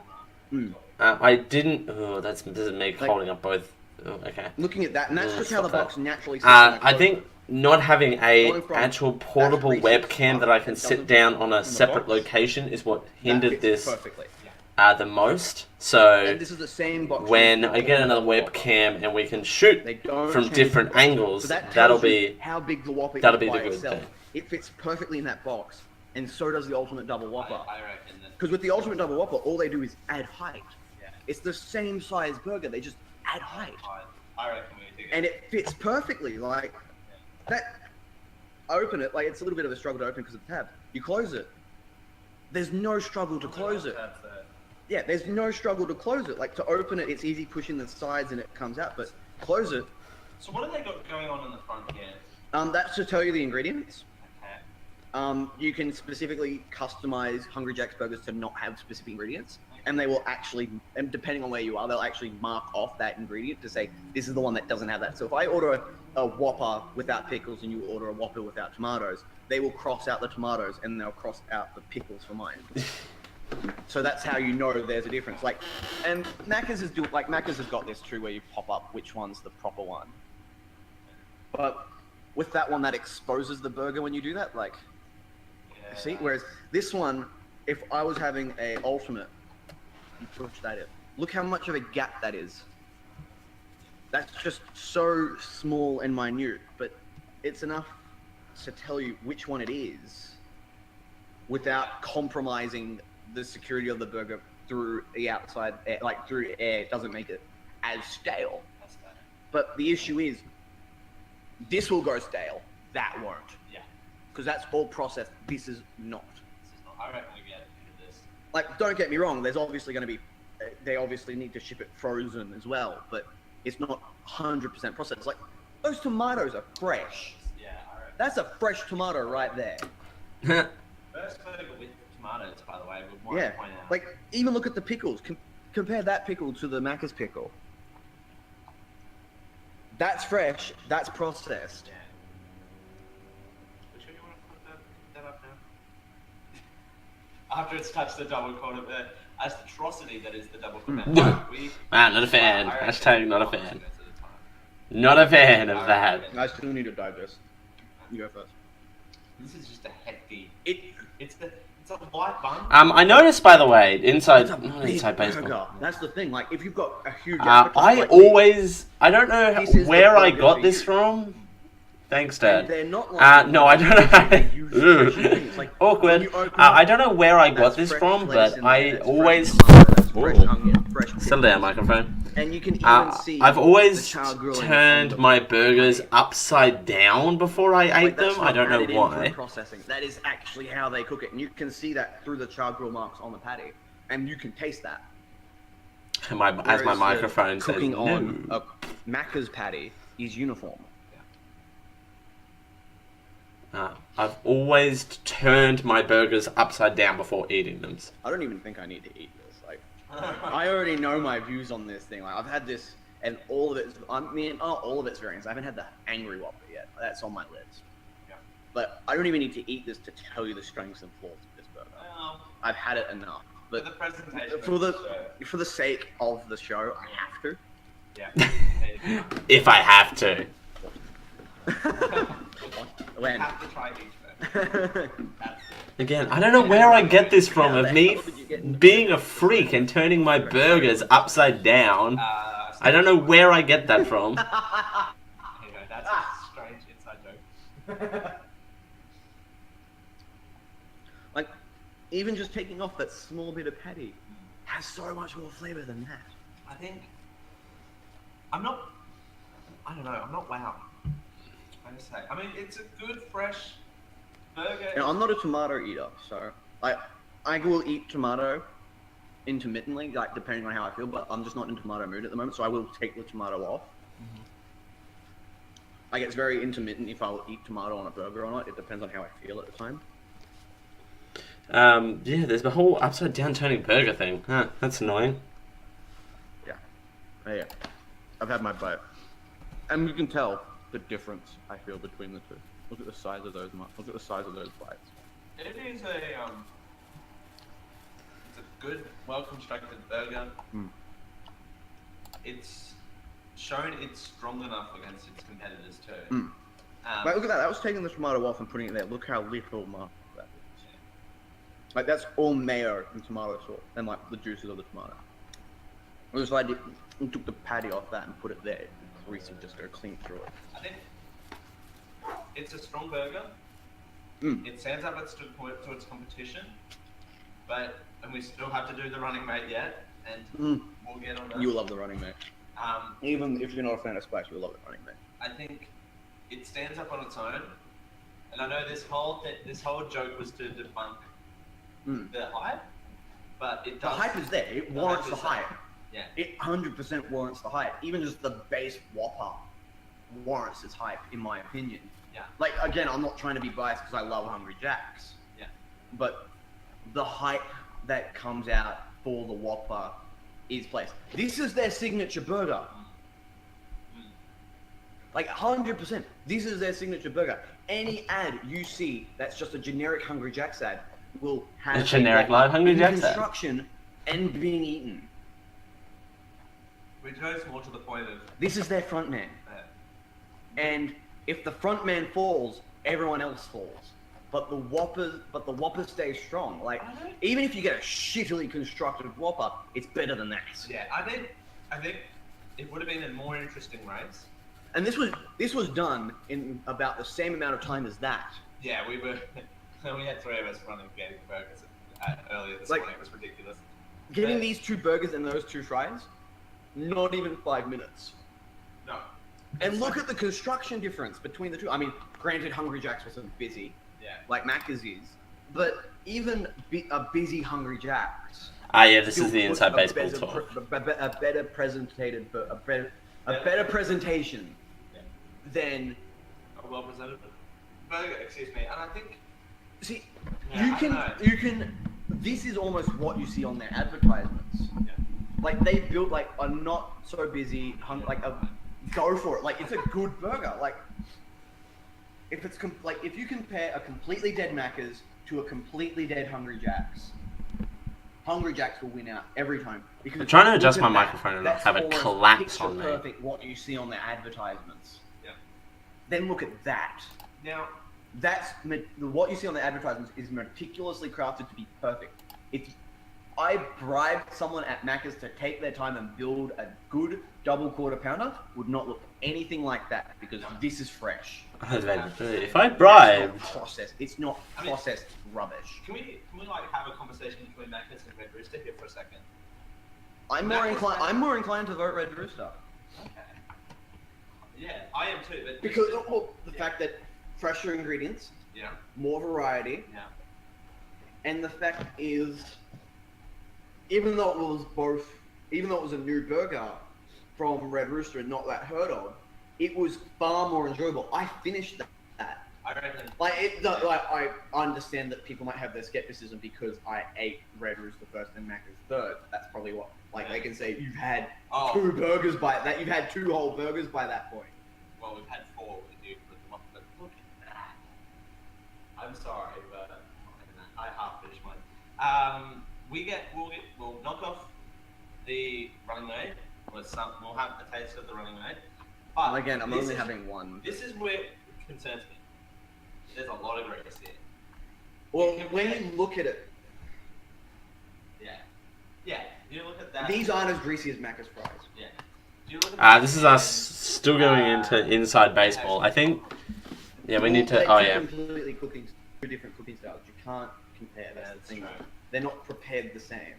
Mm. I didn't. Oh, this is me Like- holding up both. Oh, okay. Looking at that, and that's just how the Stop box naturally sits. I think not having a Going from actual portable that webcam that I can that sit doesn't down fit on in a the separate box, location is what that hindered fits this perfectly. the most. So And this is the same box. when as the I get another Whopper. webcam and we can shoot They don't from change different the box. angles, So that tells that'll you be how big the Whopper that'll is be by the good itself. thing. It fits perfectly in that box, and so does the Ultimate Double Whopper. I reckon that. Because with the Ultimate Double Whopper, all they do is add height. Yeah. It's the same size burger, they just add height. I reckon we do. And it fits perfectly. Like, that. I open it, like, it's a little bit of a struggle to open because of the tab. You close it. There's no struggle to close it. Yeah, there's no struggle to close it. Like, to open it, it's easy pushing the sides and it comes out, but close it. So what have they got going on in the front here? That's to tell you the ingredients. Okay. You can specifically customize Hungry Jack's burgers to not have specific ingredients, and they will actually, and depending on where you are, they'll actually mark off that ingredient to say this is the one that doesn't have that. So if I order a Whopper without pickles and you order a Whopper without tomatoes, they will cross out the tomatoes and they'll cross out the pickles for mine. So that's how you know there's a difference. Like, and Macca's has got this too, where you pop up which one's the proper one. But with that one, that exposes the burger when you do that. Like, Yeah. see, whereas this one, if I was having a ultimate, you push that in. Look how much of a gap that is. That's just so small and minute, but it's enough to tell you which one it is without compromising the security of the burger through the outside air, like through air. It doesn't make it as stale. That's better. But the issue is, this will go stale, that won't. Yeah. Because that's all processed, this is not. This is not. I reckon we get this. Like, don't get me wrong, there's obviously going to be, they obviously need to ship it frozen as well, but it's not 100% processed. Like, those tomatoes are fresh. Yeah, I reckon. That's a fresh tomato right there. First burger with tomatoes, by the way, would want Yeah, to point out. like, even look at the pickles. Compare that pickle to the Macca's pickle. That's fresh, that's processed. Yeah. Which one you want to put that up now? After it's touched the double quarter, the atrocity that is the double quarter. Man, not a fan. Hashtag not a fan. Not a fan of that. I still need to digest. You go first. This is just a hefty. It's a white bun. I noticed, by the way, inside It's a not big inside burger. baseball. That's the thing. Like, if you've got a huge I appetite like always, I don't know This is the where I burger got for this you. from, Thanks, And Dad. they're not like No, I don't know. fresh ingredients. Like, when Awkward. you open I up, don't know where I got that's this fresh from, lettuce but in there, I that's always. fresh tomato, that's fresh Ooh. onion, fresh Settle down, pickles. microphone. And you can even see I've always the char grilling turned on the my burgers patty. upside down before I Like, ate that's them. I not don't know added in for why. processing. That is actually how they cook it, and you can see that through the char grill marks on the patty, and you can taste that. As my Whereas the microphone says, cooking no. on a Macca's patty is uniform. I've always turned my burgers upside down before eating them. I don't even think I need to eat this. Like, I already know my views on this thing. Like, I've had this, and all of its, not all of its variants. I haven't had the Angry Whopper yet. That's on my list. Yeah. But I don't even need to eat this to tell you the strengths and flaws of this burger. I've had it enough. But the presentation. for the sake of the show, I have to. Yeah. If I have to. When? Have to try each burger. Again, I don't know where I get this from, of me being a freak and turning my burgers upside down. I don't know where I get that from. There you go. That's a strange inside joke. Like, even just taking off that small bit of patty has so much more flavor than that. I think I don't know. I'm not wowed. I just say. I mean, it's a good fresh burger. You know, I'm not a tomato eater, so I will eat tomato intermittently, like depending on how I feel. But I'm just not in tomato mood at the moment, so I will take the tomato off. Like, it's very intermittent if I will eat tomato on a burger or not. It depends on how I feel at the time. Yeah, there's the whole upside down turning burger thing. Huh, that's annoying. Yeah, I've had my bite, and you can tell the difference I feel between the two. Look at the size of those. Look at the size of those bites. It is a it's a good, well-constructed burger. It's shown it's strong enough against its competitors too. Like, look at that. That was taking the tomato off and putting it there. Look how little mark that is. Like, that's all mayo and tomato sauce, and like the juices of the tomato. It was like it took the patty off that and put it there. Reese would just go clean through it. I think it's a strong burger. It stands up to its competition, and we still have to do the running mate yet, and we'll get on that. You love the running mate. Even if you're not a fan of spice, you'll love the running mate. I think it stands up on its own, and I know this whole joke was to debunk the hype, but it does. The hype is there. It warrants the hype. Yeah. It 100% warrants the hype. Even just the base Whopper warrants its hype, in my opinion. Yeah. Like, again, I'm not trying to be biased because I love Hungry Jacks. Yeah. But the hype that comes out for the Whopper is placed. This is their signature burger. Like, 100%. This is their signature burger. Any ad you see that's just a generic Hungry Jacks ad will have A generic live Hungry Jacks ad. construction and being eaten. Which goes more to the point of This is their front man. And if the front man falls, everyone else falls. But the Whopper stays strong. Like, even if you get a shittily constructed Whopper, it's better than that. Yeah, I think it would have been a more interesting race. And this was done in about the same amount of time as that. Yeah, we had three of us running getting burgers earlier this morning. It was ridiculous. Getting these two burgers and those two fries, not even 5 minutes. No. And look at the construction difference between the two. I mean, granted, Hungry Jack's wasn't busy, like Macca's is, but even a busy Hungry Jack's. Yeah, this still is the puts inside a baseball better talk. a better presentation than A well presented burger, excuse me. And I think see Yeah, you can this is almost what you see on their advertisements. Yeah. Like, they built like a not so busy like a go for it. Like, it's a good burger. Like, if it's if you compare a completely dead Macca's to a completely dead Hungry Jack's, Hungry Jack's will win out every time. Because I'm trying to adjust look my at microphone and that's not have it almost collapse on me. picture perfect what you see on their advertisements. Yeah. Then look at that. Now What you see on the advertisements is meticulously crafted to be perfect. It's I bribed someone at Macca's to take their time and build a good double quarter pounder, would not look anything like that because this is fresh. If I bribed, It's not processed. It's not processed rubbish. Can we like have a conversation between Macca's and Red Rooster here for a second? I'm more inclined to vote Red Rooster. Okay. Yeah, I am too. But Because the fact that fresher ingredients, yeah, more variety, yeah, and the fact is, even though it was a new burger from Red Rooster and not that heard of, it was far more enjoyable. I finished that. I reckon. I understand that people might have their skepticism because I ate Red Rooster first and Macca's third. That's probably what, they can say you've had two burgers by that. You've had 2 whole burgers by that point. Well, we've had 4 with you, but look at that. I'm sorry, but I half finished mine. We'll knock off the running mate. We'll have a taste of the running mate. But Again, I'm only having one. This is where it concerns me. There's a lot of grease here. Well, when you look at it, yeah. You look at that. these aren't as greasy as Macca's fries. Yeah. You look at this is us still going into inside baseball. I think, we need to. They're two different cooking styles. You can't compare. That's the thing. true. They're not prepared the same.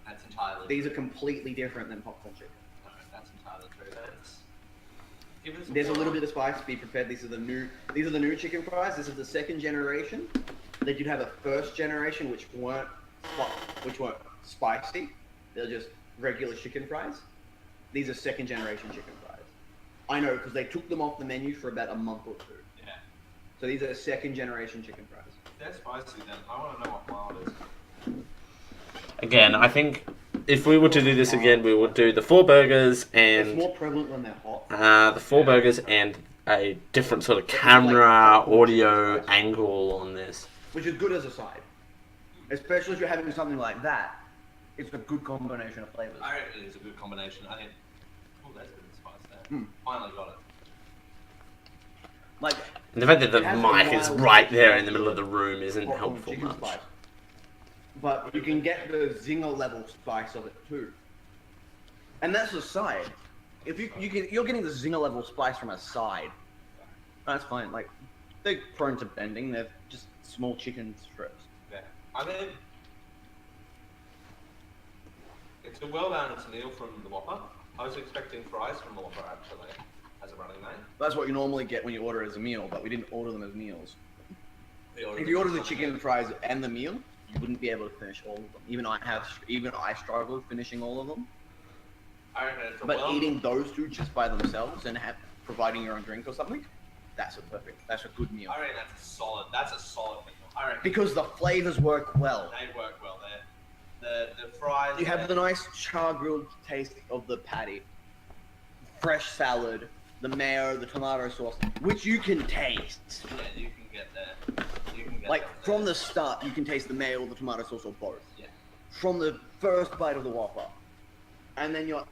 That's entirely. These are completely different than popcorn chicken. No, that's entirely true. There's a little bit of spice. Be prepared. These are the new chicken fries. This is the second generation. They did have a first generation which weren't spicy. They're just regular chicken fries. These are second generation chicken fries. I know because they took them off the menu for about a month or 2. Yeah. So these are second generation chicken fries. They're spicy then. I want to know what mild is. Again, I think if we were to do this again, we would do the 4 burgers It's and more prevalent when they're hot. the 4 burgers and a different sort of camera audio angle on this. Which is good as a side. Especially if you're having something like that. It's a good combination of flavors. I reckon it's a good combination. I think. Oh, that's good spice there. Finally got it. Like, And the fact that the it has mic a is mild right there in the middle of the room isn't popcorn helpful chicken much. spice. But you can get the zinger level spice of it too. And that's the side. If you're getting the zinger level spice from a side, that's fine. Like, they're prone to bending. They're just small chicken strips. Yeah. I mean, it's a well-balanced meal from the Whopper. I was expecting fries from the Whopper actually, as a running mate. That's what you normally get when you order as a meal, but we didn't order them as meals. We If you order the chicken fries and the meal, you wouldn't be able to finish all of them. Even I struggled finishing all of them. I reckon it's a But eating those two just by themselves and providing your own drink or something, that's a good meal. I reckon that's a solid meal. I reckon Because the flavors work well. they work well there. The fries. You have the nice char grilled taste of the patty, fresh salad, the mayo, the tomato sauce, which you can taste. Yeah, you can get there. You can get Like there. from the start, you can taste the mayo, the tomato sauce, or both. Yeah. From the first bite of the Whopper, and then you're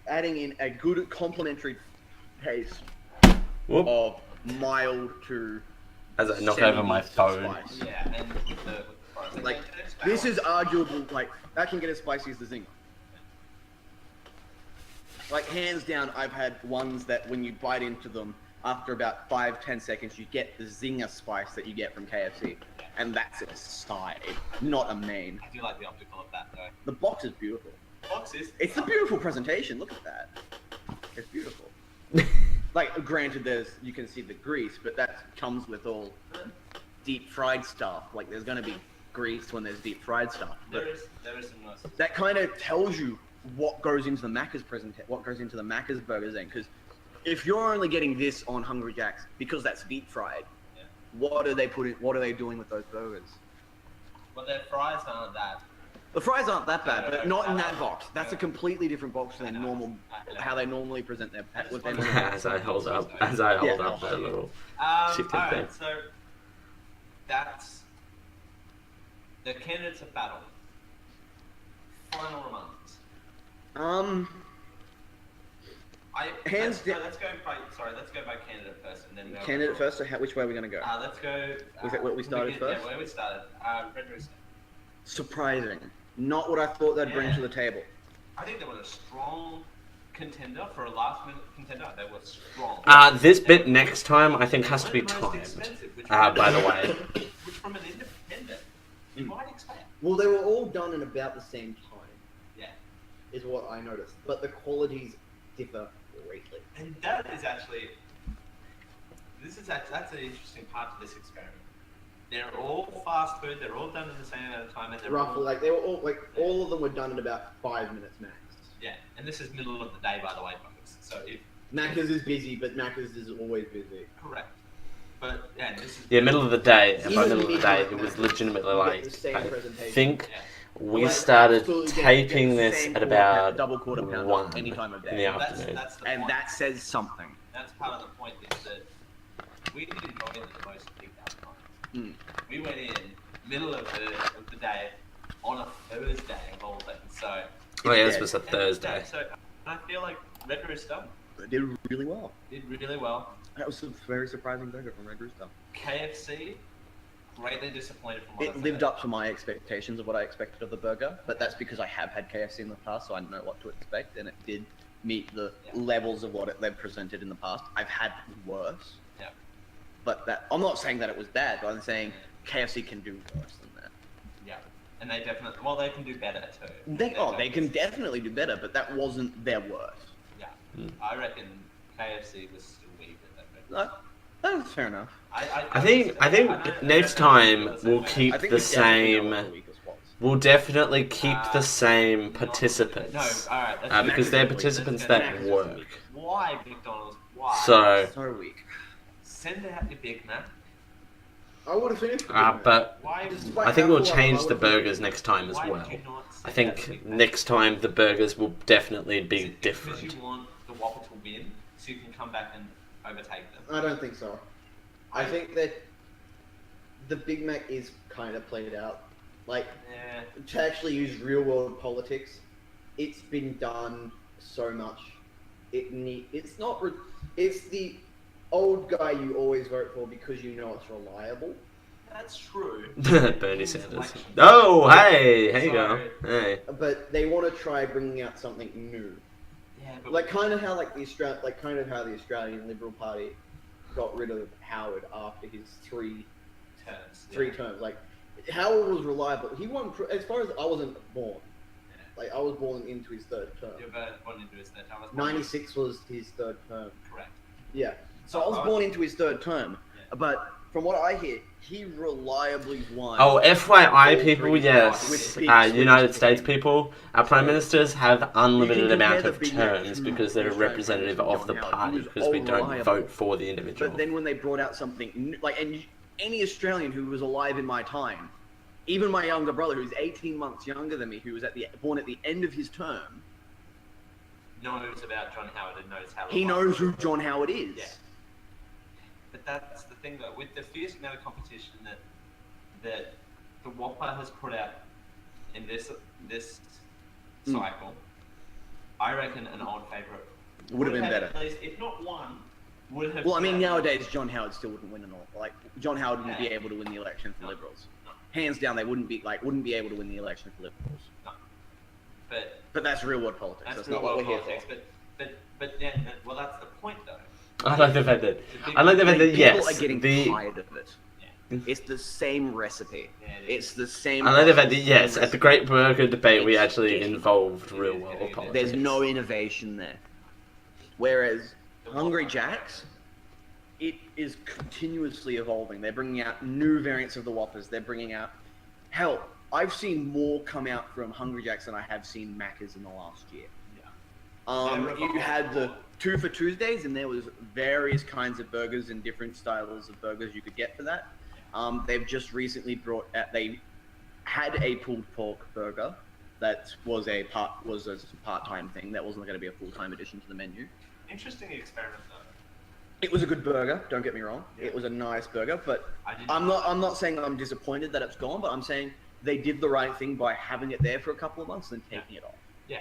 adding in a good complementary taste Whoop. of mild to As I knock over my phone. spice. Yeah, and with the fries. Like It's this is balanced. arguable. Like that can get as spicy as the zinger. Like hands down, I've had ones that when you bite into them, after about 5-10 seconds, you get the zinger spice that you get from KFC, and that's a side, not a main. I do like the optical of that though. The box is beautiful. Box is. It's a beautiful presentation. Look at that. It's beautiful. Like, granted, you can see the grease, but that comes with all deep fried stuff. Like, there's gonna be grease when there's deep fried stuff. But There is some nice. that kind of tells you what goes into the Macca's what goes into the Macca's burgers then, because if you're only getting this on Hungry Jack's because that's deep fried, Yeah. what are they doing with those burgers? But their fries aren't that. The fries aren't that bad, No, but no, not in no. that box. That's a completely different box than I know. normal, I know. how they normally present their with their As I hold up Yeah. the little chicken Alright, thing. so that's the candidates of battle. Final remarks. Hands let's down- let's go by candidate first, and then Candidate first, so which way are we going to go? Let's go. Was that what we started first? Yeah, where we started. Red Rooster. Surprising. Not what I thought they'd bring to the table. I think they were a strong contender for a last-minute contender. They were strong. This bit next time I think has to be timed. By the way. Which from an independent, you might expect. Well, they were all done in about the same time. Yeah. Is what I noticed, but the qualities differ greatly. And that is actually, that's an interesting part of this experiment. They're all fast food. They're all done in the same amount of time, and they're Roughly, all, like they were all of them were done in about 5 minutes max. Yeah, and this is middle of the day, by the way, folks. So if Macca's is busy, but Macca's is always busy. correct, but yeah, this is Yeah, middle of the day, and by Even middle of the day, midnight it was Macca's, legitimately you get like, the same I presentation. think Yeah. we Like, started absolutely taping get the this same at about double quarter pounder 1 any time of day. in the that's afternoon. that's the And point. that says something. That's part of the point is that we didn't go into the most peak hour time. Mm. We went in middle of the day on a Thursday of all things. So Oh yeah, this was a and- Thursday. So I feel like Red Rooster They did really well. did really well. That was a very surprising burger from Red Rooster. KFC greatly disappointed from what It lived up to my expectations of what I expected of the burger, but that's because I have had KFC in the past, so I know what to expect, and it did meet the levels of what they've presented in the past. I've had worse. Yeah. But that I'm not saying that it was bad, but I'm saying KFC can do worse than that. Yeah, and they definitely they can do better too. They can definitely do better, but that wasn't their worst. Yeah, Mm. I reckon KFC was still weak at that Red Rooster. No, that's fair enough. I think next time we'll keep I think the we definitely know same. what the weakest was. We'll definitely keep the same participants. No, all right. Because they're participants that work. Why McDonald's? Why? So, So weak. Send out your Big Mac. I would have finished. but Why was? I think we'll change the burgers next time as Why well. did you not I send out the think Big Mac? next time the burgers will definitely Is be it because different. you want the Whopper to win, so you can come back and overtake them. I don't think so. I think that the Big Mac is kind of played out. Like, Yeah. to actually use real world politics, it's been done so much. It's not. It's the old guy you always vote for because you know it's reliable. That's true. Bernie Sanders. Oh, hey, here you go. Hey. But they want to try bringing out something new. Yeah, but Like kind of how the Australian Liberal Party got rid of Howard after his three terms. Like Howard was reliable. He won as far as I wasn't born. Like I was born into his third term. You're born into his third term. I was born- 96 was his third term. Correct. Yeah. So I was born into his third term. Yeah. But from what I hear, he reliably won. Oh, FYI, all people, three yes. with big United swings. States people, our prime ministers have unlimited compare amount the of Big Mac terms to because they're the Australian representative Prime of the Minister John party Howard, who because was we all don't reliable. vote for the individual. But then when they brought out something new, like, and any Australian who was alive in my time, even my younger brother, who's 18 months younger than me, who was born at the end of his term, knows about John Howard and knows how. he knows who John Howard is. Yeah. But that's the thing, though, with the fierce amount of competition that the Whopper has put out in this cycle, I reckon an old favourite Would have been had better. At least, if not one, would have. Well, I mean, had- nowadays John Howard still wouldn't win an all. Like John Howard wouldn't be Yeah. able to win the election for No. Liberals. Hands down, they wouldn't be able to win the election for Liberals. But that's real world politics. That's real not what world we're here politics. for. But yeah, well, that's the point, though. I like the fact that. It's a big- I like the fact that People yes, are getting the. tired of it. Yeah. It's the same recipe. Yeah, it It's is. the same. I like the fact that process, yes, same at the recipe. Great Burger debate, we It's actually different. involved real It world is. politics. There's no innovation there. Whereas The Hungry Whopper. Jack's, it is continuously evolving. They're bringing out new variants of the Whoppers. They're bringing out, hell, I've seen more come out from Hungry Jack's than I have seen Macca's in the last year. Yeah. You had the 2 for Tuesdays, and there was various kinds of burgers and different styles of burgers you could get for that. They've just recently they had a pulled pork burger that was a part-time thing. That wasn't going to be a full-time addition to the menu. Interesting experiment, though. It was a good burger. Don't get me wrong. Yeah. It was a nice burger, but I didn't. I'm not saying I'm disappointed that it's gone. But I'm saying they did the right thing by having it there for a couple of months and then taking it off. Yeah.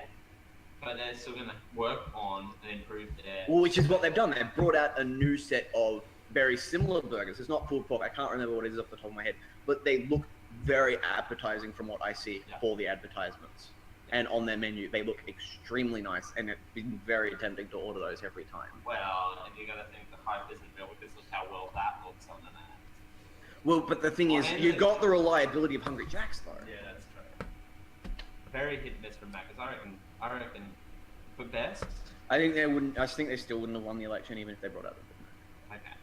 But they're still going to work on and improve their. Well, which is what they've done. They've brought out a new set of very similar burgers. It's not pulled pork. I can't remember what it is off the top of my head, but they look very appetizing from what I see for the advertisements. And on their menu, they look extremely nice, and it's been very tempting to order those every time. Well, and you gotta think the hype isn't real because look how well that looks on the ad. Well, but the thing is, you got the reliability of Hungry Jack's, though. Yeah, that's true. Very hit and miss from Macca's. I reckon for best. I think they still wouldn't have won the election even if they brought out the Big Mac. Okay,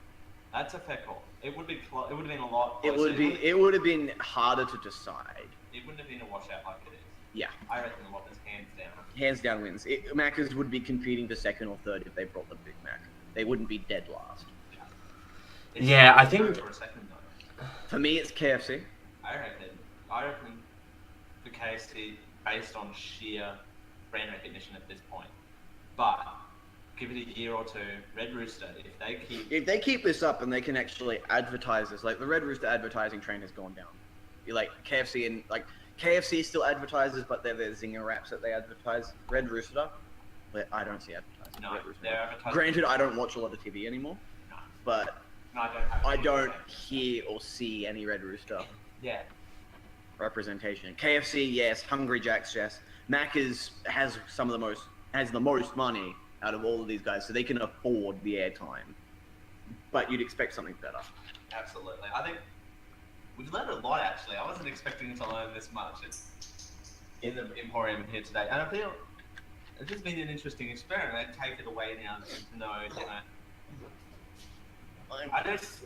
that's a fair call. It would be it would have been a lot. It closer. would have been harder to decide. It wouldn't have been a washout like it is. Yeah. I reckon the Whoppers hands down. Hands down wins. Macca's would be competing for second or third if they brought the Big Mac. They wouldn't be dead last. Yeah, I think. For a second though. For me, it's KFC. I reckon for KFC, based on sheer brand recognition at this point. But give it a year or two, Red Rooster, if they keep this up and they can actually advertise this, like the Red Rooster advertising train has gone down. Like KFC still advertises, but they're their zinger wraps that they advertise. Red Rooster, I don't see advertising. No, Red Rooster. they're advertising. Granted, I don't watch a lot of TV anymore, but I don't hear or see any Red Rooster representation. KFC, yes. Hungry Jack's, yes. Macca's has the most money out of all of these guys, so they can afford the airtime. But you'd expect something better. Absolutely. I think we've learned a lot, actually. I wasn't expecting to learn this much in the Emporium here today. And I feel it's just been an interesting experiment. I take it away now to know, I just...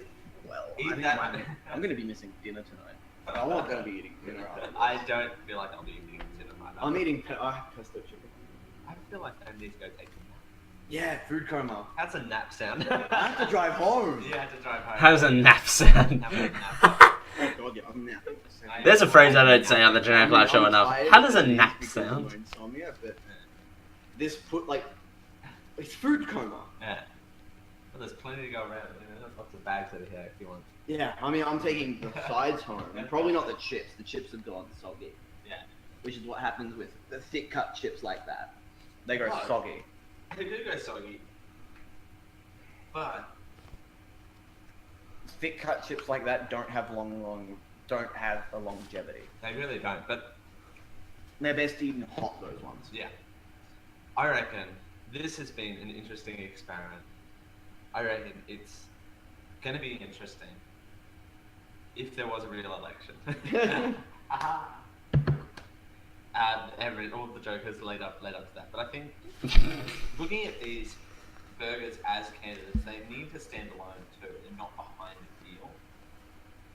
I'm going to be missing dinner tonight. I'm not going to be eating dinner after this. I don't feel like I'll be eating dinner tonight. I'm eating pesto chicken. I feel like I need to go take a nap. Yeah, food coma. How's a nap sound? I have to drive home. Yeah, I have to drive home. How does a nap sound? Oh god, yeah, I'm napping. There's a phrase I don't say on the Generic Live Show enough. How does a nap sound? Insomnia, but it's food coma. Yeah. Well, there's plenty to go around. There's lots of bags over here if you want. Yeah, I mean, I'm taking the sides home. And probably not the chips. The chips have gone soggy. Yeah. Which is what happens with the thick cut chips like that. They go soggy. They do go soggy. But thick cut chips like that don't have a longevity. They really don't, but they're best eaten hot, those ones. Yeah. I reckon this has been an interesting experiment. I reckon it's going to be interesting if there was a real election. All the jokers led up to that. But I think looking at these burgers as candidates, they need to stand alone too and not behind the deal.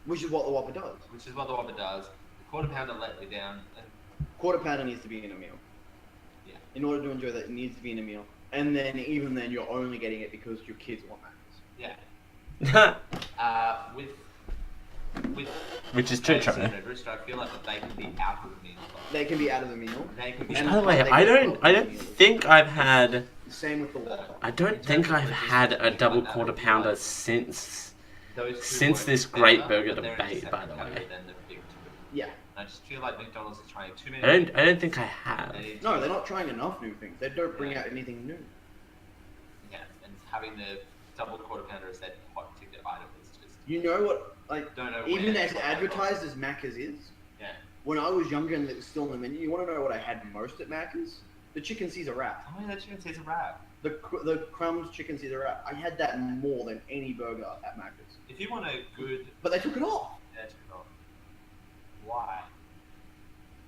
Which is what the Whopper does. The quarter pounder let me down. And quarter pounder needs to be in a meal. Yeah. In order to enjoy that, it needs to be in a meal. And then, even then, you're only getting it because your kids want Macca's. Yeah. Which is true, Charlie. Red Rooster, I feel like that they can be out of the meal. They can be out of the meal. They can be. By the way, I don't think I've had. Same with the Whopper. I don't think I've had a double quarter pounder since this great burger debate. By the way. Yeah. I just feel like McDonald's is trying too many. I don't think I have. No, they're not trying enough new things. They don't bring out anything new. Yeah, and having the double quarter pounder as that hot ticket item is just. You know what? Like, don't know even as advertised as Macca's is. Yeah. When I was younger and it was still in the menu, you want to know what I had most at Macca's? The chicken Caesar wrap. Oh yeah, the chicken Caesar wrap. The crumbs chicken Caesar wrap. I had that more than any burger at Macca's. If you want a good. But they took it off. Yeah, they took it off. Why?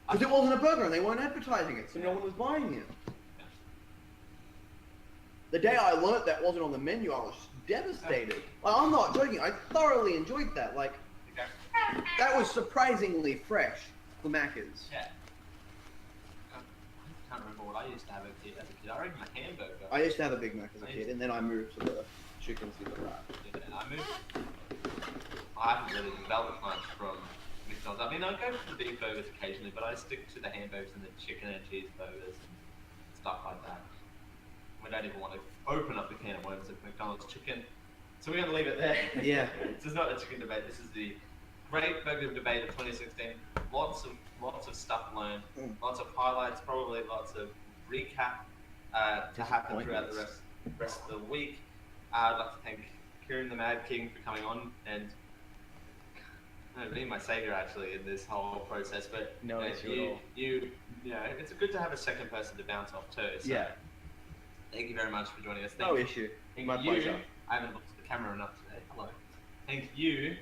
Because it wasn't a burger and they weren't advertising it, so no one was buying it. Yeah. The day I learnt that wasn't on the menu, I was devastated. Like, I'm not joking. I thoroughly enjoyed that. Like, that was surprisingly fresh for Macca's. Yeah. I can't remember what I used to have as a kid. I reckon a hamburger. I used to have a Big Mac as a kid, and then I moved to the chicken Caesar wrap. Yeah, and I haven't really developed much from McDonald's. I mean, I go for the big burgers occasionally, but I stick to the hamburgers and the chicken and cheeseburgers and stuff like that. We don't even want to open up the can of worms of McDonald's chicken, so we're going to leave it there. Yeah. This is not a chicken debate. This is the great burger debate of 2016. Lots of stuff learned, lots of highlights, probably lots of recap to happen throughout the rest of the week. I'd like to thank Kieran the Mad King for coming on and being my savior actually in this whole process, but No issue at all. you know, it's good to have a second person to bounce off too. So Yeah. Thank you very much for joining us. No issue. My pleasure. I haven't looked at the camera enough today. Hello. Thank you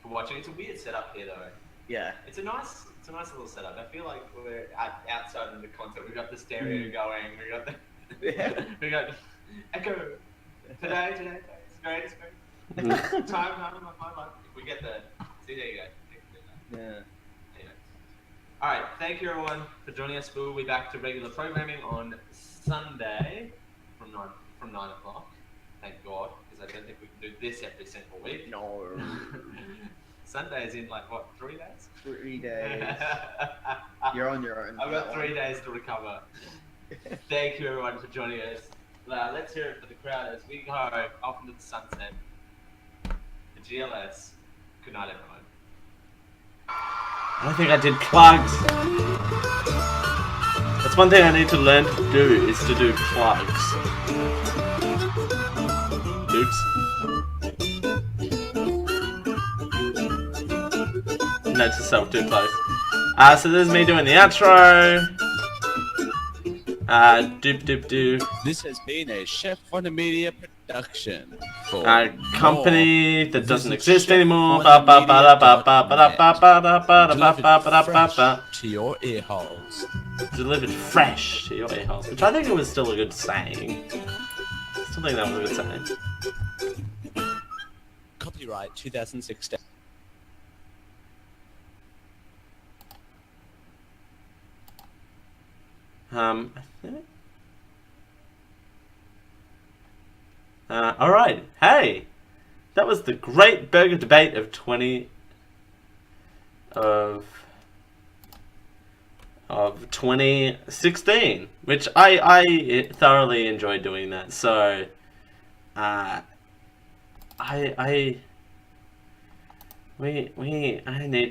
for watching. It's a weird setup here though. Yeah. It's a nice little setup. I feel like we're outside of the concert. We've got the stereo going. We got the we got echo. Today. It's great. Time of my life. If we get the see, there you go. Yeah. Anyway. All right. Thank you everyone for joining us. We'll be back to regular programming on Sunday from 9 o'clock. Thank God, because I don't think we can do this every single week. No. Sunday's in like what, 3 days? 3 days. You're on your own. I've got 3 days to recover. Thank you everyone for joining us. Let's hear it for the crowd as we go off into the sunset. The GLS. Good night, everyone. I think I did plugs. That's one thing I need to learn to do, is to do plugs. Oops. Note to self, do plugs. So this is me doing the outro. Doop. This has been a Chef on the Media production. For Company that doesn't visit exist anymore. to your ear holes. Delivered fresh to your ear holes, which I think it was still a good saying. Still think that was a good saying. Copyright 2016. I think. Alright, hey! That was the great burger debate of 2016, which I thoroughly enjoyed doing that. So, I need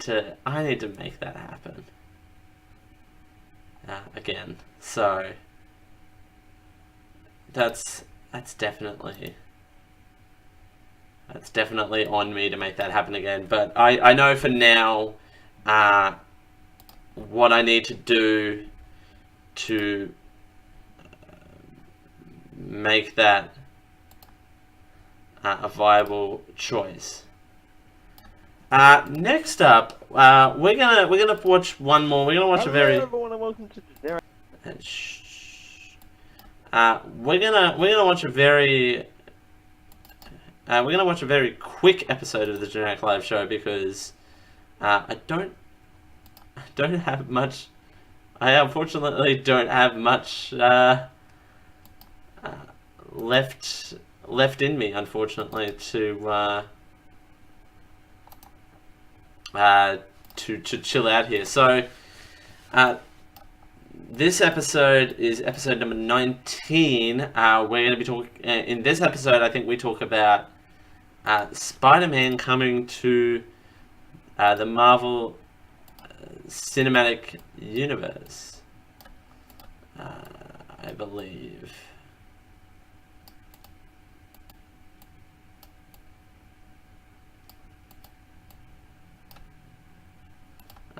to make that happen. Again. So that's definitely on me to make that happen again. But I know for now what I need to do to make that a viable choice. Next up, we're gonna watch one more. We're gonna watch a very. Hello everyone and welcome to the we're gonna watch a very. We're gonna watch a very quick episode of the Generic Live Show because I don't have much. I unfortunately don't have much left in me, unfortunately, to chill out here. So, this episode is episode number 19. We're going to be talking in this episode. I think we talk about Spider-Man coming to the Marvel Cinematic Universe, I believe.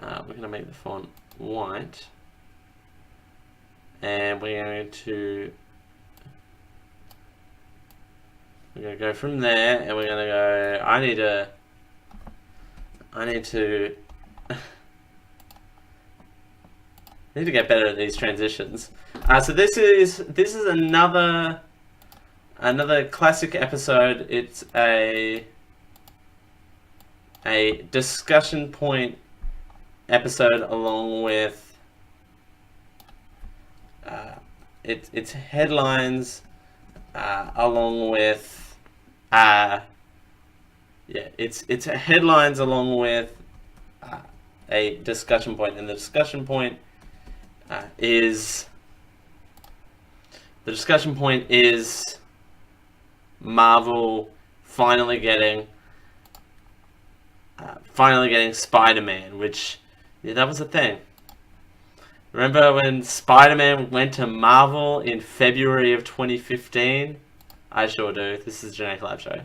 We're going to make the font white, and we're going to go from there, and we're going to go. I need to get better at these transitions. So this is another classic episode. It's a discussion point episode along with its headlines, along with it's headlines along with a discussion point, and the discussion point is Marvel finally getting Spider-Man, which that was the thing. Remember when Spider-Man went to Marvel in February of 2015? I sure do. This is Generic Live Show.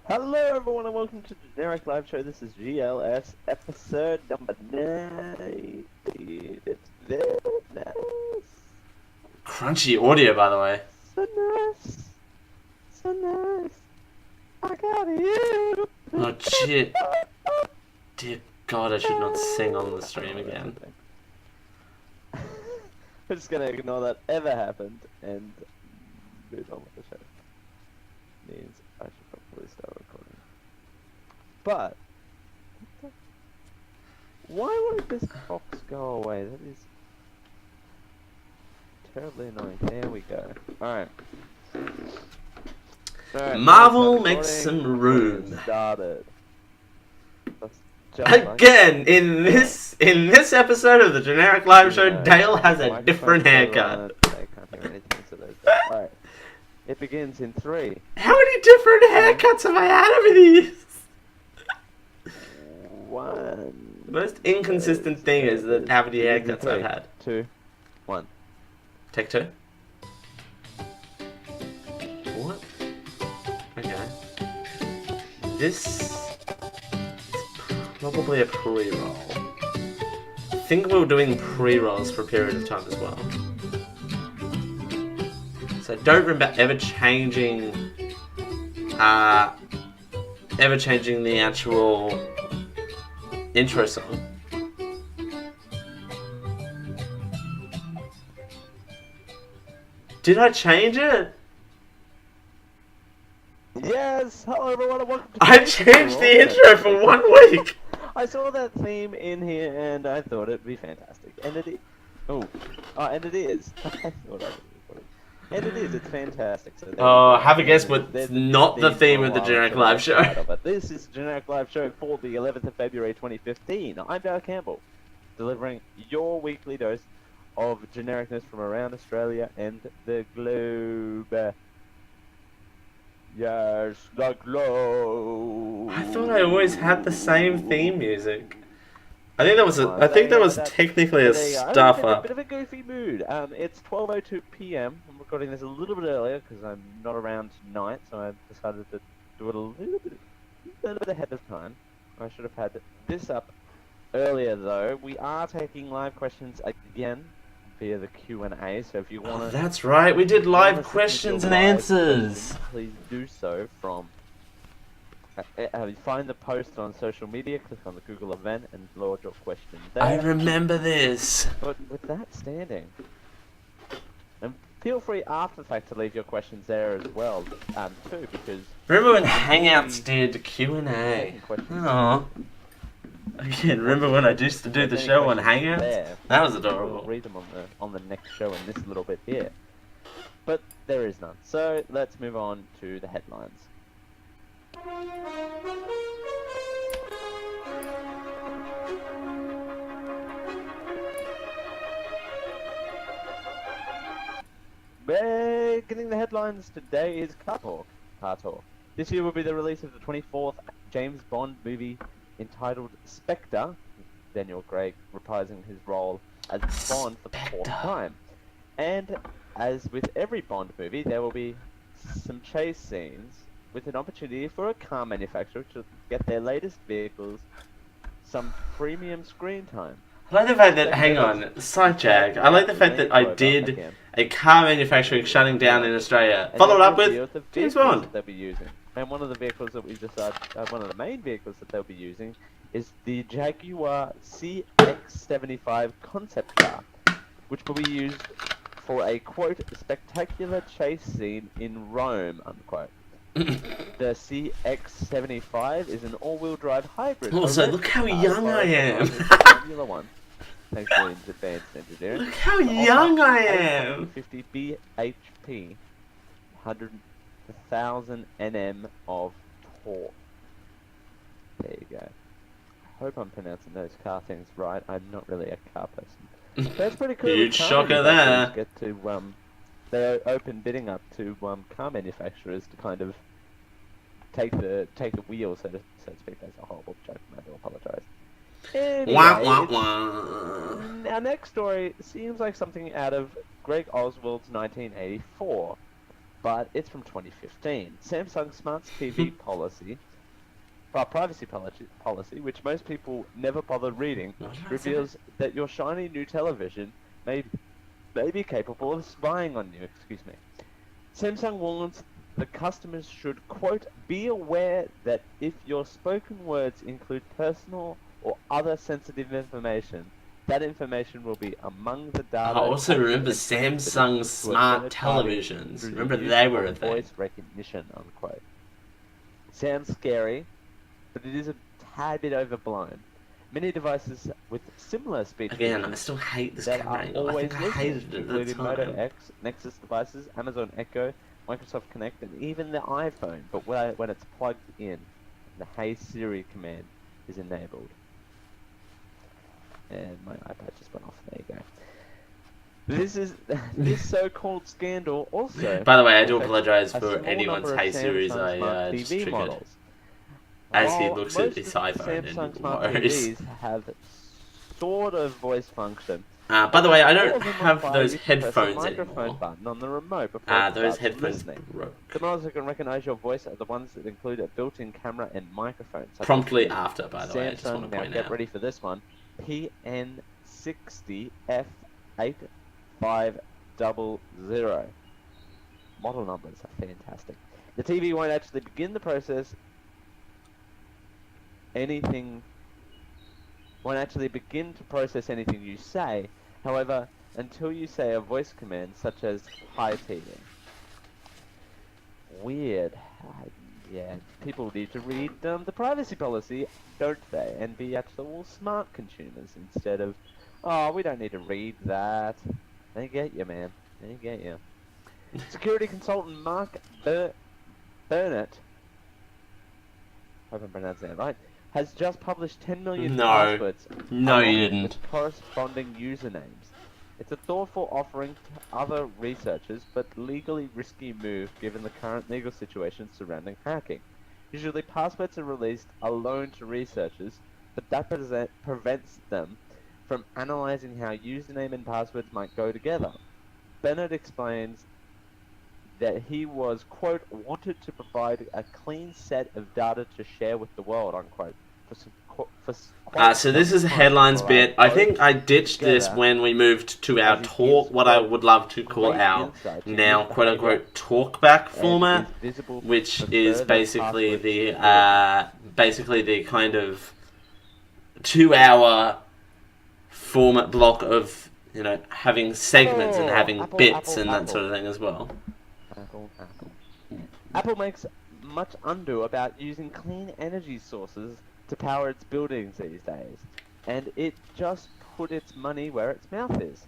Hello everyone and welcome to the Generic Live Show. This is GLS episode number 9. It's very nice. Crunchy audio, by the way. So nice. So nice. I got you. Oh, shit. Dear God, I should not sing on the stream again. We're just gonna ignore that ever happened and move on with the show. Means I should probably start recording. But why won't this box go away? That is terribly annoying. There we go. Alright. Marvel makes some room. Started. Again, in this episode of the Generic Live Show, Dale has a different haircut. Alright. It begins in 3. How many different haircuts have I had over these? 1. The most inconsistent thing is that how many haircuts I've had. 2, 1. Take 2. What? Okay. This is probably a pre-roll. I think we were doing pre-rolls for a period of time as well. So I don't remember ever changing the actual intro song. Did I change it? Yes! Hello everyone and welcome to I changed the intro for 1 week! I saw that theme in here and I thought it'd be fantastic. And it is. And it is. I thought I was recording. And it is, it's fantastic. So have a guess what's not the theme of the Generic Live Show. But this is the Generic Live Show for the 11th of February 2015. I'm Dale Campbell, delivering your weekly dose of genericness from around Australia and the globe. Yes, the globe. I thought I always had the same theme music. I think that was technically a stuff I'm in a up. bit of a goofy mood. It's 12:02 p.m. I'm recording this a little bit earlier because I'm not around tonight, so I decided to do it a little bit ahead of time. I should have had this up earlier though. We are taking live questions again via the Q&A, so if you want to... That's right, we did live questions and answers. Please do so from... find the post on social media, click on the Google event, and load your question there. I remember this. But with that standing, and feel free after the fact to leave your questions there as well, too, because... Remember when Hangouts did Q&A? Oh. Again, remember when I used to do the show on Hangouts? There. That was adorable. We'll read them on the next show in this little bit here. But there is none. So let's move on to the headlines. Beginning the headlines today is Car Talk. This year will be the release of the 24th James Bond movie entitled Spectre, Daniel Craig reprising his role as Bond for the 4th time. And as with every Bond movie, there will be some chase scenes with an opportunity for a car manufacturer to get their latest vehicles some premium screen time. I like the fact that, hang on, sidejag. I like the fact that I did a car manufacturing shutting down in Australia, followed up with James Bond. They'll be using. And one of the vehicles that we decided, one of the main vehicles that they'll be using is the Jaguar CX-75 concept car, which will be used for a, quote, spectacular chase scene in Rome, unquote. The CX-75 is an all-wheel drive hybrid. Also, look how young I am. Formula One, thanks to its advanced engineering. Look how young I am. 50 bhp, 100,000 Nm of torque. There you go. I hope I'm pronouncing those car things right. I'm not really a car person. That's pretty cool. Huge shocker there. Get to they open bidding up to car manufacturers to kind of take the wheel, so to speak. That's a horrible joke. I do apologize. Anyway, our next story seems like something out of Greg Oswald's 1984. but it's from 2015. Samsung's smart TV policy, privacy policy, which most people never bothered reading, reveals that your shiny new television may be capable of spying on you. Excuse me. Samsung warns the customers should, quote, be aware that if your spoken words include personal or other sensitive information, that information will be among the data. I also remember transmitted Samsung's to a smart third party televisions. through the Remember use they of were a thing. voice recognition, unquote. Sounds scary, but it is a tad bit overblown. Many devices with similar speech Again, I features still hate this that camera are angle. I always think I hated it at the including Moto time. X, Nexus devices, Amazon Echo, Microsoft Connect, and even the iPhone, but when it's plugged in, the Hey Siri command is enabled. And my iPad just went off. There you go. This so-called scandal also. By the way, I do affects apologize a for small anyone's number of Hey Series Samsung I smart just TV triggered. models. As he While looks at most his of the iPhone Samsung and smart worries. TVs have sort of voice function. By the way, I All don't of them have require those you to press a headphones microphone anymore. button on the remote before it Those starts headphones listening. broke. The models that can recognize your voice are the ones that include a built-in camera and microphone. such as Promptly the after, by the way, I just want Samsung, to now point get out. ready for this one, PN60F8500. Model numbers are fantastic. The TV won't actually begin to process anything you say, however, until you say a voice command such as "Hi TV." Weird. Yeah, people need to read the privacy policy, don't they? And be actual smart consumers instead of, oh, we don't need to read that. They get you, man. They get you. Security consultant Mark Burnett, hope I'm pronouncing that right, has just published 10 million No. passwords No, you along didn't. with corresponding usernames. It's a thoughtful offering to other researchers, but legally risky move given the current legal situation surrounding hacking. Usually passwords are released alone to researchers, but that prevents them from analyzing how username and passwords might go together. Bennett explains that he was, quote, wanted to provide a clean set of data to share with the world, unquote. So this is a headlines bit. I think I ditched this when we moved to our talk, what I would love to call our now quote-unquote talkback format, which is basically the kind of 2-hour format block of, you know, having segments and having bits and that sort of thing as well. Apple makes much ado about using clean energy sources to power its buildings these days, and it just put its money where its mouth is.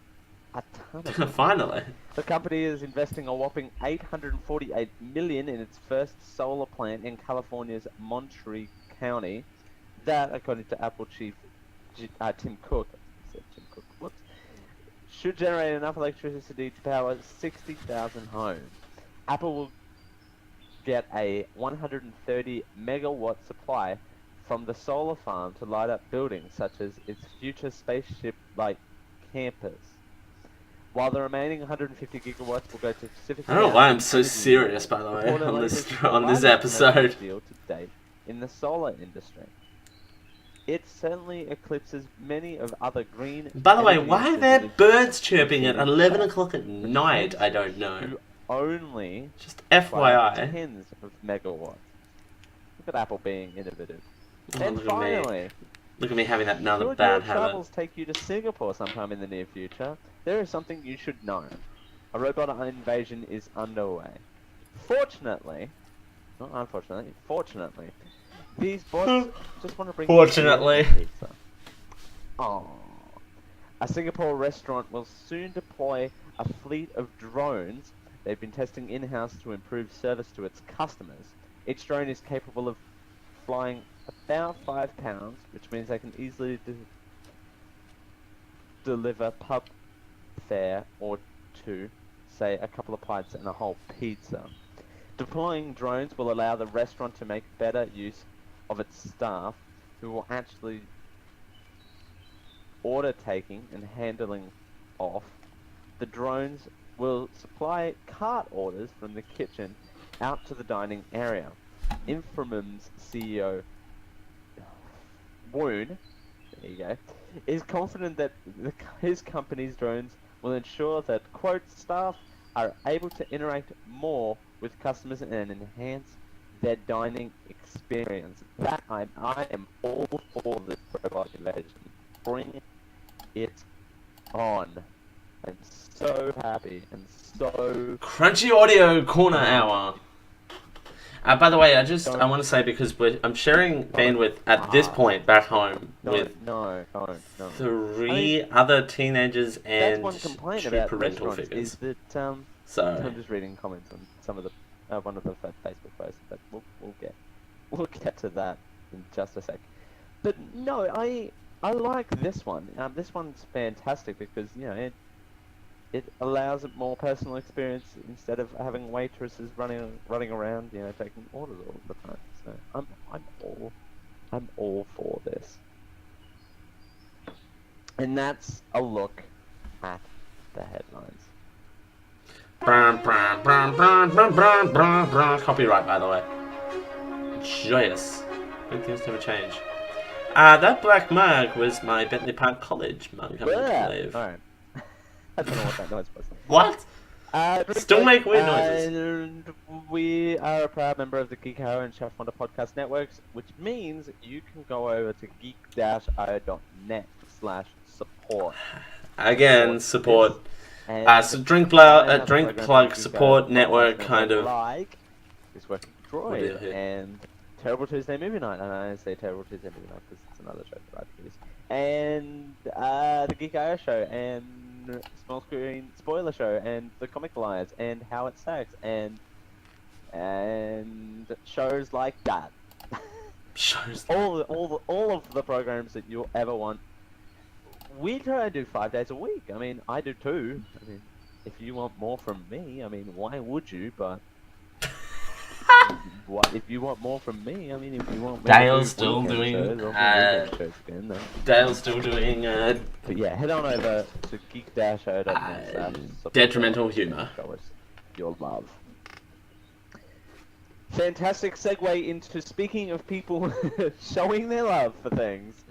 A ton of money. Finally. The company is investing a whopping $848 million in its first solar plant in California's Monterey County. That, according to Apple chief Tim Cook, should generate enough electricity to power 60,000 homes. Apple will get a 130 megawatt supply from the solar farm to light up buildings such as its future spaceship-like campus. While the remaining 150 gigawatts will go to Pacific. I don't know why I'm so serious, by the way, on this episode. Deal to date in the solar industry. It certainly eclipses many of other green. By the way, why are there birds chirping at 11 o'clock at night? I don't know. Only just FYI. Tens of megawatts. Look at Apple being innovative. Oh, and look finally, at me. Look at me having that another should bad your habit. travels take you to Singapore sometime in the near future, there is something you should know. A robot invasion is underway. Fortunately, not unfortunately, fortunately, these bots just want to bring Fortunately. you pizza. Oh. A Singapore restaurant will soon deploy a fleet of drones they've been testing in-house to improve service to its customers. Each drone is capable of flying about 5 pounds, which means they can easily deliver pub fare or two, say a couple of pints and a whole pizza. Deploying drones will allow the restaurant to make better use of its staff, who will actually order taking and handling off. The drones will supply cart orders from the kitchen out to the dining area. Infomum's CEO, Woon, there you go, is confident that his company's drones will ensure that, quote, staff are able to interact more with customers and enhance their dining experience. That I am all for this robot invasion. Bring it on. I'm so happy and so... Crunchy Audio Corner Hour. By the way, I want to say, because I'm sharing bandwidth at this point back home with three other teenagers and that's one complaint two about parental restaurants figures. is that So I'm just reading comments on some of the one of the Facebook posts, but we'll get to that in just a sec. But no, I like this one. This one's fantastic because it allows a more personal experience instead of having waitresses running around, taking orders all the time. So I'm all for this. And that's a look at the headlines. Copyright, by the way. Joyous. Good things never change. That black mug was my Bentley Park College mug, I believe. Alright. I don't know what that noise was. What? Still make weird noises. We are a proud member of the Geek Hour and Chef Wonder podcast networks, which means you can go over to geek-io.net/support. Again, support. So drink plug support network kind of. Like this working Droid and Terrible Tuesday Movie Night, and I say Terrible Tuesday Movie Night because it's another show that I produce, and the Geek IO show, and Small Screen Spoiler Show, and the Comic Alliance, and How It Stacks, and shows like that. Shows. all of the programs that you'll ever want. We try to do 5 days a week. I mean, I do too. I mean, if you want more from me, I mean, why would you? But if you want more from me, I mean, if you want... Dale's still doing... Dale's still doing... But yeah, head on over to geek-o.net. Detrimental Humor. Show us your love. Fantastic segue into speaking of people showing their love for things.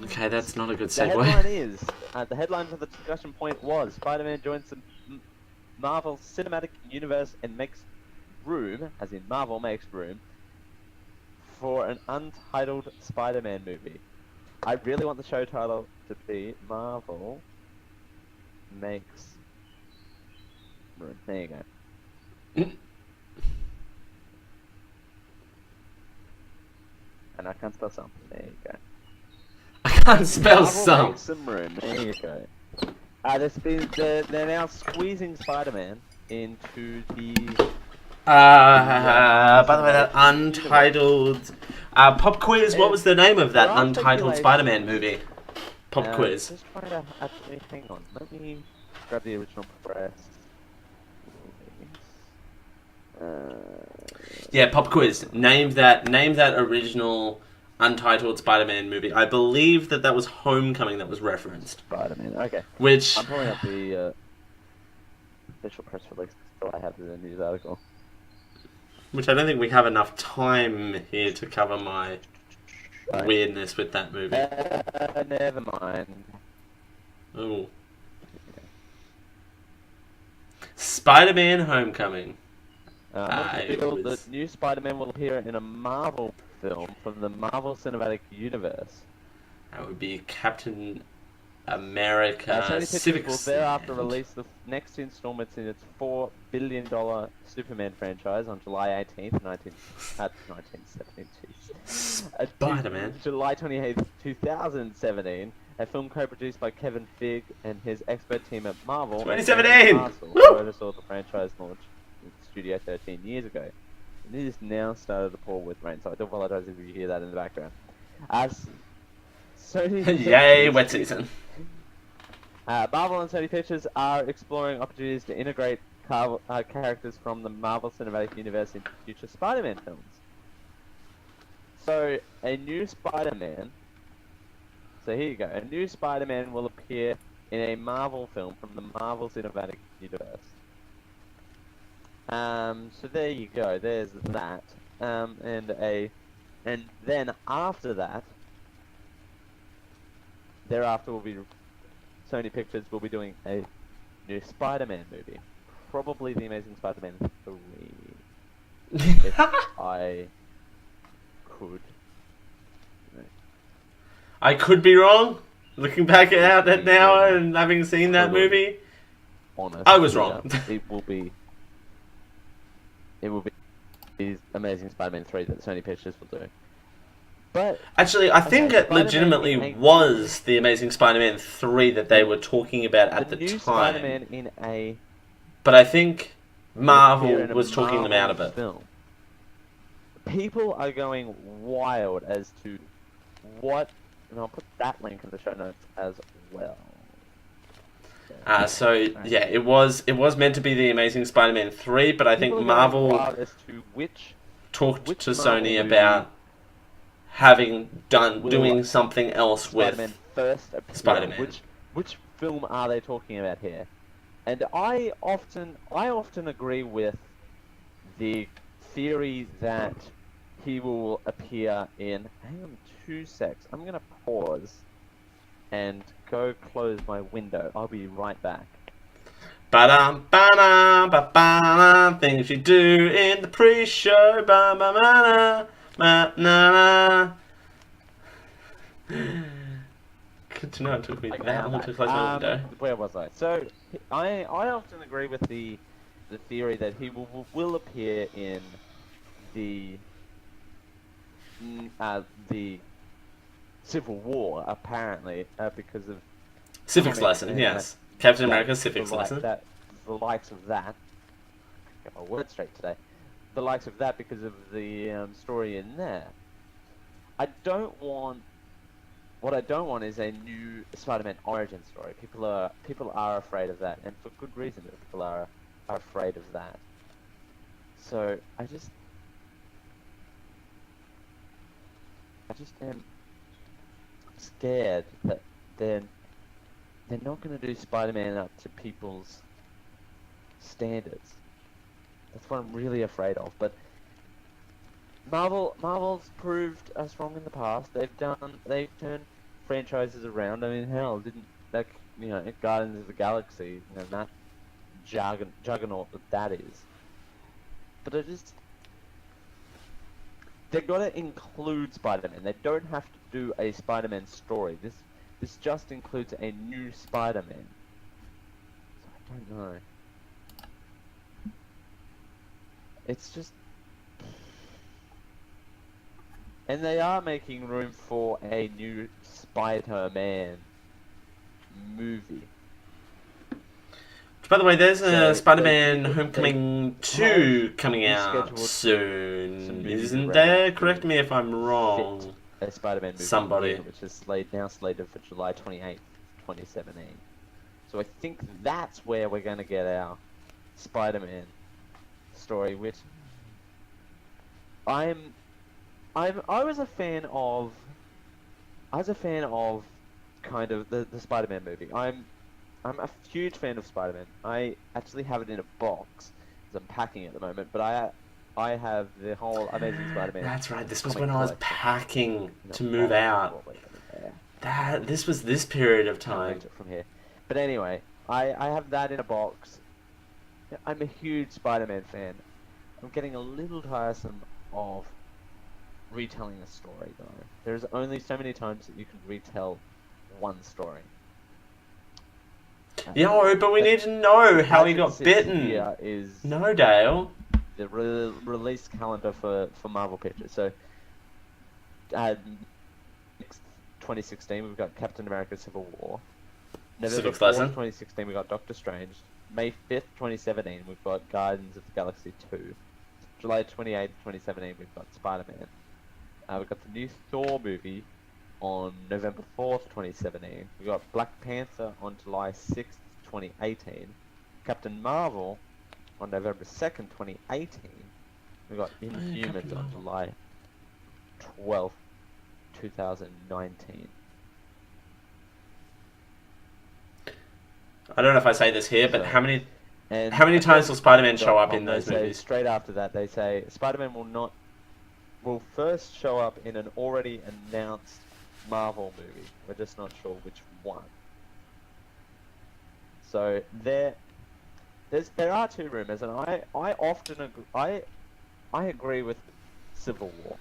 Okay, that's not a good The segue. headline is, the headline for the discussion point was, Spider-Man joins the Marvel Cinematic Universe and makes room, as in Marvel makes room, for an untitled Spider-Man movie. I really want the show title to be Marvel Makes Room. There you go. And I can't spell some. There you go. I can't spell Marvel some. Makes some room. There you go. They're now squeezing Spider-Man into the... by the way, that untitled... pop quiz, what was the name of that untitled Spider-Man movie? Pop quiz. Just trying to actually... Hang on. Let me grab the original press. Yeah, pop quiz. Name that original untitled Spider-Man movie. I believe that was Homecoming that was referenced. Spider-Man, okay. Which... I'm pulling up the official press release, so I have the news article. Which I don't think we have enough time here to cover my weirdness with that movie. Never mind. Oh. Spider-Man Homecoming. The new Spider-Man will appear in a Marvel film from the Marvel Cinematic Universe. That would be Captain America. Sony Pictures will thereafter release the next installments in its $4 billion Superman franchise on July 18th, 1972. Spider-Man. July 28th, 2017. A film co-produced by Kevin Feige and his expert team at Marvel. 2017! Oversaw the franchise launch in Studio 13 years ago. And it is now started to pour with rain, so I do apologize if you hear that in the background. Yay, wet season. Marvel and Sony Pictures are exploring opportunities to integrate characters from the Marvel Cinematic Universe into future Spider-Man films. So, a new Spider-Man... So here you go. A new Spider-Man will appear in a Marvel film from the Marvel Cinematic Universe. So there you go. There's that. And then after that, thereafter will be Sony Pictures will be doing a new Spider-Man movie, probably The Amazing Spider-Man 3. If I could. I could be wrong. Looking back at it now Yeah. and having seen that Totally. movie, Honest, I was wrong. It will be the Amazing Spider-Man 3 that Sony Pictures will do. But Actually, I think it Spider-Man legitimately in a- was the Amazing Spider-Man 3 that they were talking about at the the new time. Spider-Man in a But I think appear Marvel in a was talking them out of Marvel it. film. People are going wild as to what, and I'll put that link in the show notes as well. So yeah, it was meant to be the Amazing Spider-Man 3, but I think People are going Marvel wild as to talked which to Marvel Sony movie about will doing something else Spider-Man with first appear. Spider-Man. Which film are they talking about here? And I often agree with the theory that he will appear in. Hang on 2 secs. I'm gonna pause and go close my window. I'll be right back. Ba-dum, ba-dum, ba-ba-dum, things you do in the pre-show. Ba-ba-ba-da, ba-na-na. Good to know it took me Okay, that I'm long to back. close my window. Where was I? So I often agree with the theory that he will appear in the Civil War, apparently, because of Civics comic lesson, and yes. Captain that- America's civics the lesson. the likes of that. Get my words straight today. The likes of that because of the story in there. What I don't want is a new Spider-Man origin story. People are afraid of that, and for good reason. People are afraid of that. So I just am scared that they're not going to do Spider-Man up to people's standards. That's what I'm really afraid of. But Marvel's proved us wrong in the past. They've turned franchises around. I mean, hell, didn't that Guardians of the Galaxy, that juggernaut that is. But they've got to include Spider-Man. They don't have to do a Spider-Man story. This just includes a new Spider-Man. So I don't know. It's just... And they are making room for a new Spider-Man movie. By the way, there's So a Spider-Man they Homecoming 2 coming out rescheduled some soon, movies isn't around there? to Correct me if I'm wrong. A Spider-Man movie Somebody. in, which is now slated for July 28th, 2017. So I think that's where we're going to get our Spider-Man story, which I was a fan of. I was a fan of kind of the Spider-Man movie. I'm a huge fan of Spider-Man. I actually have it in a box because I'm packing at the moment, but I have the whole Amazing Spider-Man. That's right. This was comic when I was collection packing in a to move box, out. probably. This was this period of Can't time. reach it from here. But anyway, I have that in a box. I'm a huge Spider-Man fan. I'm getting a little tiresome of retelling a story, though. There's only so many times that you can retell one story. Yeah, but we need to know how he got As it sits bitten. here is No, Dale. the release calendar for Marvel Pictures. So, next 2016 we've got Captain America: Civil War. November Civics 4th, lesson. 2016 we've got Doctor Strange. May 5th, 2017 we've got Guardians of the Galaxy 2. July 28th, 2017 we've got Spider-Man. We've got the new Thor movie on November 4th, 2017. We've got Black Panther on July 6th, 2018. Captain Marvel on November 2nd, 2018. We've got Inhumans on July 12th, 2019. I don't know if I say this here, but So- how many And How many times will Spider-Man show up in they those say movies? Straight after that, they say Spider-Man will first show up in an already announced Marvel movie. We're just not sure which one. So there are two rumors, and I often agree, I agree with Civil War.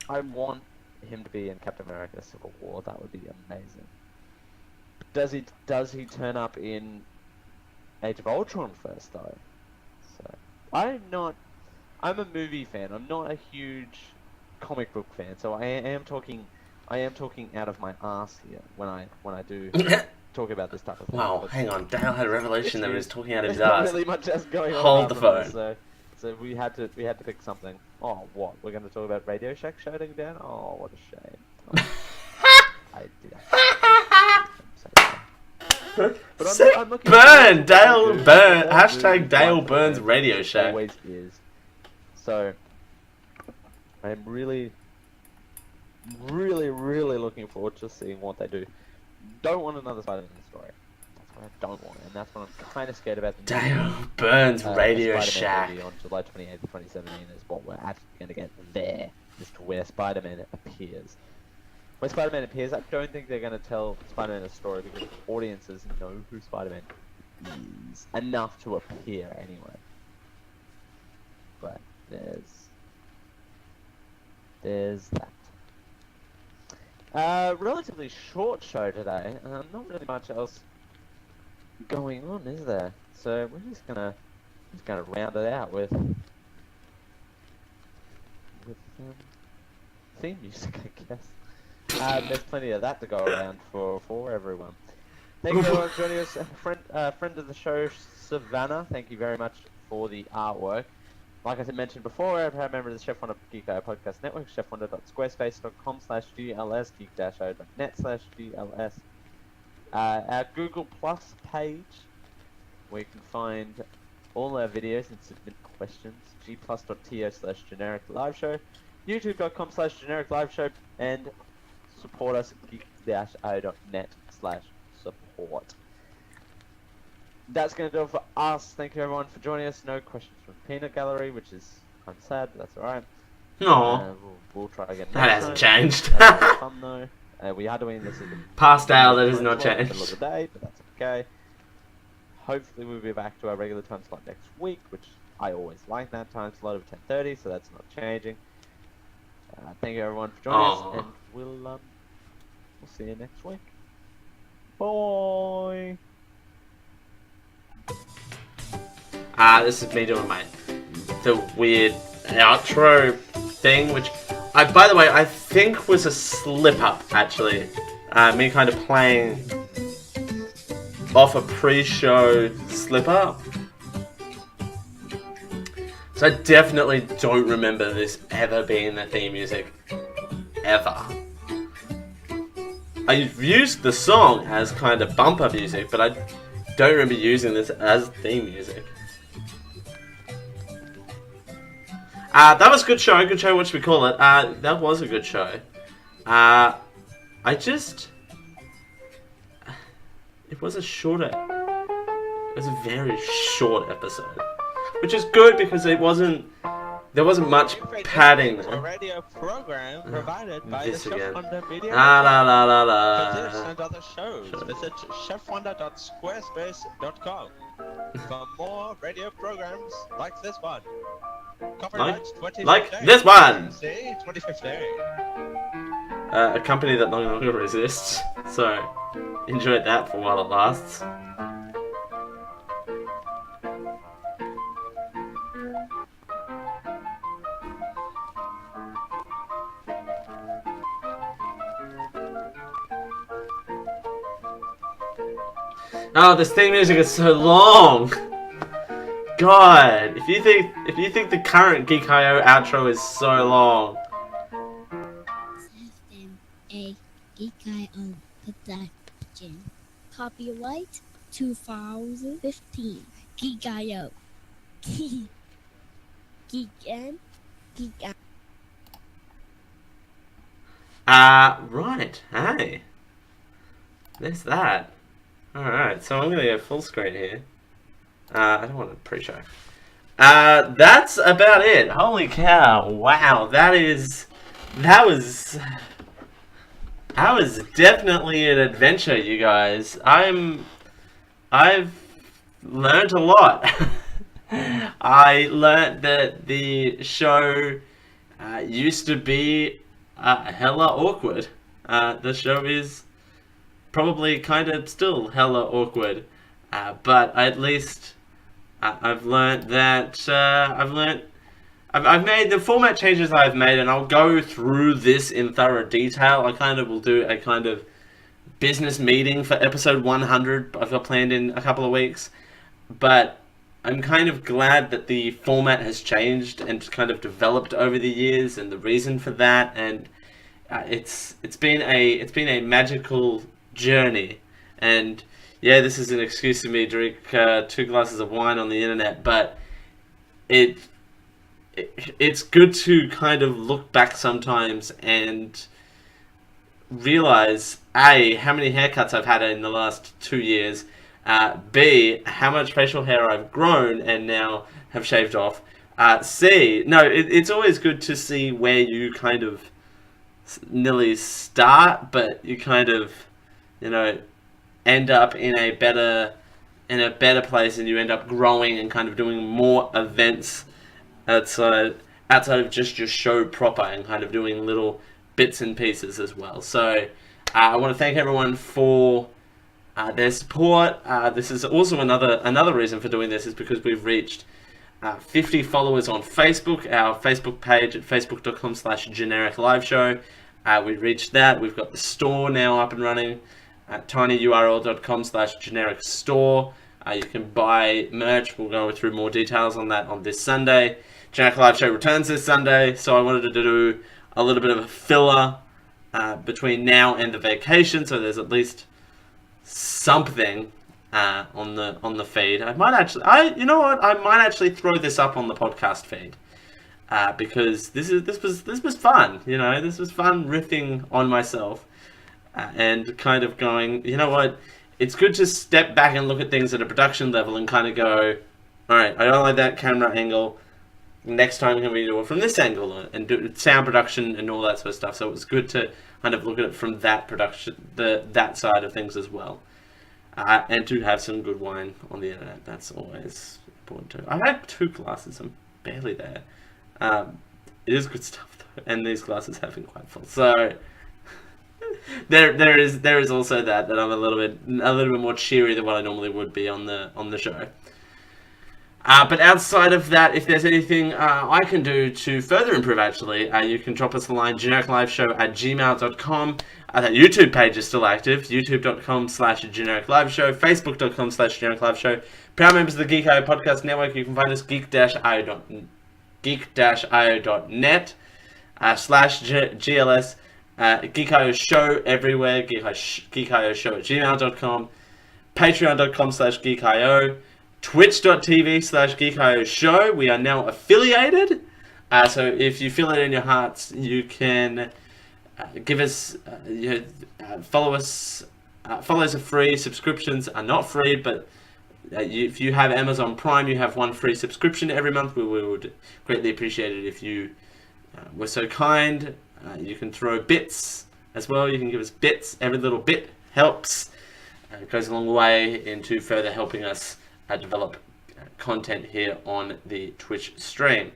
I want him to be in Captain America Civil War. That would be amazing. Does he turn up in Age of Ultron first though? So I'm a movie fan. I'm not a huge comic book fan. So I am talking out of my ass here when I do talk about this type of thing. Wow, hang on. Dale had a revelation that he was talking out of his There's not ass. really much else going on. Hold the apart from phone. this, so we had to pick something. Oh, what? We're going to talk about Radio Shack shutting down? Oh, what a shame. I did. But I'm looking burn! Dale forward to burn! it. Hashtag Dale One burns thing Radio Shack. Always is. So I'm really looking forward to seeing what they do. Don't want another Spider-Man story. That's what I don't want, and that's what I'm kind of scared about. The Dale burns Radio Spider-Man Shack. movie on July 28th, 2017 is what we're actually going to get there, as to where Spider-Man appears. When Spider-Man appears, I don't think they're going to tell Spider-Man a story because audiences know who Spider-Man is enough to appear anyway. But there's that. Relatively short show today. Not really much else going on, is there? So we're just gonna round it out with theme music, I guess. There's plenty of that to go around for everyone. Thank you everyone for joining us. Friend of the show, Savannah. Thank you very much for the artwork. Like I mentioned before, I'm a member of the Chef Wonder Geek.io podcast network, chefwonder.squarespace.com/GLS, geek-o.net/GLS. Our Google Plus page, where you can find all our videos and submit questions, gplus.to/generic live show, youtube.com/generic live show, and support us at geek-o.net/support. That's going to do it for us. Thank you everyone for joining us. No questions from the Peanut Gallery, which is kind of sad, but that's alright. No. We'll try again next That hasn't time. changed. That's fun though. We are doing this as a Past Dale, that has not time slot in the changed. middle of the day, but that's okay. Hopefully we'll be back to our regular time slot next week, which I always like that time slot of 10:30, so that's not changing. Thank you everyone for joining us, and we'll see you next week. Bye. This is me doing the weird outro thing, which by the way, I think was a slip-up, actually. Me kind of playing off a pre-show slip-up. So I definitely don't remember this ever being the theme music. Ever. I've used the song as kind of bumper music, but I don't remember using this as theme music. That was a good show. Good show, what should we call it? That was a good show. It was a shorter... It was a very short episode. Which is good because there wasn't much padding A there. radio program provided by the This Chef again. Wonder Media La la la la Network. For this la. and other shows, visit chefwonder.squarespace.com for more radio programs like this one. Copyright 2015. Like this one! See, 2015. A company that no longer exists. So, enjoy that for while it lasts. Oh, this theme music is so long. God, if you think the current Geek.io outro is so long. A Geek.io production. Copyright 2015. Geek.io. Geek. Right, hey. There's that. Alright, so I'm gonna go full screen here. I don't want a pre-show. That's about it. Holy cow! Wow, that was definitely an adventure, you guys. I've learned a lot. I learned that the show used to be hella awkward. The show is probably kind of still hella awkward, but at least I've learned that I've made the format changes I've made, and I'll go through this in thorough detail. I kind of will do a kind of business meeting for episode 100. I've got planned in a couple of weeks, but I'm kind of glad that the format has changed and kind of developed over the years, and the reason for that, and it's been a magical journey. And yeah, this is an excuse for me to drink 2 glasses of wine on the internet, but it's good to kind of look back sometimes and realize A, how many haircuts I've had in the last 2 years, B, how much facial hair I've grown and now have shaved off, C, no, it's always good to see where you kind of nearly start, but you kind of, end up in a better place, and you end up growing and kind of doing more events outside of just your show proper, and kind of doing little bits and pieces as well. So I want to thank everyone for their support. This is also another reason for doing this, is because we've reached 50 followers on Facebook, our Facebook page at facebook.com/genericliveshow. We reached that. We've got the store now up and running at tinyurl.com/generic-store. You can buy merch. We'll go through more details on that on this Sunday. Generic Live Show returns this Sunday, so I wanted to do a little bit of a filler between now and the vacation, so there's at least something on the feed. I might actually throw this up on the podcast feed because this was fun. This was fun riffing on myself and kind of going, you know what? It's good to step back and look at things at a production level and kind of go, all right, I don't like that camera angle. Next time can we do it from this angle, and do sound production and all that sort of stuff. So it was good to kind of look at it from that that side of things as well, and to have some good wine on the internet. That's always important too. I had 2 glasses. I'm barely there. It is good stuff though, and these glasses have been quite full. So there is also that I'm a little bit more cheery than what I normally would be on the show. But outside of that, if there's anything I can do to further improve, actually, you can drop us a line, genericliveshow@gmail.com. That YouTube page is still active, youtube.com/genericliveshow, facebook.com/genericliveshow. Proud members of the Geek.io podcast network. You can find us geek-io.net /GLS. Geek.io show everywhere, Geek.io show at gmail.com, patreon.com/geek.io, twitch.tv/geek.io show. We are now affiliated, so if you feel it in your hearts, you can give us follow us. Follows are free, subscriptions are not free, but if you have Amazon Prime, you have 1 free subscription every month. We would greatly appreciate it if you were so kind. You can throw bits as well. You can give us bits. Every little bit helps. It goes a long way into further helping us develop content here on the Twitch stream.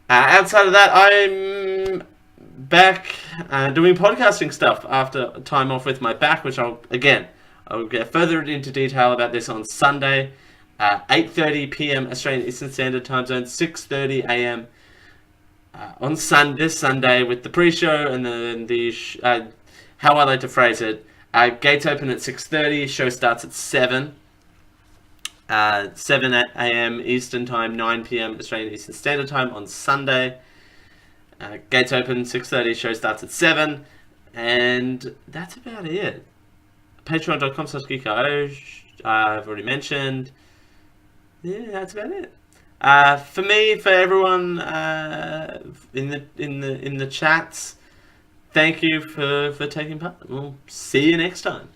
Outside of that, I'm back doing podcasting stuff after time off with my back, which I'll get further into detail about this on Sunday, 8:30 p.m. Australian Eastern Standard Time Zone, 6:30 a.m. On this Sunday with the pre-show, and then how I like to phrase it, gates open at 6:30, show starts at 7 a.m. Eastern Time, 9 p.m. Australian Eastern Standard Time on Sunday. Gates open 6:30, show starts at 7, and that's about it. Patreon.com/geek.io, I've already mentioned. Yeah, that's about it. For me, for everyone in the chats, thank you for taking part. We'll see you next time.